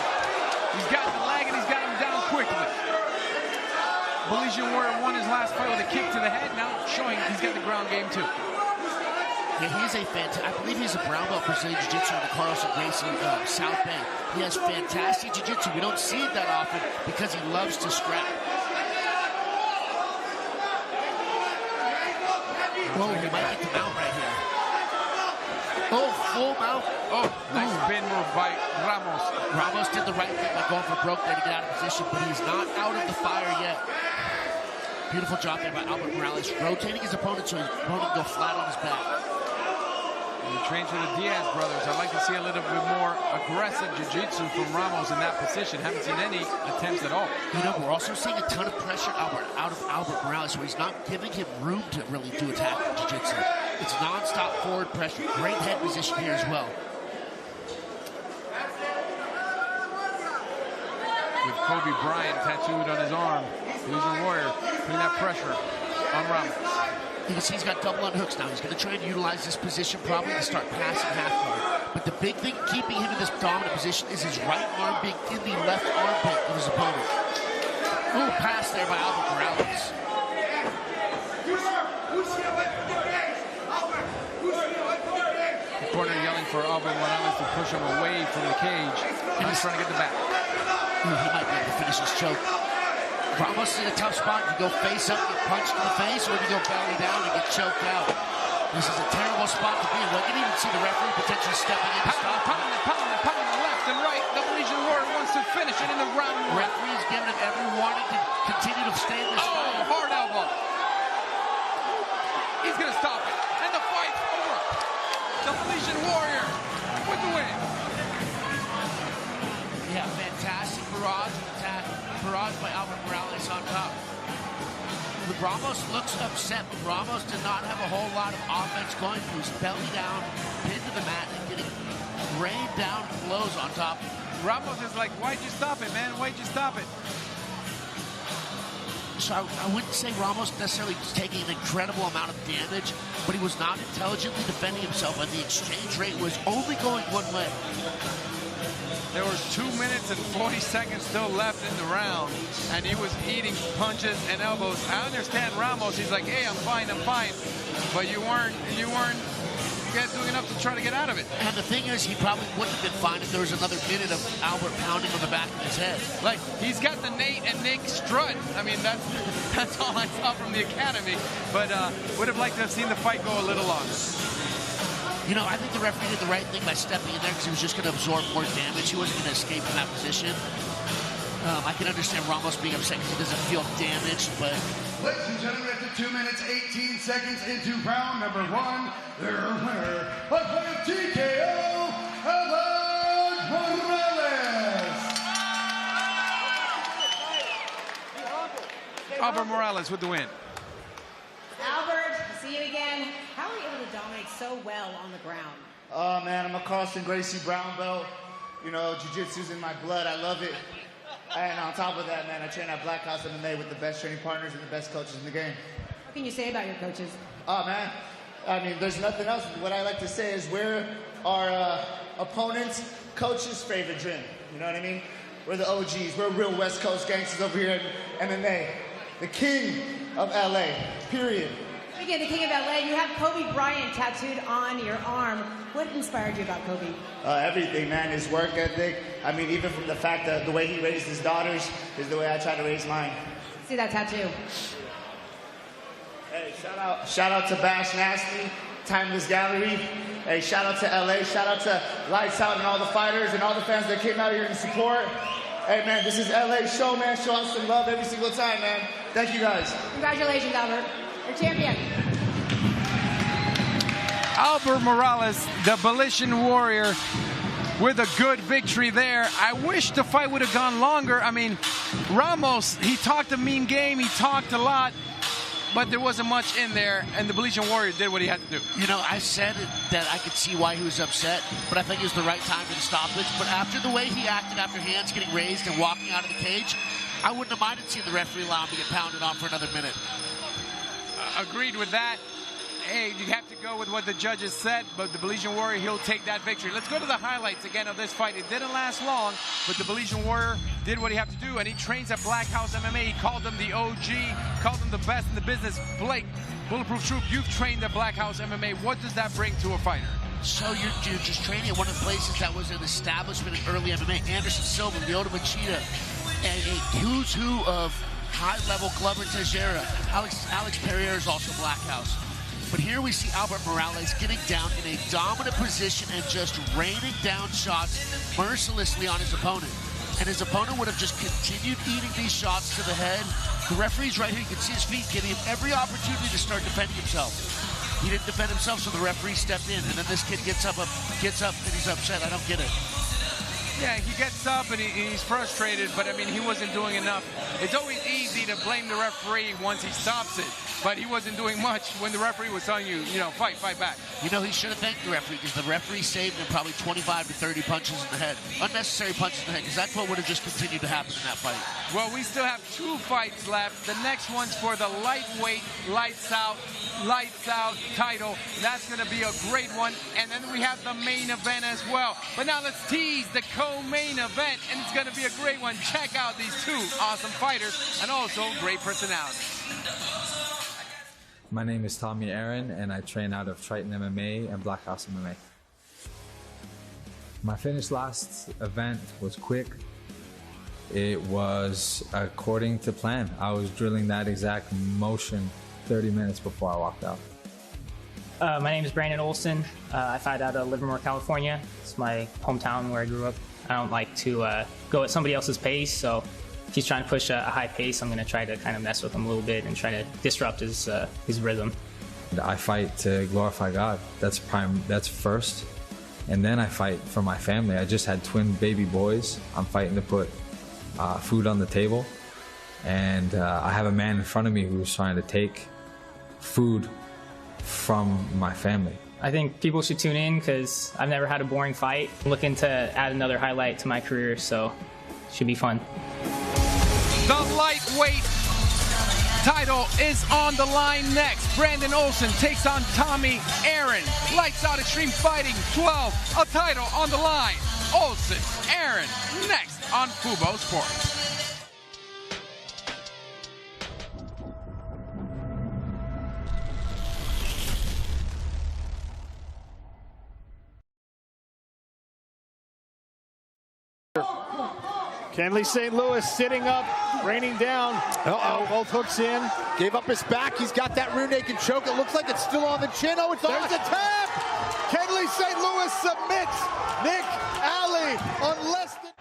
He's got the leg and he's got him down quickly. Belizean Warrior won his last fight with a kick to the head, now showing he's got the ground game too. Yeah, he's a fantastic, I believe he's a brown belt Brazilian Jiu-Jitsu in the Carlson Gracie South Bay. He has fantastic Jiu-Jitsu. We don't see it that often because he loves to scrap. Oh, he might get the mount right here. Oh, full mount. Oh, nice spin move by Ramos. Ramos did the right thing by going for broke there to get out of position, but he's not out of the fire yet. Beautiful job there by Albert Morales, rotating his opponent so his opponent can go flat on his back. He trains with the Diaz brothers. I'd like to see a little bit more aggressive jiu-jitsu from Ramos in that position. Haven't seen any attempts at all. You know, we're also seeing a ton of pressure out of Albert Morales, so he's not giving him room to really do attack jiu-jitsu. It's non-stop forward pressure. Great head position here as well. with Kobe Bryant tattooed on his arm. Legion Warrior putting that pressure on Ramos. You can see he's got double unhooks now. He's going to try and utilize this position probably to start passing half guard. But the big thing keeping him in this dominant position is his right arm being in the left armpit of his opponent. Ooh, pass there by Albert Morales. The corner yelling for Albert Morales to push him away from the cage. And he's trying to get the back. Ooh, he might be able to finish his choke. Ramos is in a tough spot. You go face up, get punched in the face, or you go belly down and get choked out. This is a terrible spot to be in. Well, you can even see the referee potentially stepping in to stop him. Pounding left and right. The Legion Warrior wants to finish it in the round. Referee's giving him every warning to continue to stay in this fight. Hard elbow. He's going to stop it. And the fight's over. The Legion Warrior with the win. Yeah, fantastic barrage attack. Barrage by Albert Morales on top. Ramos looks upset. Ramos did not have a whole lot of offense going. He was belly down, pinned to the mat, and getting rained down blows on top. Ramos is like, why'd you stop it, man? Why'd you stop it? So I wouldn't say Ramos necessarily was taking an incredible amount of damage, but he was not intelligently defending himself, and the exchange rate was only going one way. There was 2 minutes and 40 seconds still left in the round, and he was eating punches and elbows. I understand Ramos. He's like, hey, I'm fine. But you weren't doing enough to try to get out of it. And the thing is, he probably wouldn't have been fine if there was another minute of Albert pounding on the back of his head. Like, he's got the Nate and Nick strut. I mean, that's all I saw from the academy. But would have liked to have seen the fight go a little longer. You know, I think the referee did the right thing by stepping in there because he was just going to absorb more damage. He wasn't going to escape from that position. I can understand Ramos being upset because he doesn't feel damaged, but... Ladies and gentlemen, after 2 minutes, 18 seconds into round number 1, their winner by TKO, Albert Morales. Albert Morales with the win. Albert, see you again. How are you able to dominate so well on the ground? Oh, man, I'm a Carlson Gracie brown belt. You know, jiu-jitsu's in my blood. I love it. And on top of that, man, I train at Black House MMA with the best training partners and the best coaches in the game. What can you say about your coaches? Oh, man, I mean, there's nothing else. What I like to say is we're our opponent's coach's favorite gym. You know what I mean? We're the OGs. We're real West Coast gangsters over here in MMA. The king of LA, period. Speaking of the king of LA, you have Kobe Bryant tattooed on your arm. What inspired you about Kobe? Everything, man. His work ethic. I mean, even from the fact that the way he raised his daughters is the way I try to raise mine. See that tattoo? Hey, shout out to Bash Nasty, Timeless Gallery. Hey, shout out to LA. Shout out to Lights Out and all the fighters and all the fans that came out here to support. Hey, man, this is LA show, man. Show us some love every single time, man. Thank you, guys. Congratulations, Albert. You're champion. Albert Morales, the Belichian Warrior, with a good victory there. I wish the fight would have gone longer. I mean, Ramos, he talked a mean game. He talked a lot, but there wasn't much in there, and the Belichian Warrior did what he had to do. You know, I said that I could see why he was upset, but I think it was the right time for the stoppage. But after the way he acted after hands getting raised and walking out of the cage, I wouldn't have minded seeing the referee allow him to get pounded on for another minute. Agreed with that. Hey, you have to go with what the judges said, but the Belichian Warrior, he'll take that victory. Let's go to the highlights again of this fight. It didn't last long, but the Belichian Warrior did what he had to do, and he trains at Black House MMA. He called him the OG, called him the best in the business. Blake, Bulletproof Troop, you've trained at Black House MMA. What does that bring to a fighter? So you're just training at one of the places that was an establishment in early MMA. Anderson Silva, Lyoto Machida, and a who's who of high-level Glover Teixeira. Alex Pereira is also Black House. But here we see Albert Morales getting down in a dominant position and just raining down shots mercilessly on his opponent. And his opponent would have just continued eating these shots to the head. The referee's right here. You can see his feet giving him every opportunity to start defending himself. He didn't defend himself, so the referee stepped in. And then this kid gets up and he's upset. I don't get it. Yeah, he gets up and he's frustrated, but I mean, he wasn't doing enough. It's always easy to blame the referee once he stops it, but he wasn't doing much when the referee was telling you, you know, fight back. You know, he should have thanked the referee because the referee saved him probably 25 to 30 punches in the head. Unnecessary punches in the head, because that's what would have just continued to happen in that fight. Well, we still have 2 fights left. The next one's for the lightweight, lights out title. That's going to be a great one. And then we have the main event as well. But now let's tease the co-main event, and it's going to be a great one. Check out these 2 awesome fighters and also great personalities. My name is Tommy Aaron, and I train out of Triton MMA and Black House MMA. My finish last event was quick. It was according to plan. I was drilling that exact motion 30 minutes before I walked out. My name is Brandon Olsen. I fight out of Livermore, California. It's my hometown where I grew up. I don't like to go at somebody else's pace, so if he's trying to push a high pace, I'm going to try to kind of mess with him a little bit and try to disrupt his rhythm. I fight to glorify God. That's first. And then I fight for my family. I just had twin baby boys. I'm fighting to put food on the table. And I have a man in front of me who's trying to take food from my family. I think people should tune in because I've never had a boring fight. I'm looking to add another highlight to my career, so it should be fun. The lightweight title is on the line next. Brandon Olsen takes on Tommy Aaron. Lights Out Extreme Fighting 12, a title on the line. Olsen, Aaron, next on Fubo Sports. Kenley St. Louis sitting up, raining down. Both hooks in. Gave up his back. He's got that rear naked choke. It looks like it's still on the chin. Oh, it's on. There's a tap. Kenley St. Louis submits Nick Alley on less than...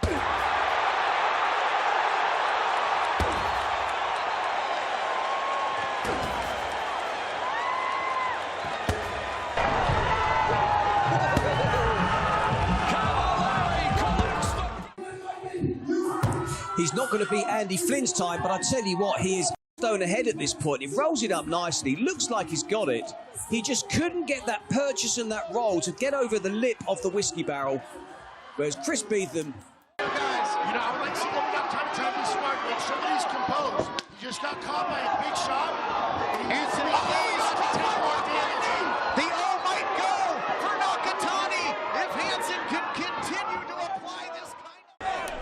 He's not going to beat Andy Flynn's time, but I tell you what, he is stone ahead at this point. He rolls it up nicely, looks like he's got it. He just couldn't get that purchase and that roll to get over the lip of the whiskey barrel. Whereas Chris Beetham... Guys, you know, I would like to see that we got time to try to be smart, make sure that he's composed. He just got caught by a big shot. Anthony needs to take more damage. The O might go for Nakatani if Hansen can continue to apply this kind of...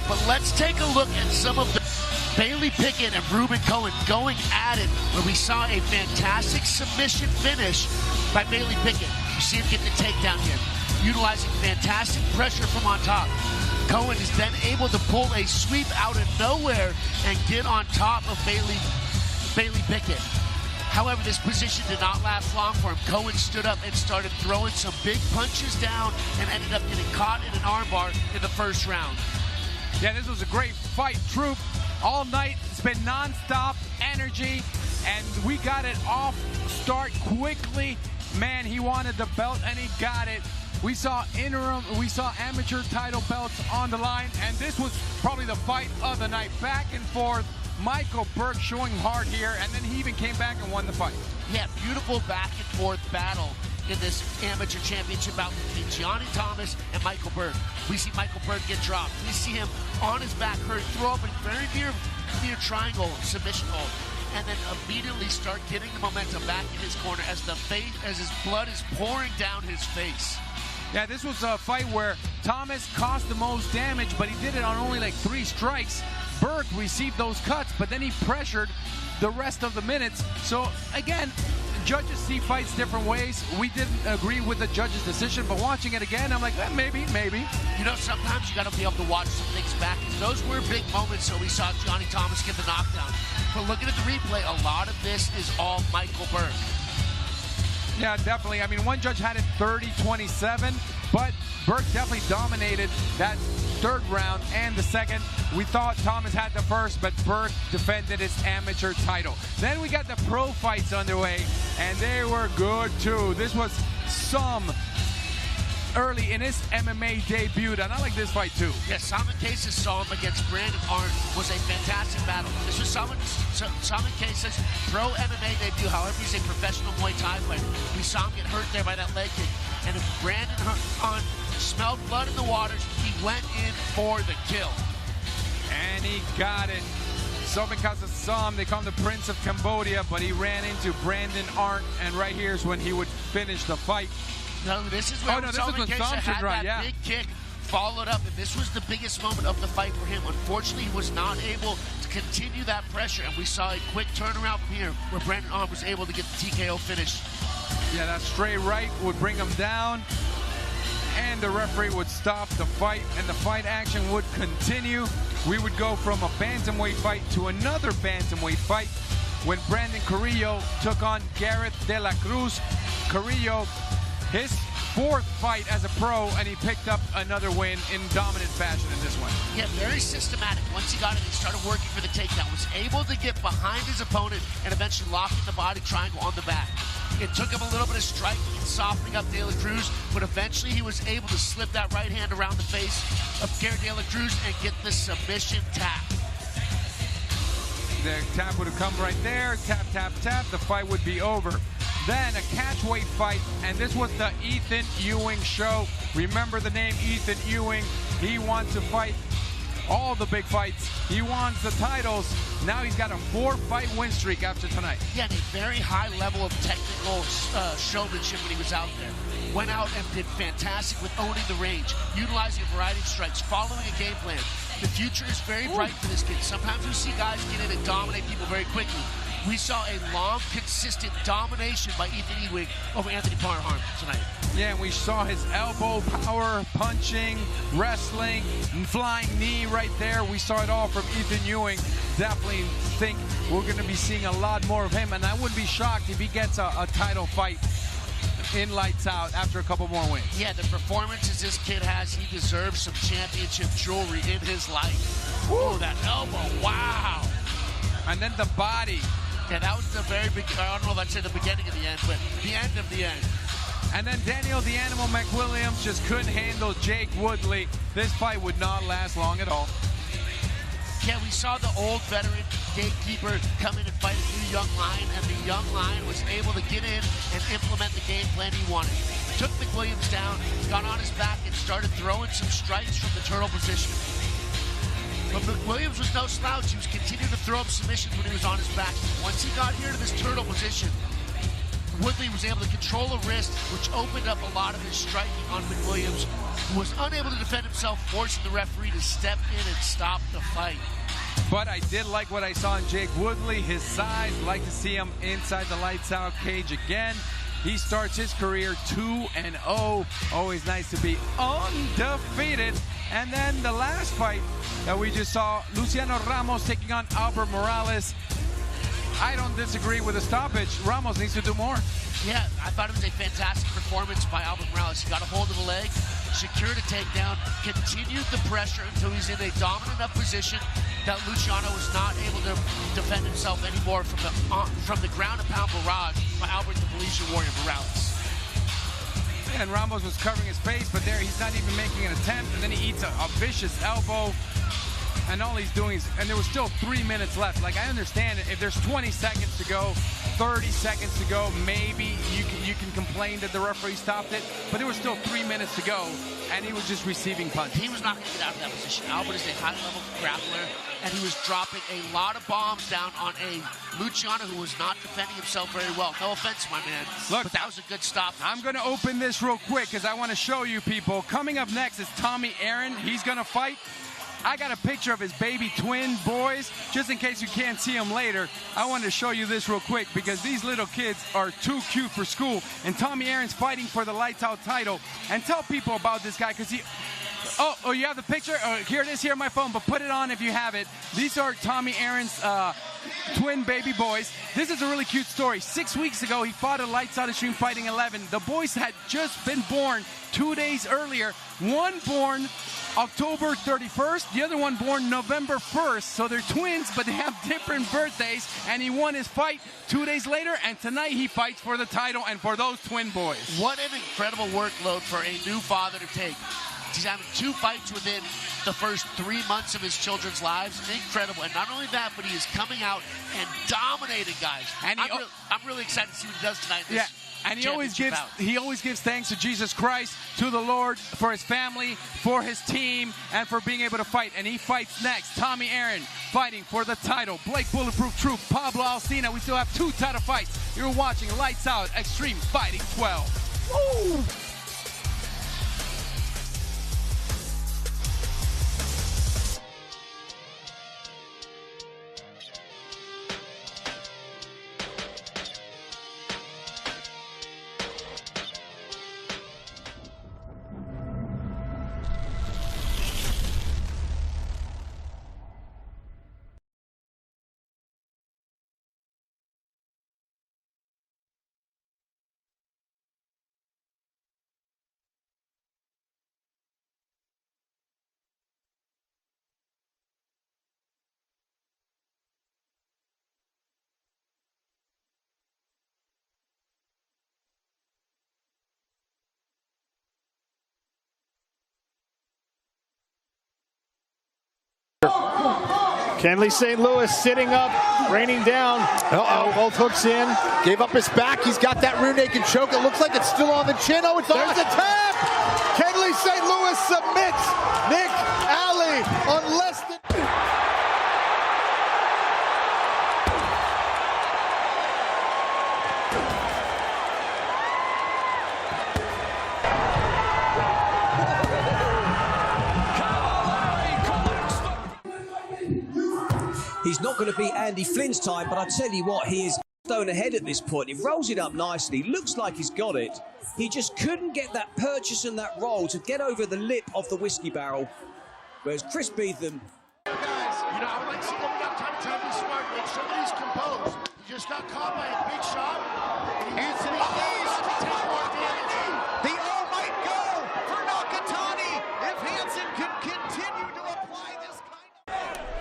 But let's take a look at some of the Bailey Pickett and Reuben Cohen going at it, where we saw a fantastic submission finish by Bailey Pickett. You see him get the takedown here, utilizing fantastic pressure from on top. Cohen is then able to pull a sweep out of nowhere and get on top of Bailey Pickett. However, this position did not last long for him. Cohen stood up and started throwing some big punches down and ended up getting caught in an armbar in the first round. Yeah, this was a great fight, Troop. All night, it's been non-stop energy, and we got it off start quickly. Man, he wanted the belt, and he got it. We saw amateur title belts on the line, and this was probably the fight of the night. Back and forth, Michael Burke showing heart here, and then he even came back and won the fight. Yeah, beautiful back and forth battle in this amateur championship bout between Giani Thomas and Michael Burke. We see Michael Burke get dropped. We see him on his back hurt, throw up a very near triangle submission hold, and then immediately start getting the momentum back in his corner as his blood is pouring down his face. Yeah, this was a fight where Thomas caused the most damage, but he did it on only like 3 strikes. Burke received those cuts, but then he pressured the rest of the minutes. So again, judges see fights different ways. We didn't agree with the judge's decision, but watching it again, I'm like, maybe. You know, sometimes you got to be able to watch some things back. Those were big moments, so we saw Giani Thomas get the knockdown. But looking at the replay, a lot of this is all Michael Burke. Yeah, definitely. I mean, one judge had it 30-27, but Burke definitely dominated that 3rd round and the 2nd. We thought Thomas had the 1st, but Burke defended his amateur title. Then we got the pro fights underway, and they were good too. This was some early in his MMA debut, and I like this fight too. Yeah, Sovankesa's saw him against Brandon Arnhart was a fantastic battle. This was Sovankesa's pro MMA debut. However, he's a professional Muay Thai fighter. We saw him get hurt there by that leg kick. And if Brandon Arnhart smelled blood in the waters, he went in for the kill. And he got it. Sovankesa saw him. They call him the Prince of Cambodia, but he ran into Brandon Arnhart, and right here's when he would finish the fight. No, this is when Sovankesa had that big kick followed up, and this was the biggest moment of the fight for him. Unfortunately, he was not able to continue that pressure, and we saw a quick turnaround from here where Brandon Arnhart was able to get the TKO finish. Yeah, that straight right would bring him down, and the referee would stop the fight, and the fight action would continue. We would go from a bantamweight fight to another bantamweight fight when Brandon Cario took on Gareth de la Cruz. Cario, his 4th fight as a pro, and he picked up another win in dominant fashion in this one. Yeah, very systematic. Once he got it, he started working for the takedown, was able to get behind his opponent and eventually locking the body triangle on the back. It took him a little bit of striking and softening up De La Cruz, but eventually he was able to slip that right hand around the face of Gareth De La Cruz and get the submission tap. The tap would have come right there. Tap, tap, tap. The fight would be over. Then a catchweight fight, and this was the Ethan Ewing show. Remember the name Ethan Ewing. He wants to fight all the big fights. He wants the titles. Now he's got a 4-fight win streak after tonight. Yeah, and a very high level of technical showmanship when he was out there. Went out and did fantastic with owning the range, utilizing a variety of strikes, following a game plan. The future is very bright for this kid. Sometimes we see guys get in and dominate people very quickly. We saw a long, consistent domination by Ethan Ewing over Anthony Parham tonight. Yeah, and we saw his elbow power, punching, wrestling, and flying knee right there. We saw it all from Ethan Ewing. Definitely think we're going to be seeing a lot more of him, and I wouldn't be shocked if he gets a title fight in Lights Out after a couple more wins. Yeah, the performances this kid has, he deserves some championship jewelry in his life. Oh, that elbow, wow. And then the body. Yeah, that was the very big, I don't know if I'd say the beginning of the end, but the end of the end. And then Daniel the Animal McWilliams just couldn't handle Jake Woodley. This fight would not last long at all. Yeah, we saw the old veteran gatekeeper come in and fight a new young lion, and the young lion was able to get in and implement the game plan he wanted. Took McWilliams down, got on his back, and started throwing some strikes from the turtle position. But McWilliams was no slouch. He was continuing to throw up submissions when he was on his back. Once he got here to this turtle position, Woodley was able to control a wrist, which opened up a lot of his striking on McWilliams, who was unable to defend himself, forcing the referee to step in and stop the fight. But I did like what I saw in Jake Woodley, his size. Like to see him inside the Lights Out cage again. He starts his career 2-0. Always nice to be undefeated. And then the last fight that we just saw, Luciano Ramos taking on Albert Morales. I don't disagree with the stoppage. Ramos needs to do more. Yeah, I thought it was a fantastic performance by Albert Morales. He got a hold of the leg, secured a takedown, continued the pressure until he's in a dominant enough position that Luciano was not able to defend himself anymore from the ground and pound barrage by Albert the Belizean Warrior Morales. And Ramos was covering his face, but there he's not even making an attempt, and then he eats a vicious elbow. and all he's doing is, and there was still 3 minutes left. Like, I understand it. If there's 20 seconds to go, 30 seconds to go, maybe you can complain that the referee stopped it, but there was still 3 minutes to go, and he was just receiving punches. He was not going to get out of that position. Albert is a high-level grappler, and he was dropping a lot of bombs down on a Luciano who was not defending himself very well. No offense, my man, but that was a good stop. I'm going to open this real quick because I want to show you people. Coming up next is Tommy Aaron. He's going to fight. I got a picture of his baby twin boys, just in case you can't see them later. I wanted to show you this real quick because these little kids are too cute for school. And Tommy Aaron's fighting for the Lights Out title. And tell people about this guy because he... Oh, you have the picture? Here it is here on my phone, but put it on if you have it. These are Tommy Aaron's twin baby boys. This is a really cute story. 6 weeks ago, he fought at Lights Out Xtreme Fighting 11. The boys had just been born 2 days earlier. One born October 31st, the other one born November 1st. So they're twins, but they have different birthdays. And he won his fight 2 days later, and tonight he fights for the title and for those twin boys. What an incredible workload for a new father to take. He's having 2 fights within the first 3 months of his children's lives. Incredible. And not only that, but he is coming out and dominating guys. And I'm really excited to see what he does tonight. Yeah. And he always gives thanks to Jesus Christ, to the Lord, for his family, for his team, and for being able to fight. And he fights next. Tommy Aaron fighting for the title. Blake Bulletproof Troop, Pablo Alcina. We still have 2 title fights. You're watching Lights Out Xtreme Fighting 12. Woo! Kenley St. Louis sitting up, raining down. Both hooks in. Gave up his back. He's got that rear naked choke. It looks like it's still on the chin. Oh, it's on. There's a tap. Kenley St. Louis submits Nick Alley on less than... He's not going to beat Andy Flynn's time, but I tell you what, he is stone ahead at this point. He rolls it up nicely, looks like he's got it. He just couldn't get that purchase and that roll to get over the lip of the whiskey barrel. Whereas Chris Beetham... Guys, I would like to see them got time to be smart, make sure that he's composed. He just got caught by a big shot. Anthony needs to take more damage. The O might go for Nakatani if Hansen can continue to apply this kind of...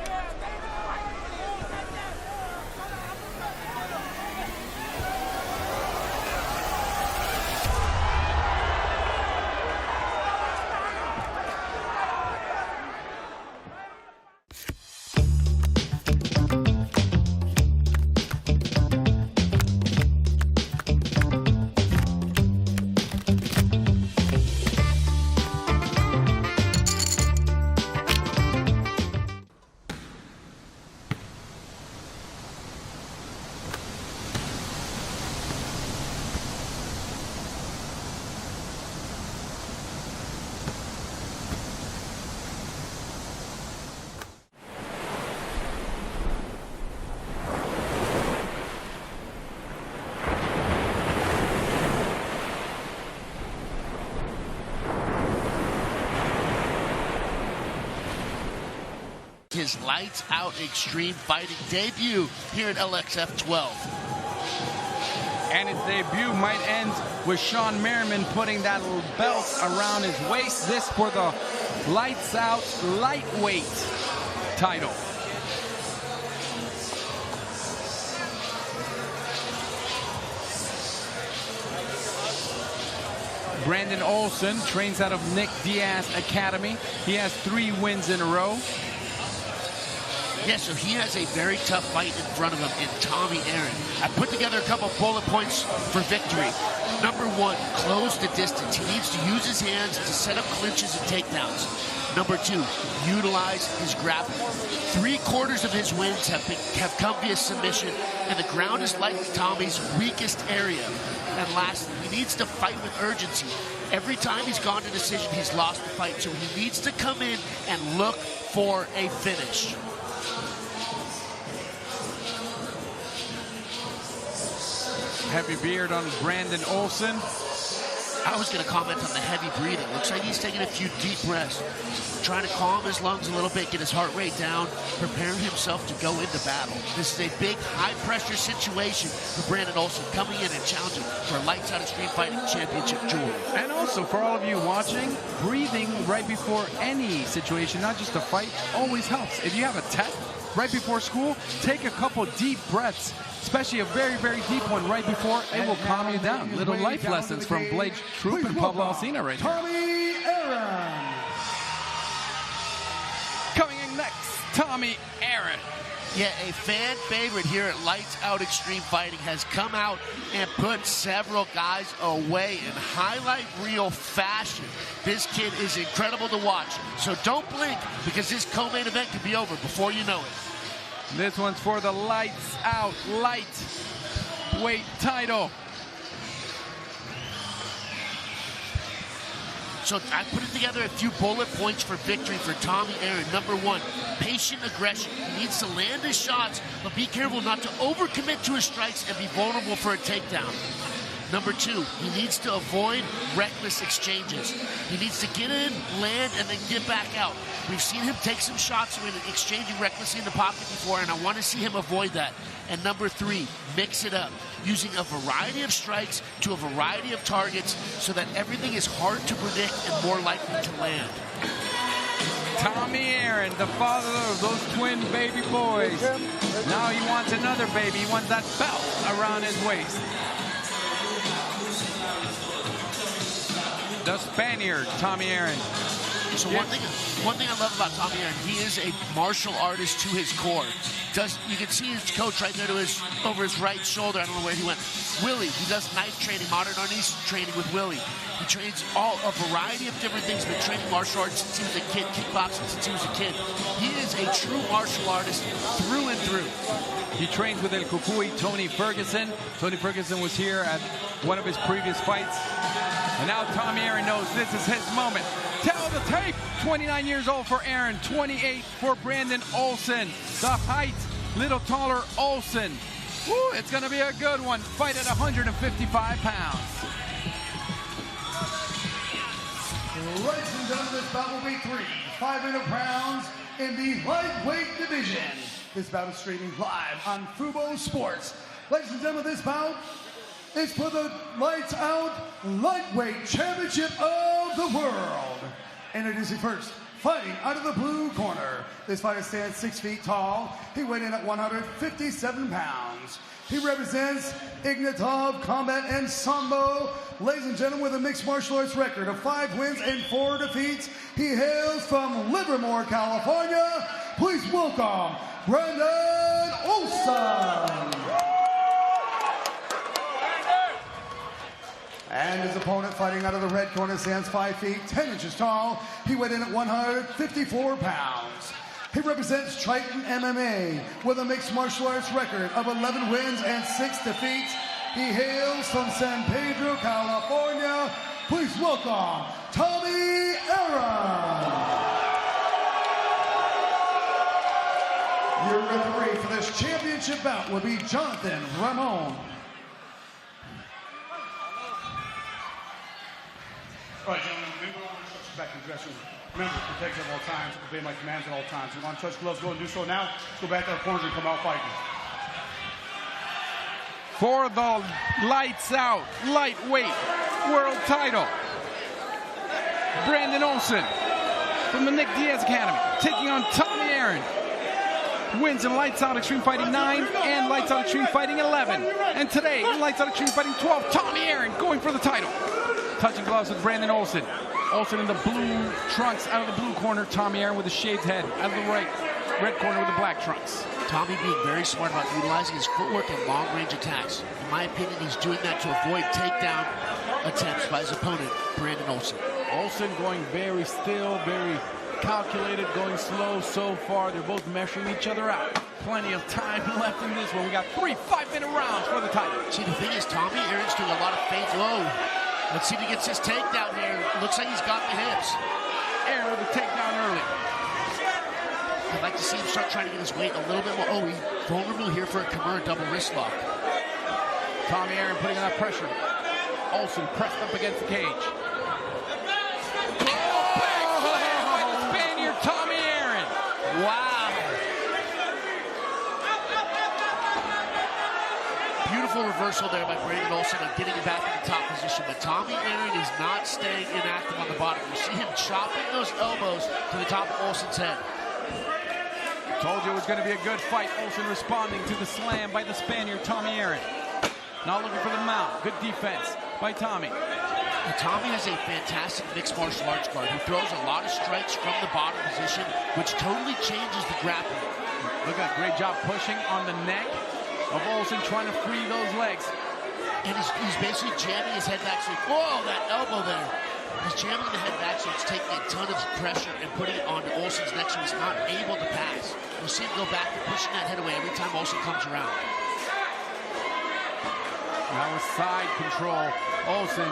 His Lights Out Xtreme Fighting debut here at LXF 12. And his debut might end with Shawne Merriman putting that little belt around his waist. This for the Lights Out lightweight title. Brandon Olsen trains out of Nick Diaz Academy. He has 3 wins in a row. Yeah, so he has a very tough fight in front of him in Tommy Aaron. I put together a couple bullet points for victory. Number one, close the distance. He needs to use his hands to set up clinches and takedowns. Number two, utilize his grappling. 3/4 of his wins have come via submission, and the ground is likely Tommy's weakest area. And lastly, he needs to fight with urgency. Every time he's gone to decision, he's lost the fight, so he needs to come in and look for a finish. Heavy beard on Brandon Olsen. I was going to comment on the heavy breathing. Looks like he's taking a few deep breaths, trying to calm his lungs a little bit, get his heart rate down, preparing himself to go into battle. This is a big, high-pressure situation for Brandon Olsen, coming in and challenging for a Lights Out Xtreme Fighting Championship jewel. And also, for all of you watching, breathing right before any situation, not just a fight, always helps. If you have a test right before school, take a couple deep breaths, especially a very, very deep one right before. It will calm you down. Little life lessons from Blake Troop and Pablo Alcina right here. Tommy Aaron. Coming in next, Tommy Aaron. Yeah, a fan favorite here at Lights Out Xtreme Fighting has come out and put several guys away in highlight reel fashion. This kid is incredible to watch. So don't blink, because this co-main event could be over before you know it. This one's for the Lights Out lightweight title. So I put together a few bullet points for victory for Tommy Aaron. Number one, patient aggression. He needs to land his shots, but be careful not to overcommit to his strikes and be vulnerable for a takedown. Number two, he needs to avoid reckless exchanges. He needs to get in, land, and then get back out. We've seen him take some shots when exchanging recklessly in the pocket before, and I want to see him avoid that. And number three, mix it up, using a variety of strikes to a variety of targets so that everything is hard to predict and more likely to land. Tommy Aaron, the father of those twin baby boys. Now he wants another baby. He wants that belt around his waist. The Spaniard, Tommy Aaron. So one thing I love about Tommy Aaron, he is a martial artist to his core. You can see his coach right there over his right shoulder. I don't know where he went. Willie, he does knife training, modern arnis training with Willie. He trains a variety of different things. Been training martial arts since he was a kid, kickboxing since he was a kid. He is a true martial artist through and through. He trains with El Cucuy, Tony Ferguson. Tony Ferguson was here at one of his previous fights. And now Tommy Aaron knows this is his moment. Tell the tape. 29 years old for Aaron, 28 for Brandon Olsen. The height, little taller Olsen. Woo, it's going to be a good one. Fight at 155 pounds. Ladies and gentlemen, this bout will be 3 5-minute rounds in the lightweight division. This bout is streaming live on Fubo Sports. Ladies and gentlemen, this bout is for the Lights Out Lightweight Championship of the World. Introducing first, fighting out of the blue corner. This fighter stands 6 feet tall. He weighed in at 157 pounds. He represents Ignatov Combat and Sambo. Ladies and gentlemen, with a mixed martial arts record of 5 wins and 4 defeats, he hails from Livermore, California. Please welcome Brandon Olsen. And his opponent, fighting out of the red corner, stands 5 feet 10 inches tall. He weighed in at 154 pounds. He represents Triton MMA with a mixed martial arts record of 11 wins and 6 defeats. He hails from San Pedro, California. Please welcome Tommy Aaron. Your referee for this championship bout will be Jonathan Ramon. All right, gentlemen, remember back in the dressing room. Remember, protect at all times, obey my commands at all times. If you want to touch gloves, go and do so now. Go back to our corners and come out fighting. For the Lights Out lightweight world title, Brandon Olsen from the Nick Diaz Academy, taking on Tommy Aaron. Wins in Lights Out Xtreme Fighting 9 and Lights Out Xtreme Fighting 11. And today, in Lights Out Xtreme Fighting 12, Tommy Aaron going for the title. Touching gloves with Brandon Olsen. Olsen in the blue trunks out of the blue corner. Tommy Aaron with a shaved head out of the right. red corner with the black trunks. Tommy being very smart about utilizing his footwork and long-range attacks. In my opinion, he's doing that to avoid takedown attempts by his opponent, Brandon Olsen. Olsen going very still, very calculated, going slow so far. They're both measuring each other out. Plenty of time left in this one. We got 3 5-minute rounds for the title. See, the thing is, Tommy Aaron's doing a lot of faith. Whoa. Let's see if he gets his takedown here. Looks like he's got the hips. Aaron with the takedown early. I'd like to see him start trying to get his weight a little bit more. Oh, he's vulnerable here for a Kimura double wrist lock. Tommy Aaron putting on that pressure. Olsen pressed up against the cage. Oh, big slam by the Spaniard, Tommy Aaron. Wow. Beautiful reversal there by Brandon Olsen on getting him back in the top position. But Tommy Aaron is not staying inactive on the bottom. You see him chopping those elbows to the top of Olsen's head. Told you it was going to be a good fight. Olsen responding to the slam by the Spaniard, Tommy Aaron. Now looking for the mount. Good defense by Tommy. Now, Tommy has a fantastic mixed martial arts guard who throws a lot of strikes from the bottom position, which totally changes the grappling. Look at that great job pushing on the neck of Olsen, trying to free those legs. And he's basically jamming his head back. So, whoa, that elbow there. He's jamming the head back, so it's taking a ton of pressure and putting it onto Olsen's neck, so he's not able to pass. We'll see him go back and pushing that head away every time Olsen comes around. Now with side control, Olsen.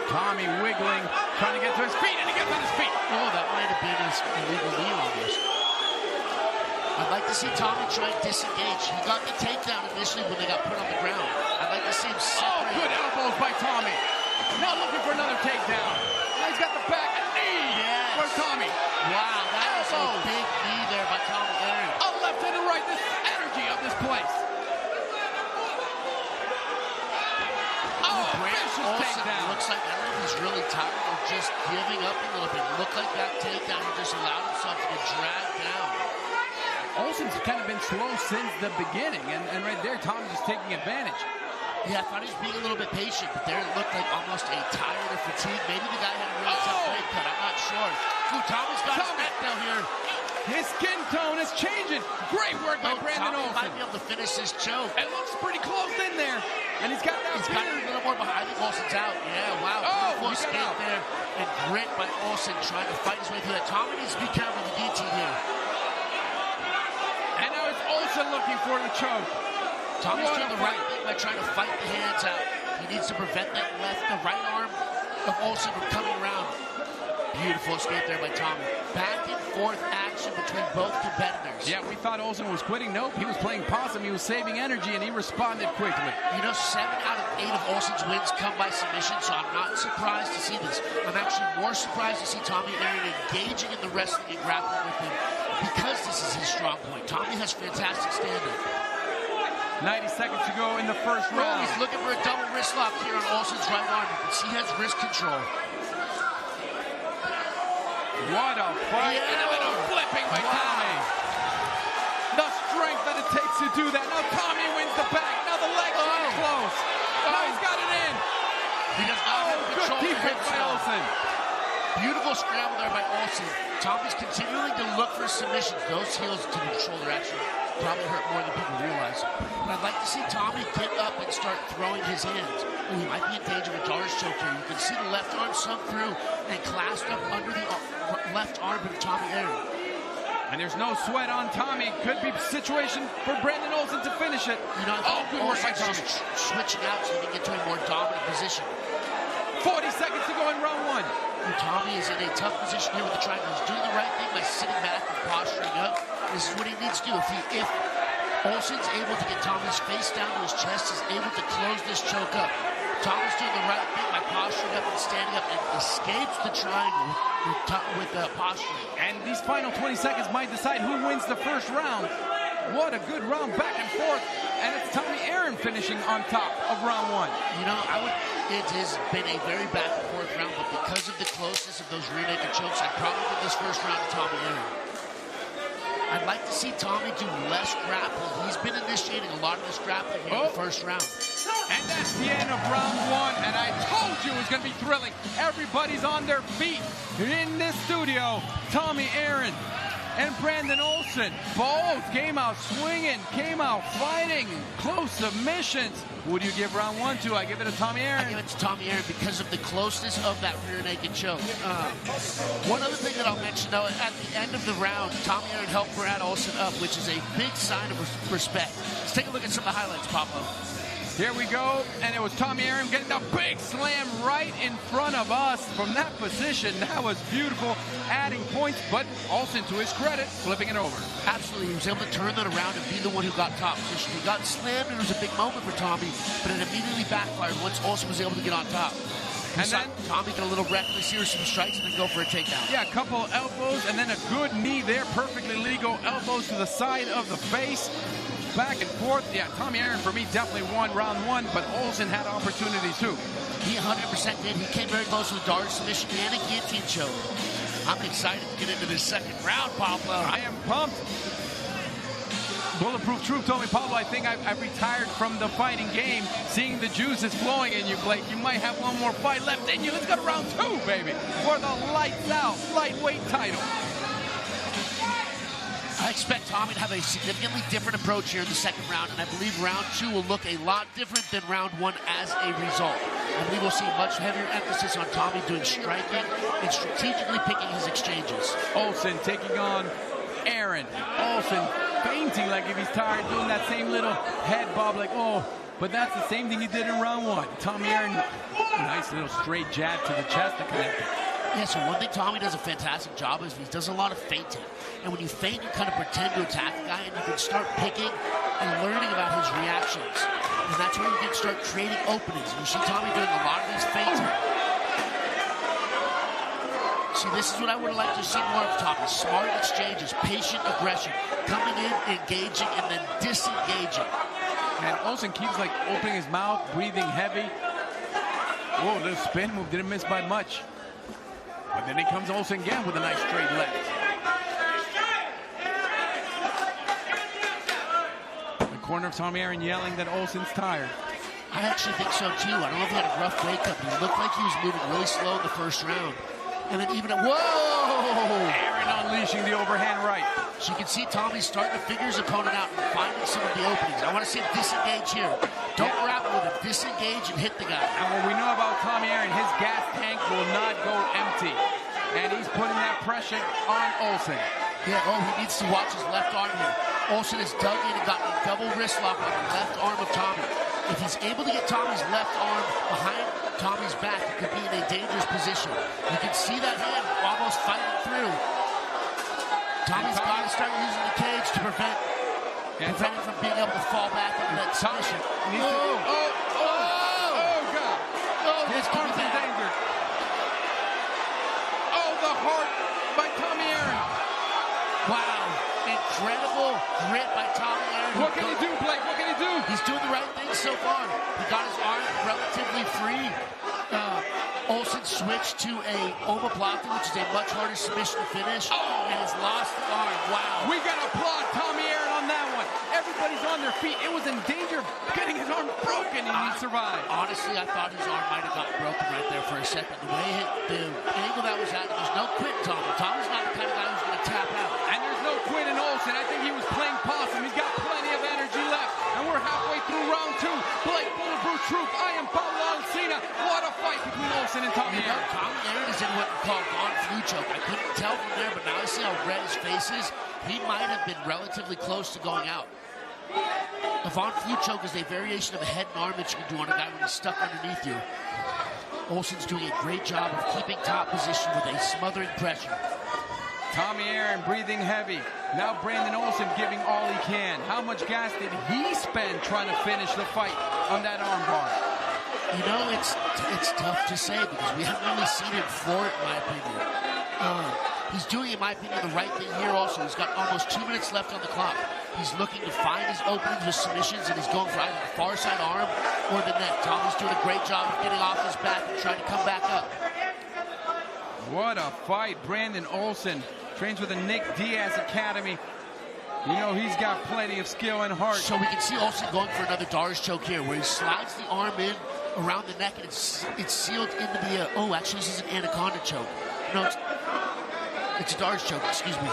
Tommy wiggling, trying to get to his feet, and he gets on his feet. Oh, that might have been his illegal knee almost. I'd like to see Tommy try and disengage. He got the takedown initially when they got put on the ground. I'd like to see him separate. Oh, good elbows by Tommy. Now looking for another takedown. Now he's got the back and knee for Tommy. Wow, that was a big knee there by Tommy Aaron. A left and a right, this energy of this place. Oh, vicious takedown. Looks like, I don't know if he's really tired or just giving up a little bit. Looked like that takedown, he just allowed himself to get dragged down. Olsen's kind of been slow since the beginning, and right there, Tommy's just taking advantage. Yeah, I thought he was being a little bit patient, but there it looked like almost a tired or fatigue. Maybe the guy had a really tough weight cut, I'm not sure. Ooh, Tommy's got his neck down here. His skin tone is changing. Great work by Brandon Olsen. Tommy might be able to finish this choke. It looks pretty close in there, and he's got that. He's got it a little more behind. I think Olsen's out. Yeah, wow. Beautiful escape there, and grit by Olsen trying to fight his way through that. Tommy needs to be careful with the guillotine here. And now it's Olsen looking for the choke. Tommy's doing the right thing by trying to fight the hands out. He needs to prevent that the right arm of Olsen from coming around. Beautiful escape there by Tommy. Back and forth action between both competitors. Yeah, we thought Olsen was quitting. Nope, he was playing possum. He was saving energy, and he responded quickly. You know, 7 out of 8 of Olsen's wins come by submission, so I'm not surprised to see this. I'm actually more surprised to see Tommy Aaron engaging in the wrestling and grappling with him because this is his strong point. Tommy has fantastic stand-up. 90 seconds to go in the first round. He's looking for a double wrist lock here on Olsen's right arm. You can see he has wrist control. What a fight. Yeah. And a flipping by Tommy. The strength that it takes to do that. Now Tommy wins the back. Now the legs are close. Now he's got it in. He does not have control. Good defense by Olsen. Beautiful scramble there by Olsen. Tommy's continuing to look for submissions. Those heels to the shoulder actually probably hurt more than people realize. But I'd like to see Tommy get up and start throwing his hands. Ooh, he might be in danger of a Dar's choke here. You can see the left arm sunk through and clasped up under the left arm of Tommy Aaron. And there's no sweat on Tommy. Could be a situation for Brandon Olsen to finish it. You know, good work by Tommy. Just switching out so he can get to a more dominant position. 40 seconds to go in round 1. And Tommy is in a tough position here with the triangle. He's doing the right thing by sitting back and posturing up. This is what he needs to do. If Olsen's able to get Tommy's face down to his chest, he's able to close this choke up. Tommy's doing the right thing by posturing up and standing up and escapes the triangle with posturing. And these final 20 seconds might decide who wins the first round. What a good round back and forth. And it's Tommy Aaron finishing on top of round 1. You know, it has been a very back and forth round, but because of the closeness of those rear naked chokes, I'd probably give this first round to Tommy Aaron. I'd like to see Tommy do less grappling. He's been initiating a lot of this grappling here in the first round. And that's the end of round one, and I told you it was going to be thrilling. Everybody's on their feet in this studio. Tommy Aaron and Brandon Olsen both came out swinging, came out fighting, close submissions. Who do you give round one to? I give it to Tommy Aaron. I give it to Tommy Aaron because of the closeness of that rear naked choke. One other thing that I'll mention, though, at the end of the round, Tommy Aaron helped Brad Olsen up, which is a big sign of respect. Let's take a look at some of the highlights, Pablo. Here we go, and it was Tommy Aaron getting a big slam right in front of us from that position. That was beautiful, adding points, but Olsen, to his credit, flipping it over. Absolutely, he was able to turn that around and be the one who got top position. He got slammed, and it was a big moment for Tommy, but it immediately backfired once Olsen was able to get on top. And then Tommy got a little reckless here, some strikes, and then go for a takedown. Yeah, a couple of elbows, and then a good knee there, perfectly legal elbows to the side of the face. Back and forth. Yeah, Tommy Aaron, for me, definitely won round one, but Olsen had opportunities, too. He 100% did. He came very close to a dart submission and a guillotine choke. I'm excited to get into this second round, Pablo. I am pumped. Bulletproof Truth told me, Pablo, I think I've retired from the fighting game, seeing the juices flowing in you, Blake. You might have one more fight left in you. Let's go to round two, baby, for the lights out lightweight title. I expect Tommy to have a significantly different approach here in the second round, and I believe round two will look a lot different than round one as a result. I believe we'll see much heavier emphasis on Tommy doing striking and strategically picking his exchanges. Olsen taking on Aaron. Olsen fainting like if he's tired, doing that same little head bob like, oh, but that's the same thing he did in round one. Tommy Aaron, nice little straight jab to the chest to connect it. Yeah, so one thing Tommy does a fantastic job is he does a lot of feinting. And when you feint, you kind of pretend to attack a guy, and you can start picking and learning about his reactions. And that's where you can start creating openings. You see Tommy doing a lot of these feints. See, this is what I would like to see more of Tommy. Smart exchanges, patient aggression, coming in, engaging, and then disengaging. And Olsen keeps like opening his mouth, breathing heavy. Whoa, little spin move, didn't miss by much. But then he comes Olsen again with a nice straight left. The corner of Tommy Aaron yelling that Olsen's tired. I actually think so too. I don't know if he had a rough wake-up. He looked like he was moving really slow in the first round. And then even whoa! Aaron unleashing the overhand right. So you can see Tommy starting to figure his opponent out and finding some of the openings. I want to see him disengage here. Don't grapple with him. Disengage and hit the guy. And what we know about Tommy Aaron, his gas tank will not go empty. And he's putting that pressure on Olsen. Yeah, he needs to watch his left arm here. Olsen has dug in and gotten a double wrist lock on the left arm of Tommy. If he's able to get Tommy's left arm behind Tommy's back, it could be in a dangerous position. You can see that hand almost fighting through. Tommy's got to start using the cage to prevent him from being able to fall back into that submission. God. His arm's in danger. Oh, the heart by Tommy Aaron. Wow. Incredible grit by Tommy Aaron. What can he do, Blake? What can he do? He's doing the right things so far. He got his arm relatively free. Olsen switched to a omoplata, which is a much harder submission to finish, and has lost the arm. Wow. We got to applaud Tommy Aaron on that one. Everybody's on their feet. It was in danger of getting his arm broken, and he survived. Honestly, I thought his arm might have gotten broken right there for a second. The way the angle that was at, there's no quit, Tommy. Tommy's not the kind of guy who's going to tap out. And there's no quit in Olsen. I think he was playing possum. He's got plenty of energy left. And we're halfway through round two. Blake, Bulletproof Truth. I am Pablo Alcina. What a fight between Olsen and Tommy Aaron. Tommy Aaron is in what we call Von Flu choke. I couldn't tell from there, but now I see how red his face is. He might have been relatively close to going out. A Von Flu choke is a variation of a head and arm that you can do on a guy when he's stuck underneath you. Olsen's doing a great job of keeping top position with a smothering pressure. Tommy Aaron breathing heavy. Now Brandon Olsen giving all he can. How much gas did he spend trying to finish the fight on that arm bar? You know, it's tough to say because we haven't really seen him floor it, in my opinion. He's doing, in my opinion, the right thing here also. He's got almost 2 minutes left on the clock. He's looking to find his openings with submissions, and he's going for either the far side arm or the neck. Tommy's doing a great job of getting off his back and trying to come back up. What a fight. Brandon Olsen trains with the Nick Diaz Academy. You know he's got plenty of skill and heart. So we can see Olsen going for another Dar's choke here, where he slides the arm in around the neck, and it's sealed into the, oh, actually this is an anaconda choke. No, it's a Dar's choke, excuse me.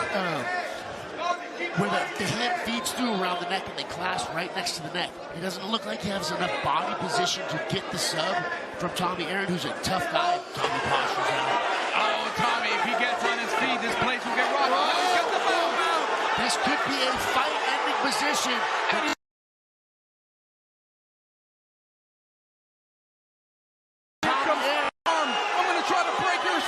Where the hand feeds through around the neck and they clasp right next to the neck. It doesn't look like he has enough body position to get the sub from Tommy Aaron, who's a tough guy. Tommy postures out. Oh, Tommy, if he gets on his feet, this place will get rocked. Oh, he's got the bow out. This could be a fight-ending position. I'm going to try to break your...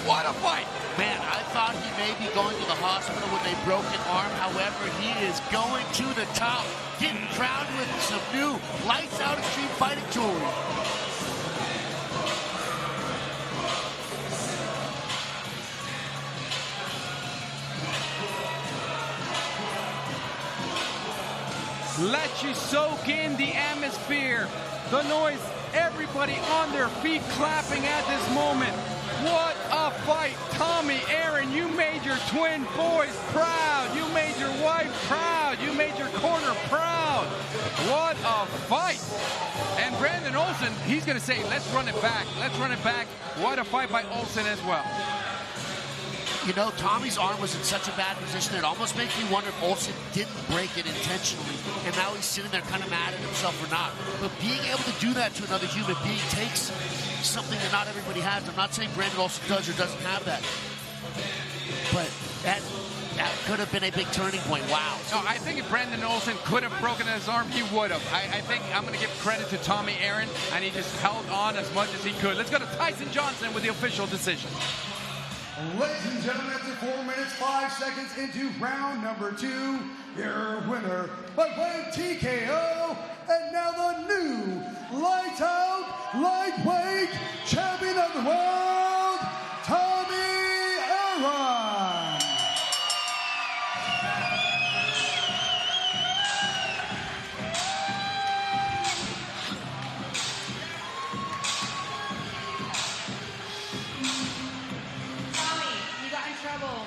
What a fight! Man, I thought he may be going to the hospital with a broken arm. However, he is going to the top, getting crowned with some new Lights Out Extreme Fighting jewelry. Let you soak in the atmosphere, the noise, everybody on their feet clapping at this moment. What a fight. Tommy Aaron, you made your twin boys proud. You made your wife proud. You made your corner proud. What a fight. And Brandon Olsen, he's going to say, let's run it back. Let's run it back. What a fight by Olsen as well. You know, Tommy's arm was in such a bad position, it almost makes me wonder if Olsen didn't break it intentionally, and now he's sitting there kind of mad at himself for not. But being able to do that to another human being takes something that not everybody has. I'm not saying Brandon Olsen does or doesn't have that, but that could have been a big turning point. Wow. No, I think if Brandon Olsen could have broken his arm, he would have. I think I'm going to give credit to Tommy Aaron, and he just held on as much as he could. Let's go to Tyson Johnson with the official decision. Ladies and gentlemen, after 4 minutes, 5 seconds into round number 2, your winner by way of TKO, and now the new Lights Out Lightweight Champion of the World, Tommy Aaron.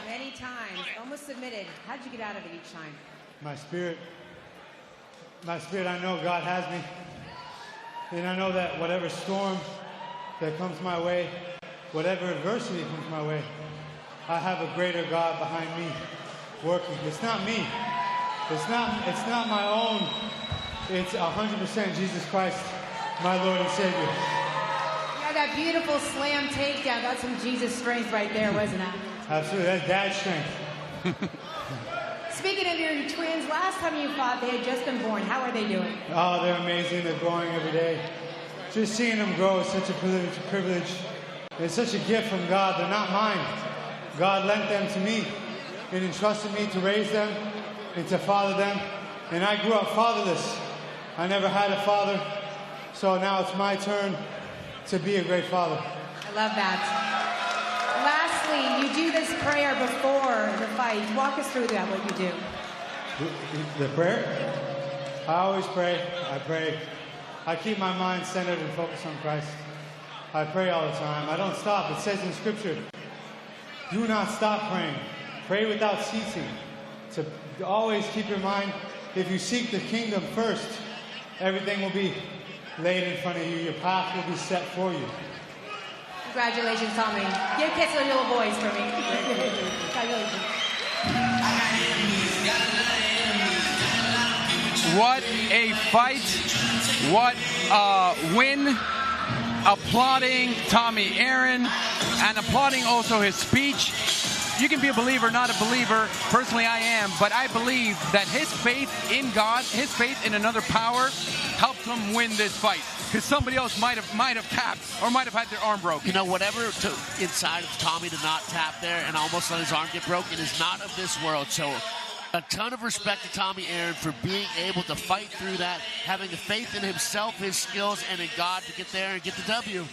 Many times, almost submitted. How'd you get out of it each time? My spirit, I know God has me. And I know that whatever storm that comes my way, whatever adversity comes my way, I have a greater God behind me working. It's not me. It's not my own. It's 100% Jesus Christ, my Lord and Savior. Yeah, that beautiful slam takedown. That's some Jesus strength right there, wasn't it? Absolutely, that's dad strength. Speaking of your twins, last time you fought, they had just been born. How are they doing? Oh, they're amazing. They're growing every day. Just seeing them grow is such a privilege. It's such a gift from God. They're not mine. God lent them to me and entrusted me to raise them and to father them. And I grew up fatherless. I never had a father. So now it's my turn to be a great father. I love that. Lastly, you do this prayer before the fight. Walk us through that, what you do. The prayer? I always pray. I pray. I keep my mind centered and focused on Christ. I pray all the time. I don't stop. It says in Scripture, do not stop praying. Pray without ceasing. To always keep your mind, if you seek the kingdom first, everything will be laid in front of you. Your path will be set for you. Congratulations, Tommy. Give a kiss to your little boys for me. Congratulations. What a fight. What a win. Applauding Tommy Aaron and applauding also his speech. You can be a believer, not a believer. Personally, I am, but I believe that his faith in God, his faith in another power, helped him win this fight. Because somebody else might have tapped or might have had their arm broken. You know, whatever inside of Tommy to not tap there and almost let his arm get broken is not of this world. So a ton of respect to Tommy Aaron for being able to fight through that, having the faith in himself, his skills, and in God to get there and get the W.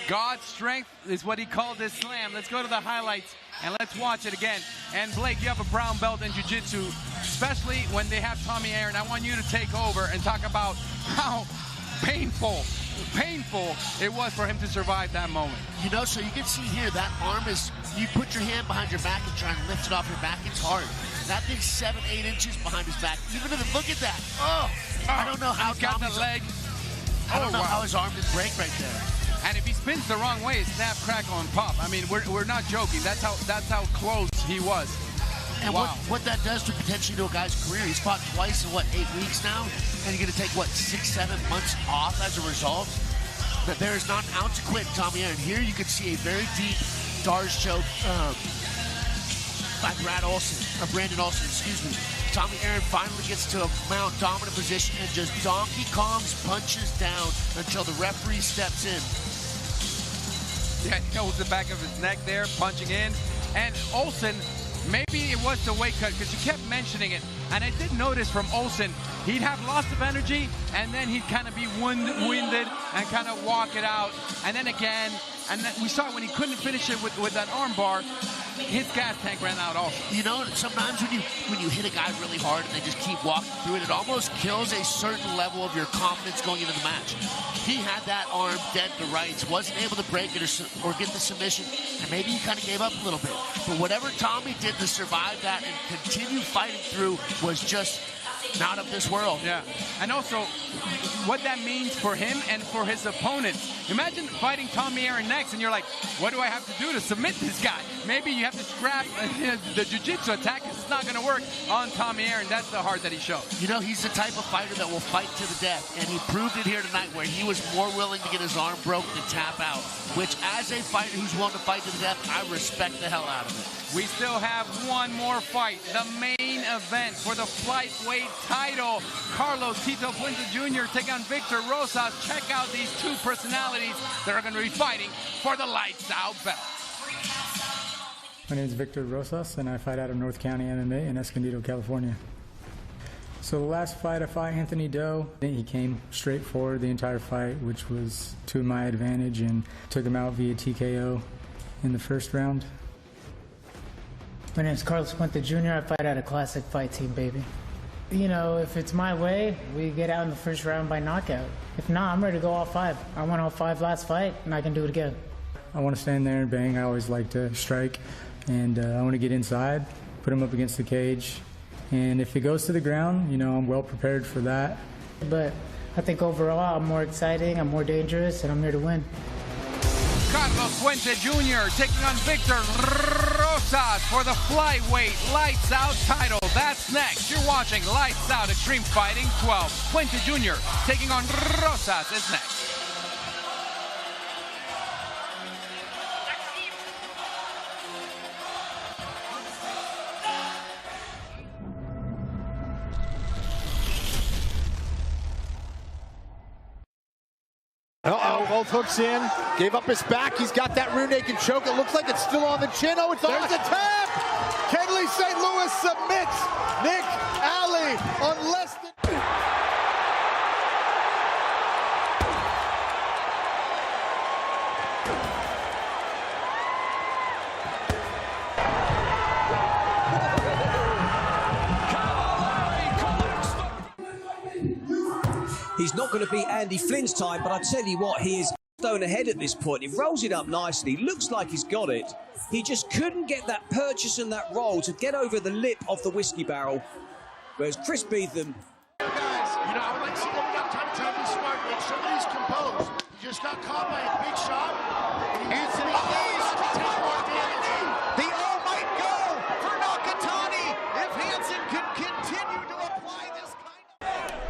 God's strength is what he called this slam. Let's go to the highlights. And let's watch it again. And Blake, you have a brown belt in jiu-jitsu, especially when they have Tommy Aaron. I want you to take over and talk about how painful it was for him to survive that moment. You know, so you can see here, that arm is, you put your hand behind your back and try and lift it off your back, it's hard. That thing's 7-8 inches behind his back. Even if, look at that. Oh, I don't know how he's got the leg. I don't know how his arm didn't break right there. And if he spins the wrong way, it's snap, crackle, and pop. I mean, we're not joking. That's how close he was. And wow. what that does to potentially to a guy's career, he's fought twice in, 8 weeks now? And you're going to take, 6-7 months off as a result? But there is not an ounce to quit in Tommy Aaron. Here you can see a very deep Darce choke by Brandon Olsen, excuse me. Tommy Aaron finally gets to a mount dominant position and just Donkey Kongs punches down until the referee steps in. Yeah, he holds the back of his neck there, punching in. And Olsen, maybe it was the weight cut, because you kept mentioning it. And I did notice from Olsen, he'd have lots of energy, and then he'd kind of be winded and kind of walk it out. And then again, and then we saw when he couldn't finish it with that arm bar, his gas tank ran out also. You know, sometimes when you hit a guy really hard and they just keep walking through it, it almost kills a certain level of your confidence going into the match. He had that arm dead to rights, wasn't able to break it or get the submission, and maybe he kind of gave up a little bit. But whatever Tommy did to survive that and continue fighting through was just not of this world. Yeah, and also what that means for him and for his opponents. Imagine fighting Tommy Aaron next and you're like, what do I have to do to submit this guy? Maybe you have to scrap the jiu-jitsu attack because it's not going to work on Tommy Aaron. That's the heart that he showed. You know, he's the type of fighter that will fight to the death, and he proved it here tonight where he was more willing to get his arm broken than tap out, which as a fighter who's willing to fight to the death, I respect the hell out of it. We still have one more fight, the main event for the flyweight title. Carlos Tito Puente Jr. taking on Victor Rosas. Check out these two personalities that are going to be fighting for the lights out belt. My name is Victor Rosas, and I fight out of North County MMA in Escondido, California. So the last fight, I fought Anthony Doe. He came straight forward the entire fight, which was to my advantage, and took him out via TKO in the first round. My name is Carlos Puente Jr. I fight out of Classic Fight Team, baby. You know, if it's my way, we get out in the first round by knockout. If not, I'm ready to go all 5. I won all 5 last fight, and I can do it again. I want to stand there and bang. I always like to strike, and I want to get inside, put him up against the cage, and if it goes to the ground, you know, I'm well prepared for that. But I think overall, I'm more exciting, I'm more dangerous, and I'm here to win. Carlos Puente Jr. taking on Victor Rosas for the flyweight lights out title. That's next. You're watching Lights Out Extreme Fighting 12. Puente Jr. taking on Rosas is next. Both hooks in, gave up his back. He's got that rear naked choke. It looks like it's still on the chin. Oh, it's there's a tap! Kenley St. Louis submits Nick Alley on less than... He's not going to beat Andy Flynn's time, but I tell you what, he is stone ahead at this point. He rolls it up nicely, looks like he's got it. He just couldn't get that purchase and that roll to get over the lip of the whiskey barrel. Whereas Chris Beetham... Guys, you know, I would like to see that we got time to try to be smart, make sure that he's composed. He just got caught by a big shot. Anthony needs to take more damage. The O might go for Nakatani if Hansen can continue to apply this kind of...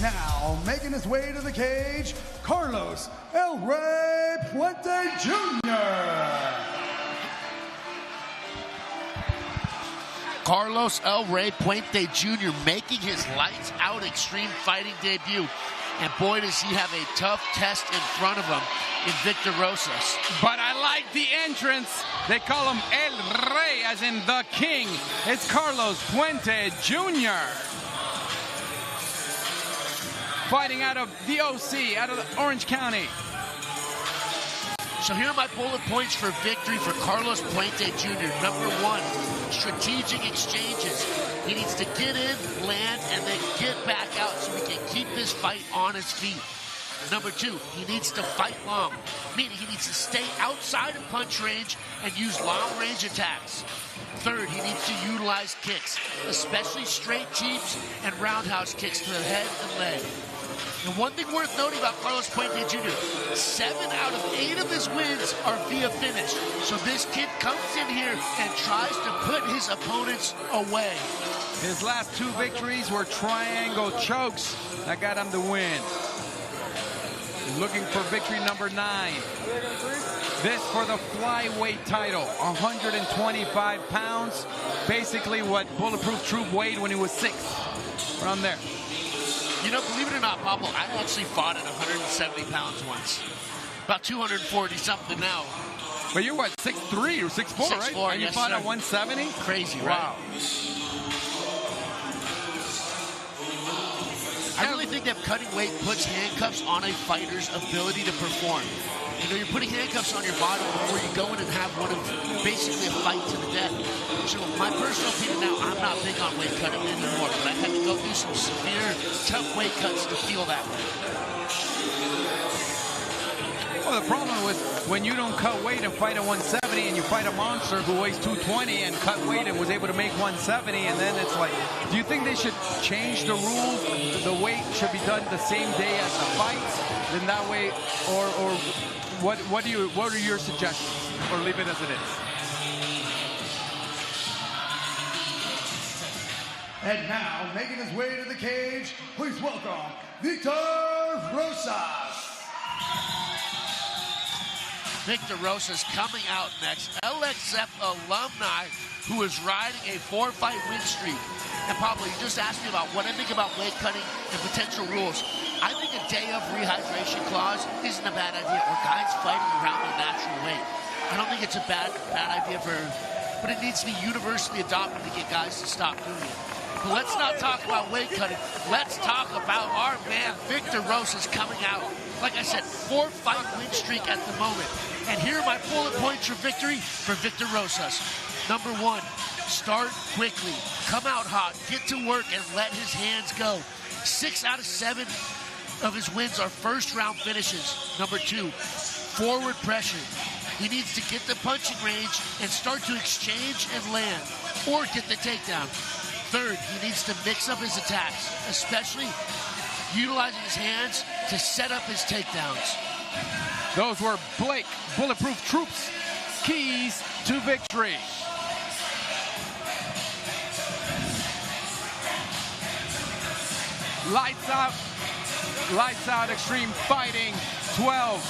now, making his way to the cage, Carlos El Rey Puente Jr. Carlos El Rey Puente Jr. making his lights out extreme fighting debut. And boy, does he have a tough test in front of him in Victor Rosas. But I like the entrance. They call him El Rey, as in the king. It's Carlos Puente Jr. fighting out of the OC, out of Orange County. So here are my bullet points for victory for Carlos Puente Jr. Number one, strategic exchanges. He needs to get in, land, and then get back out so he can keep this fight on his feet. Number two, he needs to fight long, meaning he needs to stay outside of punch range and use long-range attacks. Third, he needs to utilize kicks, especially straight teeps and roundhouse kicks to the head and leg. And one thing worth noting about Carlos Puente Jr., 7 out of 8 of his wins are via finish. So this kid comes in here and tries to put his opponents away. His last 2 victories were triangle chokes that got him the win. Looking for victory number 9. This for the flyweight title, 125 pounds. Basically what Bulletproof Troop weighed when he was 6, around there. You know, believe it or not, Pablo, I actually fought at 170 pounds once. About 240 something now. But you're what, 6'3" or 6'4", right? 6'4", and you yes, fought sir. at 170? Crazy, right? Wow. I really think that cutting weight puts handcuffs on a fighter's ability to perform. You know, you're putting handcuffs on your body before you go in and have one of basically a fight to the death. So my personal opinion now, I'm not big on weight cutting anymore, but I had to go through some severe, tough weight cuts to feel that way. Well, the problem with when you don't cut weight and fight at 170 and you fight a monster who weighs 220 and cut weight and was able to make 170, and then it's like, do you think they should change the rules? The weight should be done the same day as the fights? Then that way, or what are your suggestions? Or leave it as it is? And now, making his way to the cage, please welcome Victor Rosas. Victor Rosas coming out next. LXF alumni who is riding a 4-fight win streak. And Pablo, you just asked me about what I think about weight cutting and potential rules. I think a day of rehydration clause isn't a bad idea, or guys fighting around their natural weight. I don't think it's a bad idea but it needs to be universally adopted to get guys to stop doing it. But let's not talk about weight cutting. Let's talk about our man, Victor Rosas, coming out. Like I said, 4-fight win streak at the moment. And here are my bullet points for victory for Victor Rosas. Number 1, start quickly. Come out hot, get to work, and let his hands go. 6 out of 7 of his wins are first-round finishes. Number 2, forward pressure. He needs to get the punching range and start to exchange and land, or get the takedown. Third, he needs to mix up his attacks, especially utilizing his hands to set up his takedowns. Those were Blake Bulletproof Troops' keys to victory. Lights out Extreme Fighting 12.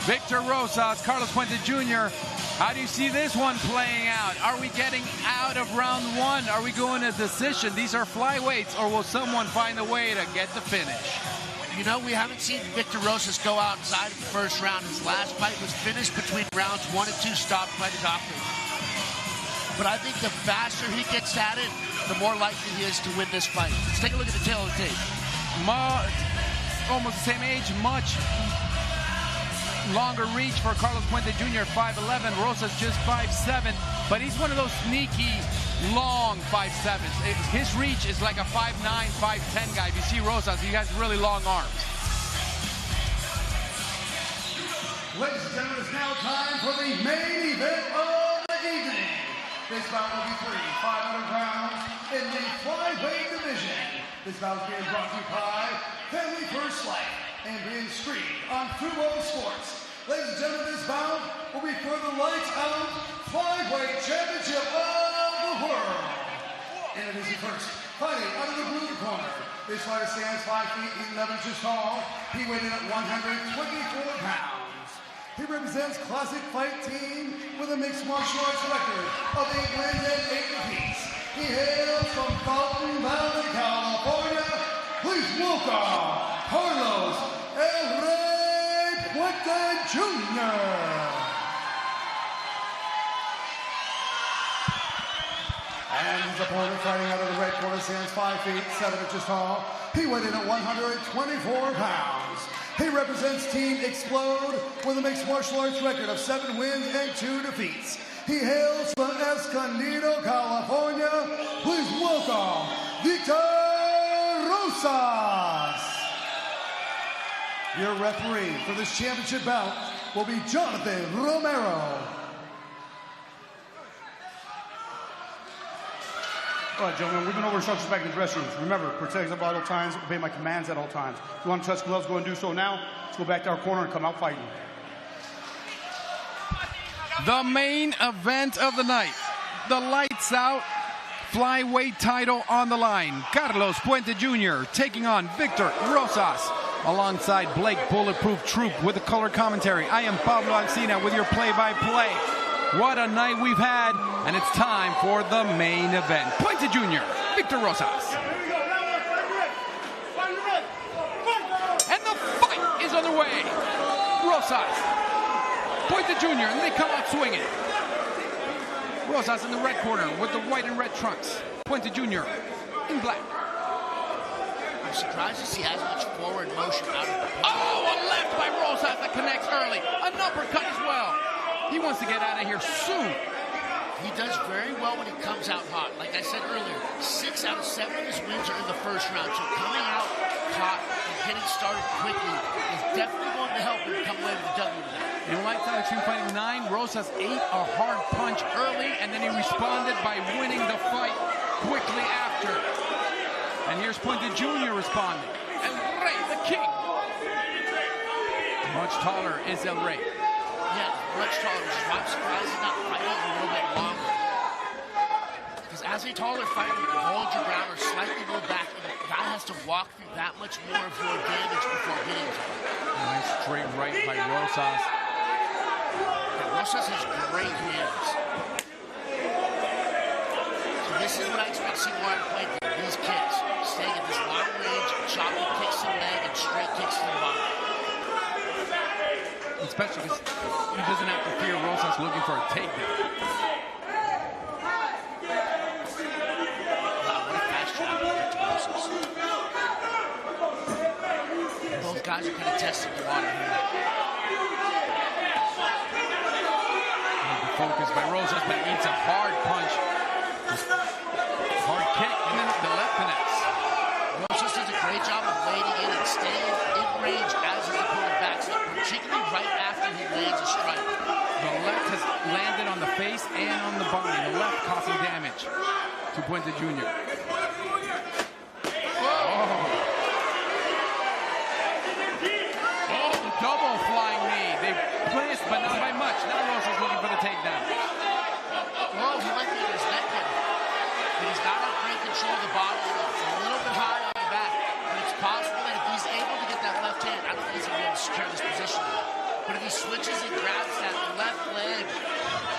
Victor Rosas, Carlos Puente Jr. How do you see this one playing out? Are we getting out of round 1? Are we going to decision? These are flyweights, or will someone find a way to get the finish? You know, we haven't seen Victor Rosas go outside of the first round. His last fight was finished between rounds 1 and 2, stopped by the doctor. But I think the faster he gets at it, the more likely he is to win this fight. Let's take a look at the tail of the tape. Almost the same age, much longer reach for Carlos Puente Jr. 5'11", Rosas just 5'7", but he's one of those sneaky, long 5'7s. His reach is like a 5'9", 5'10 guy. If you see Rosas, he has really long arms. Ladies and gentlemen, it's now time for the main event of the evening. This bout will be 3 500 rounds in the flyweight division. This bout is being brought to you by Family First Life and being streamed on Fubo Sports. Ladies and gentlemen, this bout will be for the Lights Out Flyweight Championship of the World. Introducing first, Fighting out of the blue corner, this fighter stands 5 feet 11 inches tall. He weighed in at 124 pounds. He represents Classic Fight Team with a mixed martial arts record of 8 wins and 8 defeats. He hails from Fountain Valley, California. Please welcome Carlos El Rey Puente Jr. And his opponent fighting out of the red corner stands 5 feet 7 inches tall. He weighed in at 124 pounds. He represents Team Explode with a mixed martial arts record of 7 wins and 2 defeats. He hails from Escondido, California. Please welcome Victor Rosas. Your referee for this championship bout will be Jonathan Romero. All right, gentlemen, we've been over instructions back in the dressing rooms. Remember, protect us at all times, obey my commands at all times. If you want to touch gloves, go and do so now. Let's go back to our corner and come out fighting. The main event of the night. The lights out flyweight title on the line. Carlos Puente Jr. taking on Victor Rosas alongside Blake Bulletproof Troop with the color commentary. I am Pablo Alcina with your play-by-play. What a night we've had, and it's time for the main event. Puente Jr., Victor Rosas. And the fight is underway. Rosas, Puente Jr., and they come out swinging. Rosas in the red corner with the white and red trunks. Puente Jr. in black. I'm surprised to see as much forward motion out of the punch. Oh, a left by Rosas that connects early. An uppercut as well. He wants to get out of here soon. He does very well when he comes out hot. Like I said earlier, 6 out of 7 of his wins are in the first round. So coming out hot and getting started quickly is definitely going to help him come away with a W today. In Lights Out Xtreme Fighting 9, Rosas ate a hard punch early, and then he responded by winning the fight quickly after. And here's Puente Jr. responding. El Rey, the king. Much taller is El Rey. Yeah, much taller, which is why I'm surprised he's not fighting a little bit longer. Because as a taller fighter, you can hold your ground or slightly go back, and the guy has to walk through that much more of your damage before getting to him. Nice straight right by Rosas. Yeah, Rosas has great hands. So this is what I expect to see more in play. These kicks, staying at this long range, chopping kicks to the leg and straight kicks to the body. Especially because he doesn't have to fear Rosas looking for a takedown. Wow, what a fast shot to Rosas. Both guys are kind of testing the water here. Focus by Rosas, but he needs a hard punch. Hard kick, and then the left connects. Rosas does a great job of waiting in and staying in range as his opponent backs up, particularly right after he lands a strike. The left has landed on the face and on the body. The left causing damage to Puente Jr. Oh, double flying knee. They missed, but not by much. Now Rosas looking for the takedown. Well, he might be in his neck here. But he's not in great control of the body. It's a little bit high on the back. But it's possible that if he's able to get that left hand, I don't think he's going to be able to secure this position. But if he switches and grabs that left leg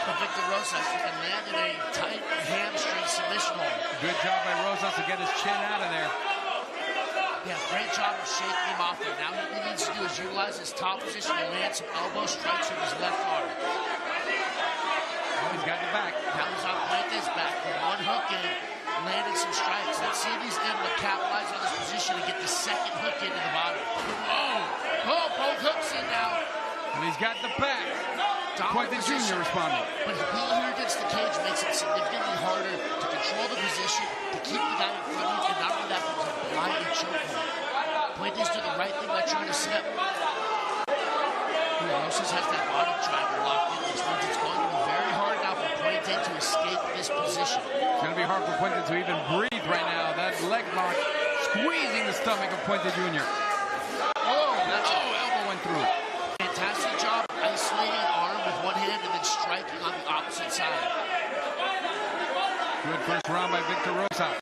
of Victor Rosas, he can land in a tight hamstring submission hold. Good job by Rosas to get his chin out of there. Yeah, great job of shaking him off there. Now what he needs to do is utilize his top position and land some elbow strikes with his left arm. Oh, he's got the back. Now he's on Puente's back with one hook in, landing some strikes. Let's see if he's able to capitalize on this position and get the second hook into the body. Oh, both hooks in now. And he's got the back. Puente Jr. responding. But being here against the cage makes it significantly harder to control the position, to keep the guy in front of you, and not only that, but to blind and choke him. Puente's doing the right thing by trying to set. Rosas has that body driver locked in, which means it's going to be very hard now for Puente to escape this position. It's going to be hard for Puente to even breathe right now. That leg lock squeezing the stomach of Puente Jr. Elbow went through. Fantastic job isolating an arm with one hand and then striking on the opposite side. Good first round by Victor Rosas.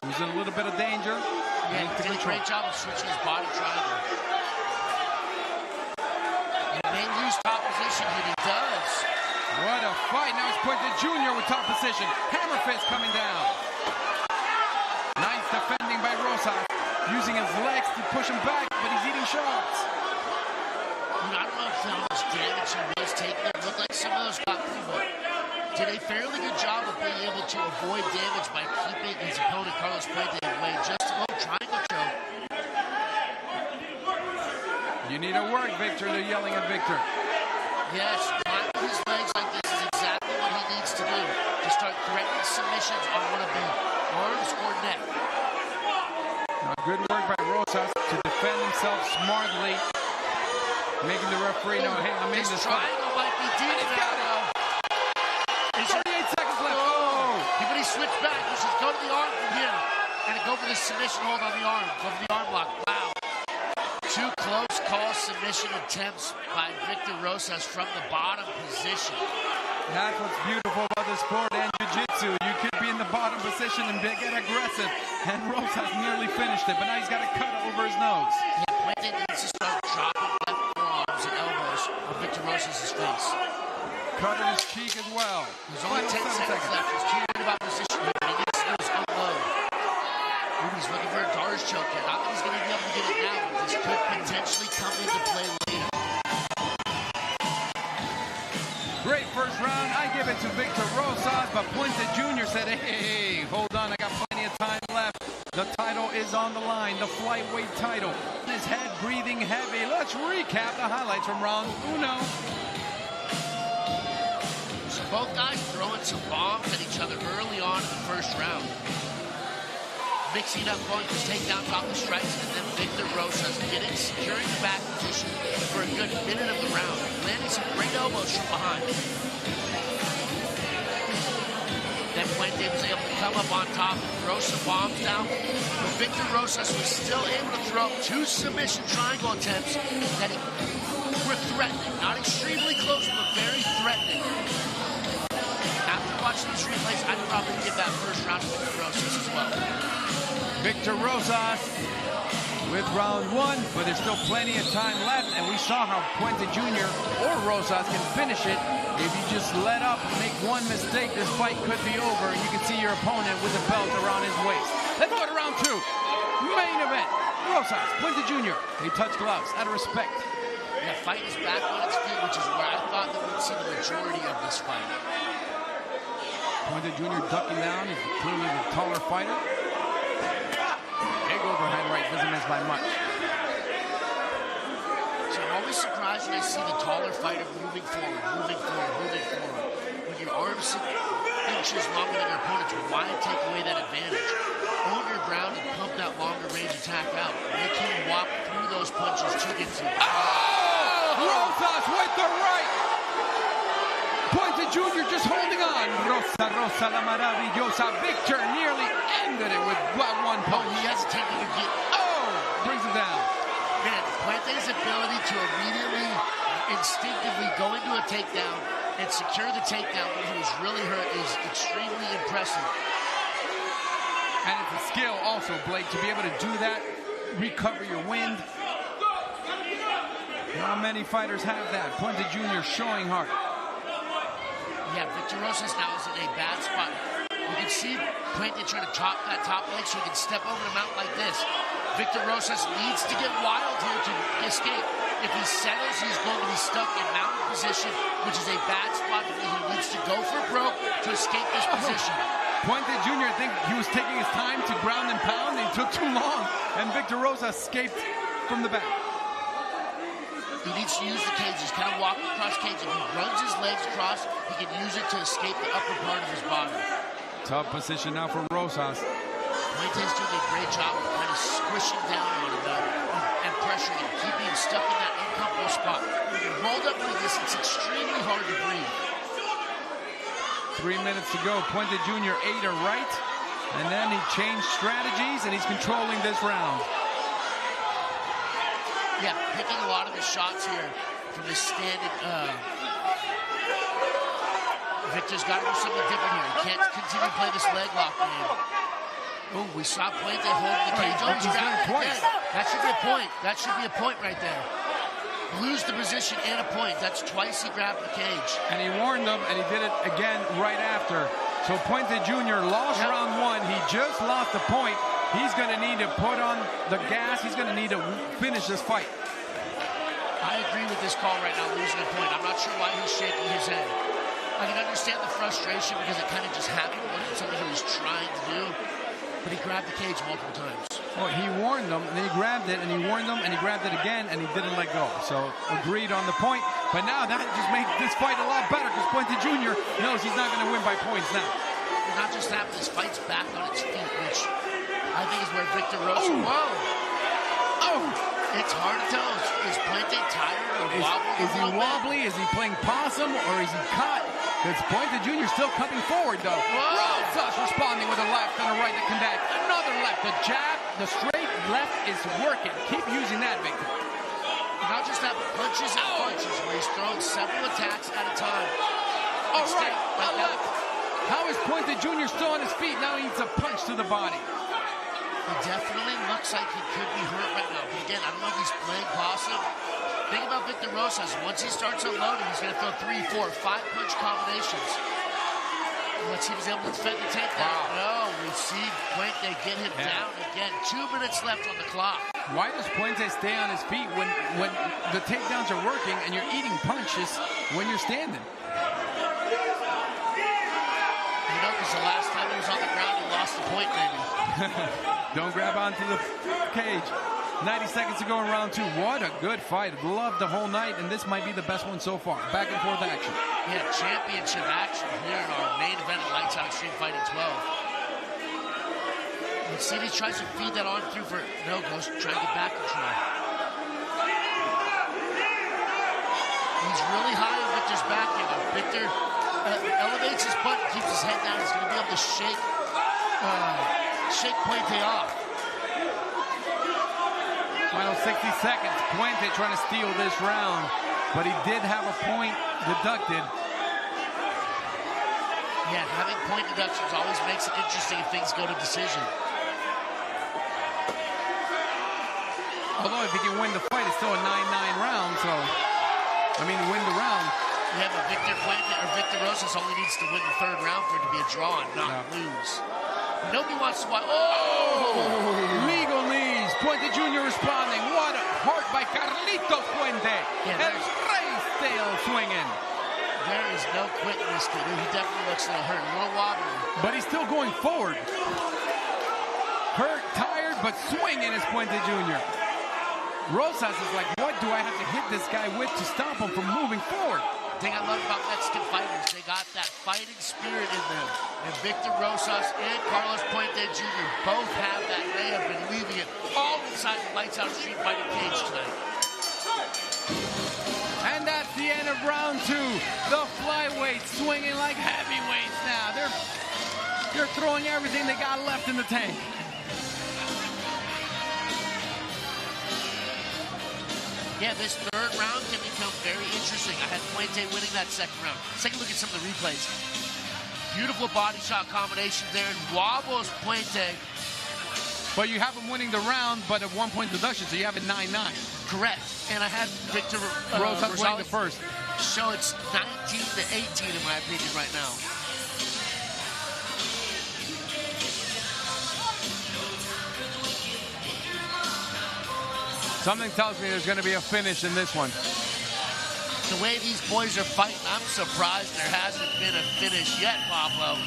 who's in a little bit of danger. Yeah, he did a great job of switching his body triangle. He may lose top position, but he does. What a fight. Now it's Puente Jr. with top position. Hammer fist coming down. Nice defending by Rosas. Using his legs to push him back, but he's eating shots. I don't know if how much damage he was taking. It looked like some of those got through, but did a fairly good job of being able to avoid damage by keeping his opponent, Carlos Puente, away. Just a little triangle choke. You need to work, Victor. They're yelling at Victor. Yes, climbing his legs like this is exactly what he needs to do to start threatening submissions on one of the arms or neck. Good work by Rosas to defend himself smartly, making the referee know, hey, I'm in this fight. Triangle might be deep now. 38 seconds left. Oh! But he switched back. He says, go to the arm from here. And go for the submission hold on the arm. Go for the arm lock. Wow. Two close call submission attempts by Victor Rosas from the bottom position. That's what's beautiful about the sport and jiu-jitsu. You could be in the bottom position and get aggressive. And Rosas nearly finished it, but now he's got a cut over his nose. Yeah, Puente needs to start dropping left forearms and elbows on Victor Rosas' face. Cut in his cheek as well. There's only 10 seconds left. He's too worried about position here, but he needs to just unload. He's looking for a Dar's choke here. Not that he's going to be able to get it now, but this could potentially come into play later. Great first round. I give it to Victor Rosas, but Puente Jr. said, hey, hold on, I got plenty of time left. The title is on the line, the flyweight title. His head breathing heavy. Let's recap the highlights from round uno. So both guys throwing some bombs at each other early on in the first round. Mixing up going for takedowns off the strikes, and then Victor Rosas securing the back position for a good minute of the round, landing some great elbows from behind. Then Puente was able to come up on top and throw some bombs down, but Victor Rosas was still able to throw two submission triangle attempts that were threatening, not extremely close, but very threatening. After watching these replays, I'd probably give that first round to Victor Rosas as well. Victor Rosas with round one, but there's still plenty of time left, and we saw how Puente Jr. or Rosas can finish it. If you just let up and make one mistake, this fight could be over, and you can see your opponent with the belt around his waist. Let's go to round two. Main event. Rosas, Puente Jr. They touch gloves out of respect. Yeah, fight is back on its feet, which is where I thought that we'd see the majority of this fight. Puente Jr. ducking down is clearly the taller fighter. Big overhand right, doesn't miss by much. So I'm always surprised when I see the taller fighter moving forward. When your arms inches longer than your opponent's, why take away that advantage? Own your ground and pump that longer range attack out. Make him walk through those punches to get to you. Oh! Rosas with the right! Puente Jr. just holding on. Rosa la maravillosa. Victor nearly ended it with one punch. He hesitated to get. Oh! Brings him down. Man, Puente's ability to immediately, instinctively go into a takedown and secure the takedown when he was really hurt is extremely impressive. And it's a skill also, Blake, to be able to do that, recover your wind. Not many fighters have that. Puente Jr. showing heart. Yeah, Victor Rosas now is in a bad spot. You can see Puente trying to chop that top leg so he can step over the mount like this. Victor Rosas needs to get wild here to escape. If he settles, he's going to be stuck in mounted position, which is a bad spot for him. He needs to go for broke to escape this position. Puente Jr., I think he was taking his time to ground and pound, and he took too long, and Victor Rosas escaped from the back. He needs to use the cages, kind of walk across cage. If he runs his legs across, he can use it to escape the upper part of his body. Tough position now for Rosas. Puente's doing a great job of kind of squishing down on him and pressuring him, keeping him stuck in that uncomfortable spot. When you're rolled up like this, it's extremely hard to breathe. 3 minutes to go. Puente Jr. ate a right, and then he changed strategies, and he's controlling this round. Yeah, picking a lot of his shots here from his standing. Victor's got to do something different here. He can't continue to play this leg lock game. Oh, we saw Puente holding the cage. Oh, he's grabbed it again. That should be a point. That should be a point right there. Lose the position and a point. That's twice he grabbed the cage. And he warned them, and he did it again right after. So Puente Jr. lost round one. He just lost the point. He's going to need to put on the gas. He's going to need to finish this fight. I agree with this call right now, losing a point. I'm not sure why he's shaking his head. I can understand the frustration because it kind of just happened. It wasn't something he was trying to do. But he grabbed the cage multiple times. Well, he warned them, and then he grabbed it, and he warned them, and he grabbed it again, and he didn't let go. So agreed on the point. But now that just made this fight a lot better because Puente Jr. knows he's not going to win by points now. Not just that, but this fight's back on its feet, which I think is where Victor Rosas. Whoa! Oh! It's hard to tell. Is Puente tired or wobbly? Is he wobbly? Is he playing possum, or is he cut? Because Puente Jr. still coming forward, though. Rosas responding with a left and a right to connect. Another left. The jab, the straight left is working. Keep using that, Victor. Not just that, but punches and punches, where he's throwing several attacks at a time. All right, left. How is Puente Jr. still on his feet? Now he needs a punch to the body. He definitely looks like he could be hurt right now. But again, I don't know if he's playing possum. Think about Victor Rosas. Once he starts unloading, he's going to throw 3, 4, 5 punch combinations. Let's see if he's able to defend the takedown. No, we see Puente get him down again. 2 minutes left on the clock. Why does Puente stay on his feet when the takedowns are working and you're eating punches when you're standing? You know, because the last time he was on the ground, he lost the point, maybe. Don't grab onto the cage. 90 seconds to go in round 2. What a good fight. Loved the whole night, and this might be the best one so far. Back and forth action. Yeah, championship action here in our main event of Lights Out Xtreme Fighting 12. And see, he tries to feed that on through for no goes, trying to get back control. He's really high on Victor's back here, though. Victor elevates his butt, keeps his head down. He's going to be able to shake Puente off. Final 60 seconds. Puente trying to steal this round, but he did have a point deducted. Yeah, having point deductions always makes it interesting if things go to decision. Although if he can win the fight, it's still a 9-9 round, so, I mean, win the round. Yeah, but Victor Rosas only needs to win the 3rd round for it to be a draw and not lose. Nobody wants to watch. Legal knees. Puente Jr. responding. What a heart by Carlitos Puente. Yeah, and Rey's tail swinging. There is no quitting this kid. He definitely looks a little hurt, a little wobbly. But he's still going forward. Hurt, tired, but swinging is Puente Jr. Rosas is like, what do I have to hit this guy with to stop him from moving forward? The thing I love about Mexican fighters, they got that fighting spirit in them. And Victor Rosas and Carlos Puente Jr. both have that. They have been leaving it all inside the Lights Out Xtreme Fighting cage tonight. And that's the end of round 2. The flyweights swinging like heavyweights now. They're throwing everything they got left in the tank. Yeah, this 3rd round can become very interesting. I had Puente winning that 2nd round. Let's take a look at some of the replays. Beautiful body shot combination there, and wobbles Puente. But you have him winning the round, but at 1 point deduction, so you have it 9-9. Correct. And I had Victor Rosas winning the first. So it's 19-18 in my opinion right now. Something tells me there's going to be a finish in this one. The way these boys are fighting, I'm surprised there hasn't been a finish yet, Pablo.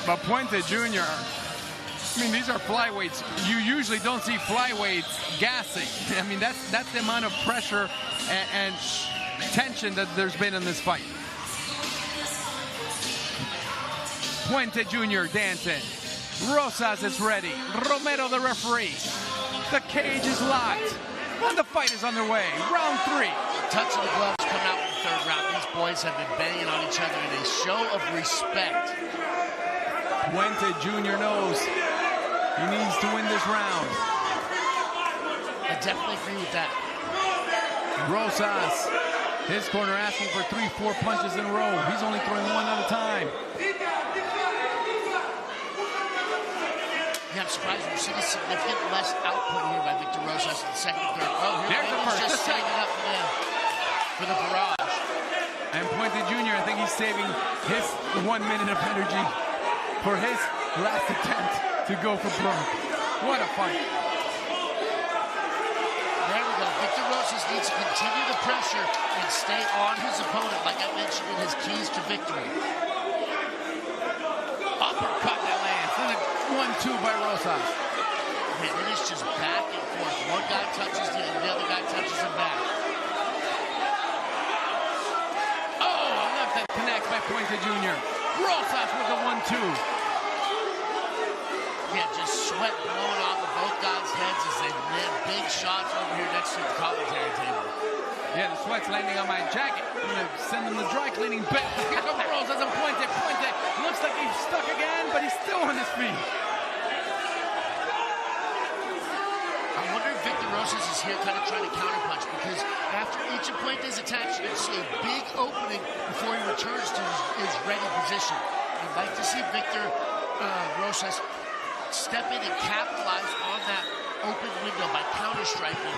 But Puente Jr., I mean, these are flyweights. You usually don't see flyweights gassing. I mean, that's the amount of pressure and tension that there's been in this fight. Puente Jr. dancing. Rosas is ready. Romero, the referee. The cage is locked. And the fight is underway. Round 3. Touch of the gloves coming out in the 3rd round. These boys have been banging on each other in a show of respect. Puente Jr. knows he needs to win this round. I definitely agree with that. Rosas, his corner asking for 3, 4 punches in a row. He's only throwing one at a time. Yeah, I'm surprised we've seen a significant less output here by Victor Rosas in the second and third. Oh, here There's the he's first. just setting it up for the barrage. And Puente Jr., I think he's saving his 1 minute of energy for his last attempt to go for Burke. What a fight. There we go. Victor Rosas needs to continue the pressure and stay on his opponent, like I mentioned in his keys to victory. Uppercut that lands. And a 1-2 by Rosas. Man, it is just back and forth. One guy touches the other guy touches him back. Oh, a left that connects by Puente Jr. Rosas with the 1-2. Yeah, just sweat blowing off of both guys' heads as they land big shots over here next to the commentary table. Yeah, the sweat's landing on my jacket. I'm going to send him the dry cleaning bit. Here comes Rosas and Puente. Puente looks like he's stuck again, but he's still on his feet. I wonder if Victor Rosas is here kind of trying to counterpunch, because after each of Puente's attacks, you're going to see a big opening before he returns to his ready position. I'd like to see Victor Rosas step in and capitalize on that open window by counter-striking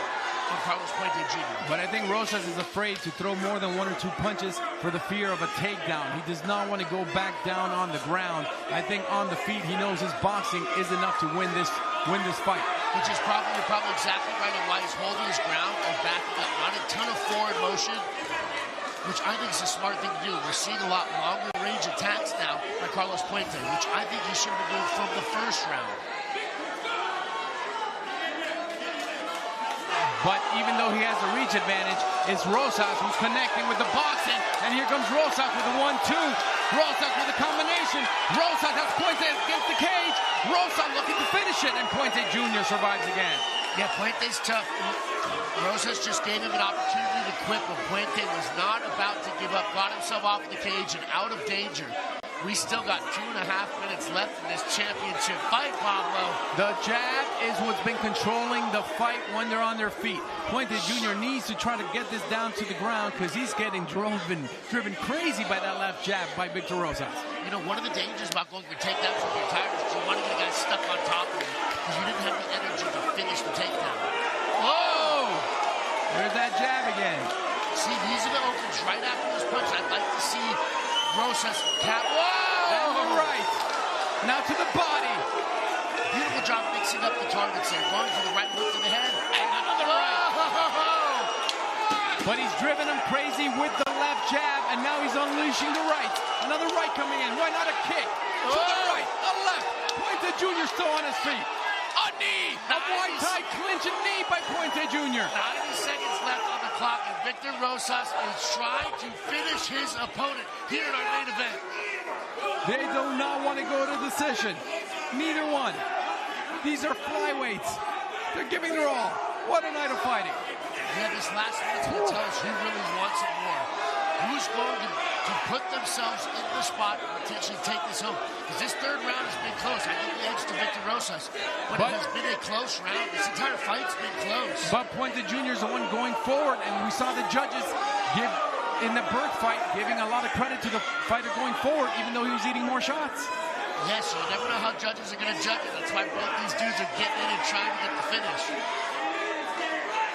on Carlos Puente Jr. But I think Rosas is afraid to throw more than 1 or 2 punches for the fear of a takedown. He does not want to go back down on the ground. I think on the feet, he knows his boxing is enough to win this fight. Which is you're probably exactly right on why he's holding his ground or backing up. Not a ton of forward motion, which I think is a smart thing to do. We're seeing a lot longer range attacks now by Carlos Puente, which I think he should have been doing from the first round. But even though he has a reach advantage, it's Rosas who's connecting with the boxing. And here comes Rosas with the 1-2. Rosas with a combination. Rosas has Puente against the cage. Rosas looking to finish it, and Puente Jr. survives again. Yeah, Puente's tough. Rosas just gave him an opportunity to quit, but Puente was not about to give up. Got himself off the cage and out of danger. We still got 2.5 minutes left in this championship fight, Pablo. The jab is what's been controlling the fight when they're on their feet. Puente Jr. needs to try to get this down to the ground because he's getting driven crazy by that left jab by Victor Rosas. You know, one of the dangers about going for takedowns from your tires is you want to get a guy stuck on top of you because you didn't have the energy to finish the takedown. Oh! There's that jab again. See, these are the opens right after this punch. I'd like to see Rosas cap. Whoa! And the right. Now to the body. Beautiful job mixing up the targets there. Going for the right hook to the head. And another right. But he's driven him crazy with the left jab, and now he's unleashing the right. Another right coming in. Why not a kick? To the right, a left. Puente Jr. still on his feet. A knee. A wide tie clinching knee by Puente Jr. 90 seconds left on the clock, and Victor Rosas is trying to finish his opponent here in our main event. They do not want to go to decision. Neither one. These are flyweights. They're giving their all. What a night of fighting. Yeah, this last minute's going to tell us who really wants it more. Who's going to put themselves in the spot and potentially take this home? Because this third round has been close. I think the edge to Victor Rosas. But it has been a close round. This entire fight's been close. But Puente Jr. is the one going forward, and we saw the judges give, in the Burke fight, giving a lot of credit to the fighter going forward, even though he was eating more shots. Yes, you never know how judges are going to judge it. That's why both these dudes are getting in and trying to get the finish.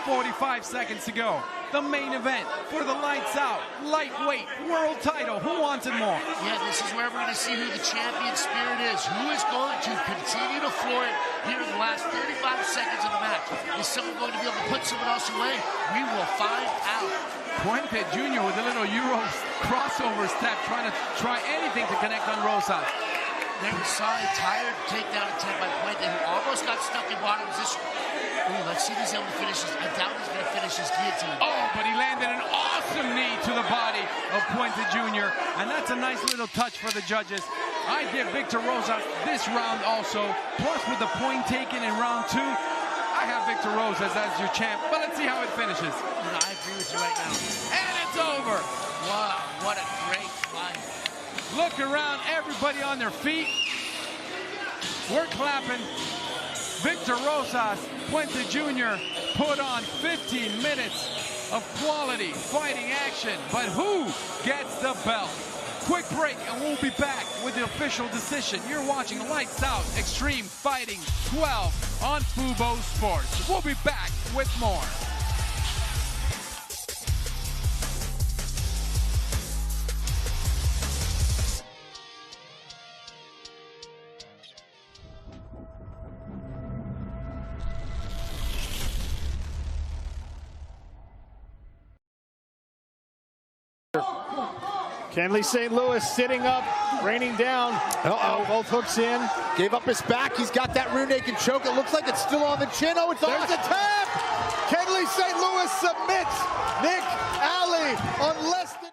45 seconds to go. The main event for the lights out lightweight world title. Who wants it more? Yeah, this is where we're going to see who the champion spirit is. Who is going to continue to floor it here in the last 35 seconds of the match? Is someone going to be able to put someone else away? We will find out. Puente Jr. with a little Euro crossover step, trying anything to connect on Rosas. There we saw a tired takedown attempt by Puente, who almost got stuck in bottom position. Ooh, let's see if he's able to finish this. I doubt he's going to finish his guillotine. Oh, but he landed an awesome knee to the body of Puente Jr., and that's a nice little touch for the judges. I give Victor Rosas this round also, plus with the point taken in round 2. I have Victor Rosas as your champ, but let's see how it finishes. You know, I agree with you right now. And it's over. Wow, what a great fight. Look around, everybody on their feet. We're clapping. Victor Rosas, Puente Jr. put on 15 minutes of quality fighting action. But who gets the belt? quick break, and we'll be back with the official decision. You're watching Lights Out Extreme Fighting 12 on Fubo Sports. We'll be back with more. Kenley St. Louis sitting up, raining down. Both hooks in. Gave up his back. He's got that rear naked choke. It looks like it's still on the chin. Oh, there's a tap. Kenley St. Louis submits Nick Alley on less than...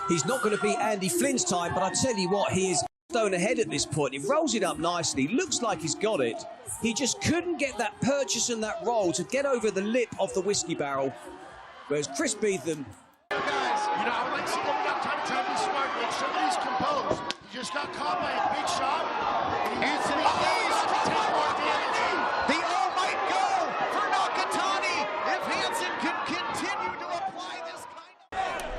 He's not going to beat Andy Flynn's time, but I tell you what, he is stone ahead at this point. He rolls it up nicely, looks like he's got it. He just couldn't get that purchase and that roll to get over the lip of the whiskey barrel. Whereas Chris Beetham... Guys, you know, I would like to see them got time to be smart. Like somebody's composed. He just got caught by a big shot. And he needs to be dazed to take more damage. The all might go for Nakatani if Hansen can continue to apply this kind of...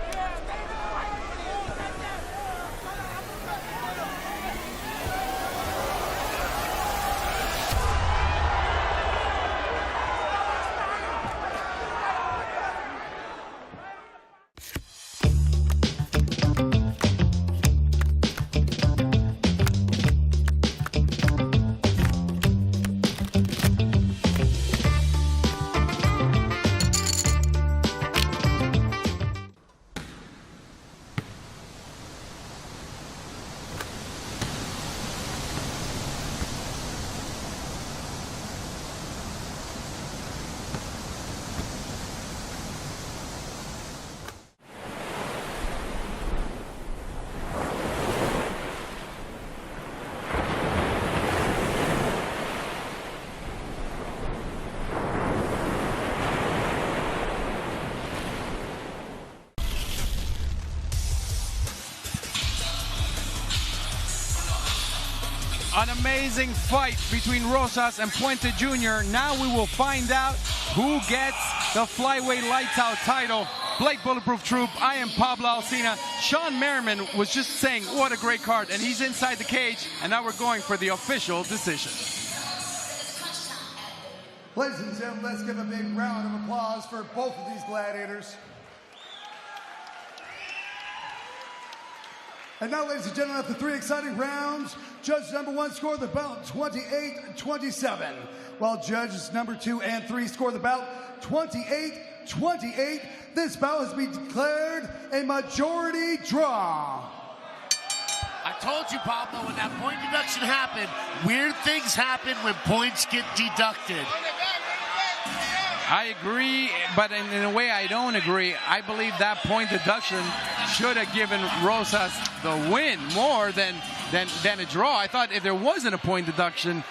An amazing fight between Rosas and Puente Jr. Now we will find out who gets the flyweight lights out title. Blake Bulletproof Troop, I am Pablo Alsina. Shawne Merriman was just saying what a great card, and he's inside the cage, and now we're going for the official decision. Ladies and gentlemen, let's give a big round of applause for both of these gladiators. And now, ladies and gentlemen, after 3 exciting rounds, judge number 1 scored the bout 28-27, while judges number 2 and 3 scored the bout 28-28. This bout has been declared a majority draw. I told you, Pablo, when that point deduction happened, weird things happen when points get deducted. I agree, but in a way I don't agree. I believe that point deduction should have given Rosas the win more than a draw. I thought if there wasn't a point deduction,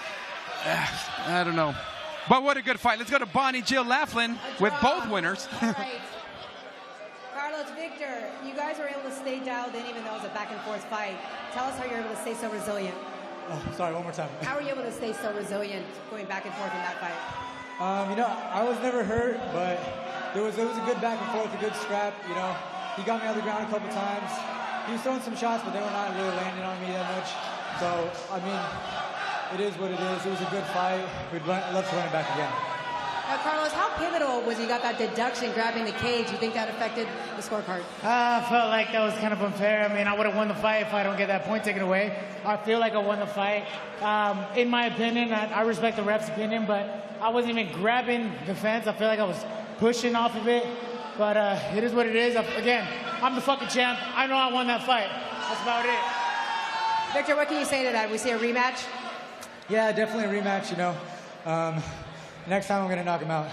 I don't know. But what a good fight. Let's go to Bonnie Jill Laughlin with both winners. Right. Carlos, Victor, you guys were able to stay dialed in even though it was a back-and-forth fight. Tell us how you're able to stay so resilient. Oh, sorry, one more time. How were you able to stay so resilient going back and forth in that fight? You know, I was never hurt, but it was a good back and forth, a good scrap. You know, he got me on the ground a couple times. He was throwing some shots, but they were not really landing on me that much. So, I mean, it is what it is. It was a good fight. We'd love to run it back again. Now, Carlos, how pivotal was you got that deduction grabbing the cage? You think that affected the scorecard? I felt like that was kind of unfair. I mean, I would have won the fight if I don't get that point taken away. I feel like I won the fight. In my opinion, I respect the ref's opinion, but I wasn't even grabbing the fence. I feel like I was pushing off of it. But it is what it is. Again, I'm the fucking champ. I know I won that fight. That's about it. Victor, what can you say to that? We see a rematch? Yeah, definitely a rematch, you know. Next time I'm going to knock him out.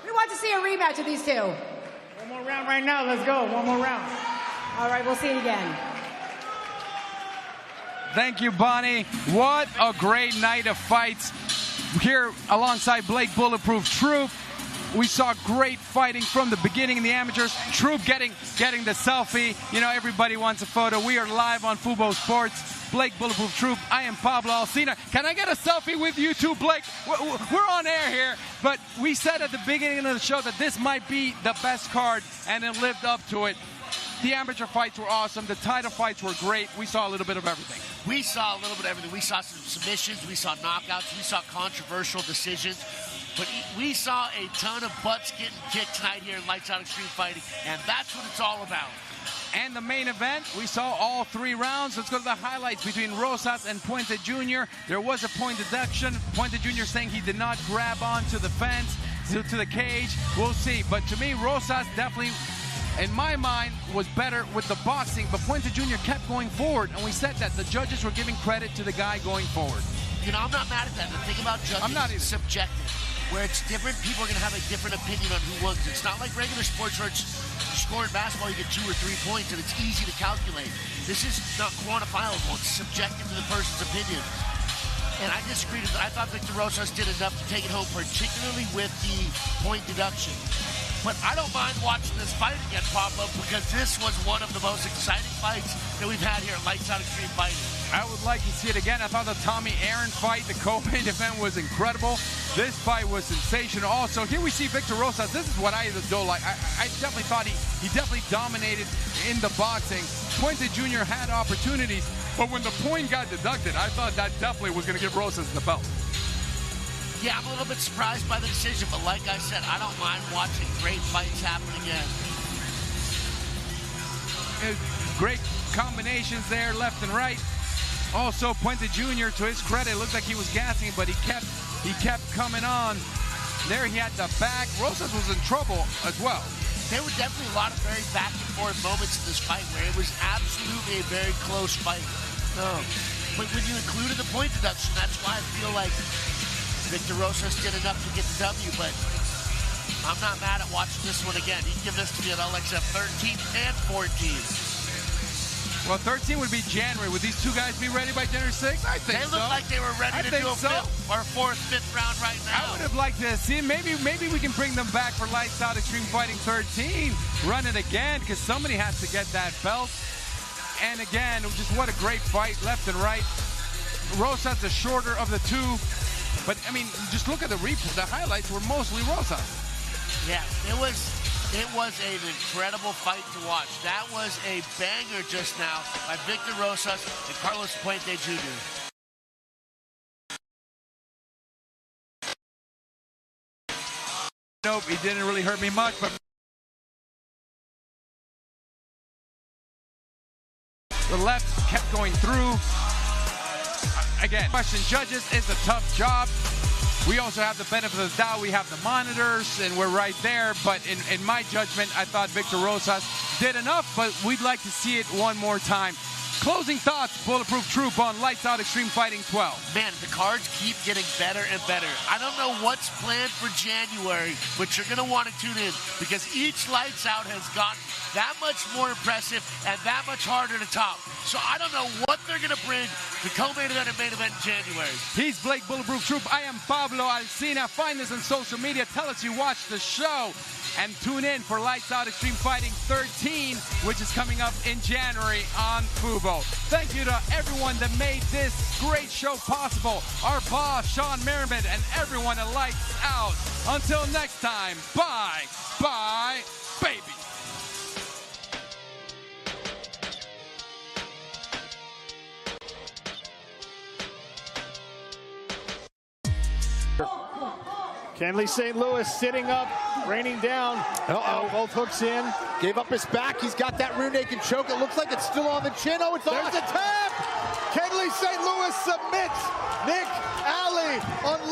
We want to see a rematch of these two. One more round right now. Let's go. One more round. All right, we'll see it again. Thank you, Bonnie. What a great night of fights here alongside Blake Bulletproof Troop. We saw great fighting from the beginning in the amateurs. Troop getting the selfie. You know, everybody wants a photo. We are live on Fubo Sports. Blake Bulletproof Troop. I am Pablo Alcina. Can I get a selfie with you too, Blake? We're on air here, but we said at the beginning of the show that this might be the best card, and it lived up to it. The amateur fights were awesome. The title fights were great. We saw a little bit of everything. We saw a little bit of everything. We saw some submissions. We saw knockouts. We saw controversial decisions. But we saw a ton of butts getting kicked tonight here in Lights Out Extreme Fighting, and that's what it's all about. And the main event, we saw all 3 rounds. Let's go to the highlights between Rosas and Puente Jr. There was a point deduction. Puente Jr. saying he did not grab onto the fence, to the cage. We'll see. But to me, Rosas definitely, in my mind, was better with the boxing. But Puente Jr. kept going forward, and we said that the judges were giving credit to the guy going forward. You know, I'm not mad at that. The thing about judges is subjective, where it's different. People are going to have a different opinion on who wins. It's not like regular sports where it's scoring basketball, you get 2 or 3 points, and it's easy to calculate. This is not quantifiable. It's subjective to the person's opinion. And I disagreed. I thought Victor Rosas did enough to take it home, particularly with the point deduction. But I don't mind watching this fight again, Pablo, because this was one of the most exciting fights that we've had here at Lights Out Extreme Fighting. I would like to see it again. I thought the Tommy Aaron fight, the co-main event, was incredible. This fight was sensational. Also, here we see Victor Rosas. This is what I don't like. I definitely thought he definitely dominated in the boxing. Puente Jr. had opportunities, but when the point got deducted, I thought that definitely was going to give Rosas the belt. Yeah, I'm a little bit surprised by the decision, but like I said, I don't mind watching great fights happen again. Great combinations there, left and right. Also, Puente Jr., to his credit, looked like he was gassing, but he kept coming on. There he had the back. Rosas was in trouble as well. There were definitely a lot of very back and forth moments in this fight where it was absolutely a very close fight. But when you included the point deduction, that's why I feel like Victor Rosas did enough to get the W, but I'm not mad at watching this one again. You can give this to me, and I'll accept 13 and 14. Well, 13 would be January. Would these 2 guys be ready by January 6th? I think so. They look like they were ready to do a 5th or 4th, 5th round right now. I would have liked to see, maybe we can bring them back for Lights Out Extreme Fighting 13. Run it again, because somebody has to get that belt. And again, just what a great fight, left and right. Rosas the shorter of the 2. But, I mean, just look at the replay. The highlights were mostly Rosas. Yeah, it was an incredible fight to watch. That was a banger just now by Victor Rosas and Carlos Puente Jr. Nope, he didn't really hurt me much, but the left kept going through. Again, question judges is a tough job. We also have the benefit of the doubt. We have the monitors, and we're right there. But in my judgment, I thought Victor Rosas did enough, but we'd like to see it one more time. Closing thoughts, Bulletproof Troop on Lights Out Extreme Fighting 12. Man, the cards keep getting better and better. I don't know what's planned for January, but you're going to want to tune in because each Lights Out has gotten that much more impressive and that much harder to top. So I don't know what they're going to bring to co-main event and main event in January. He's Blake Bulletproof Troop. I am Pablo Alcina. Find us on social media. Tell us you watched the show. And tune in for Lights Out Extreme Fighting 13, which is coming up in January on Fubo. Thank you to everyone that made this great show possible. Our boss, Shawne Merriman, and everyone at Lights Out. Until next time, bye, bye, baby. Kenley St. Louis sitting up, raining down. Both hooks in. Gave up his back. He's got that rear naked choke. It looks like it's still on the chin. Oh, there's a tap. Kenley St. Louis submits Nick Alley on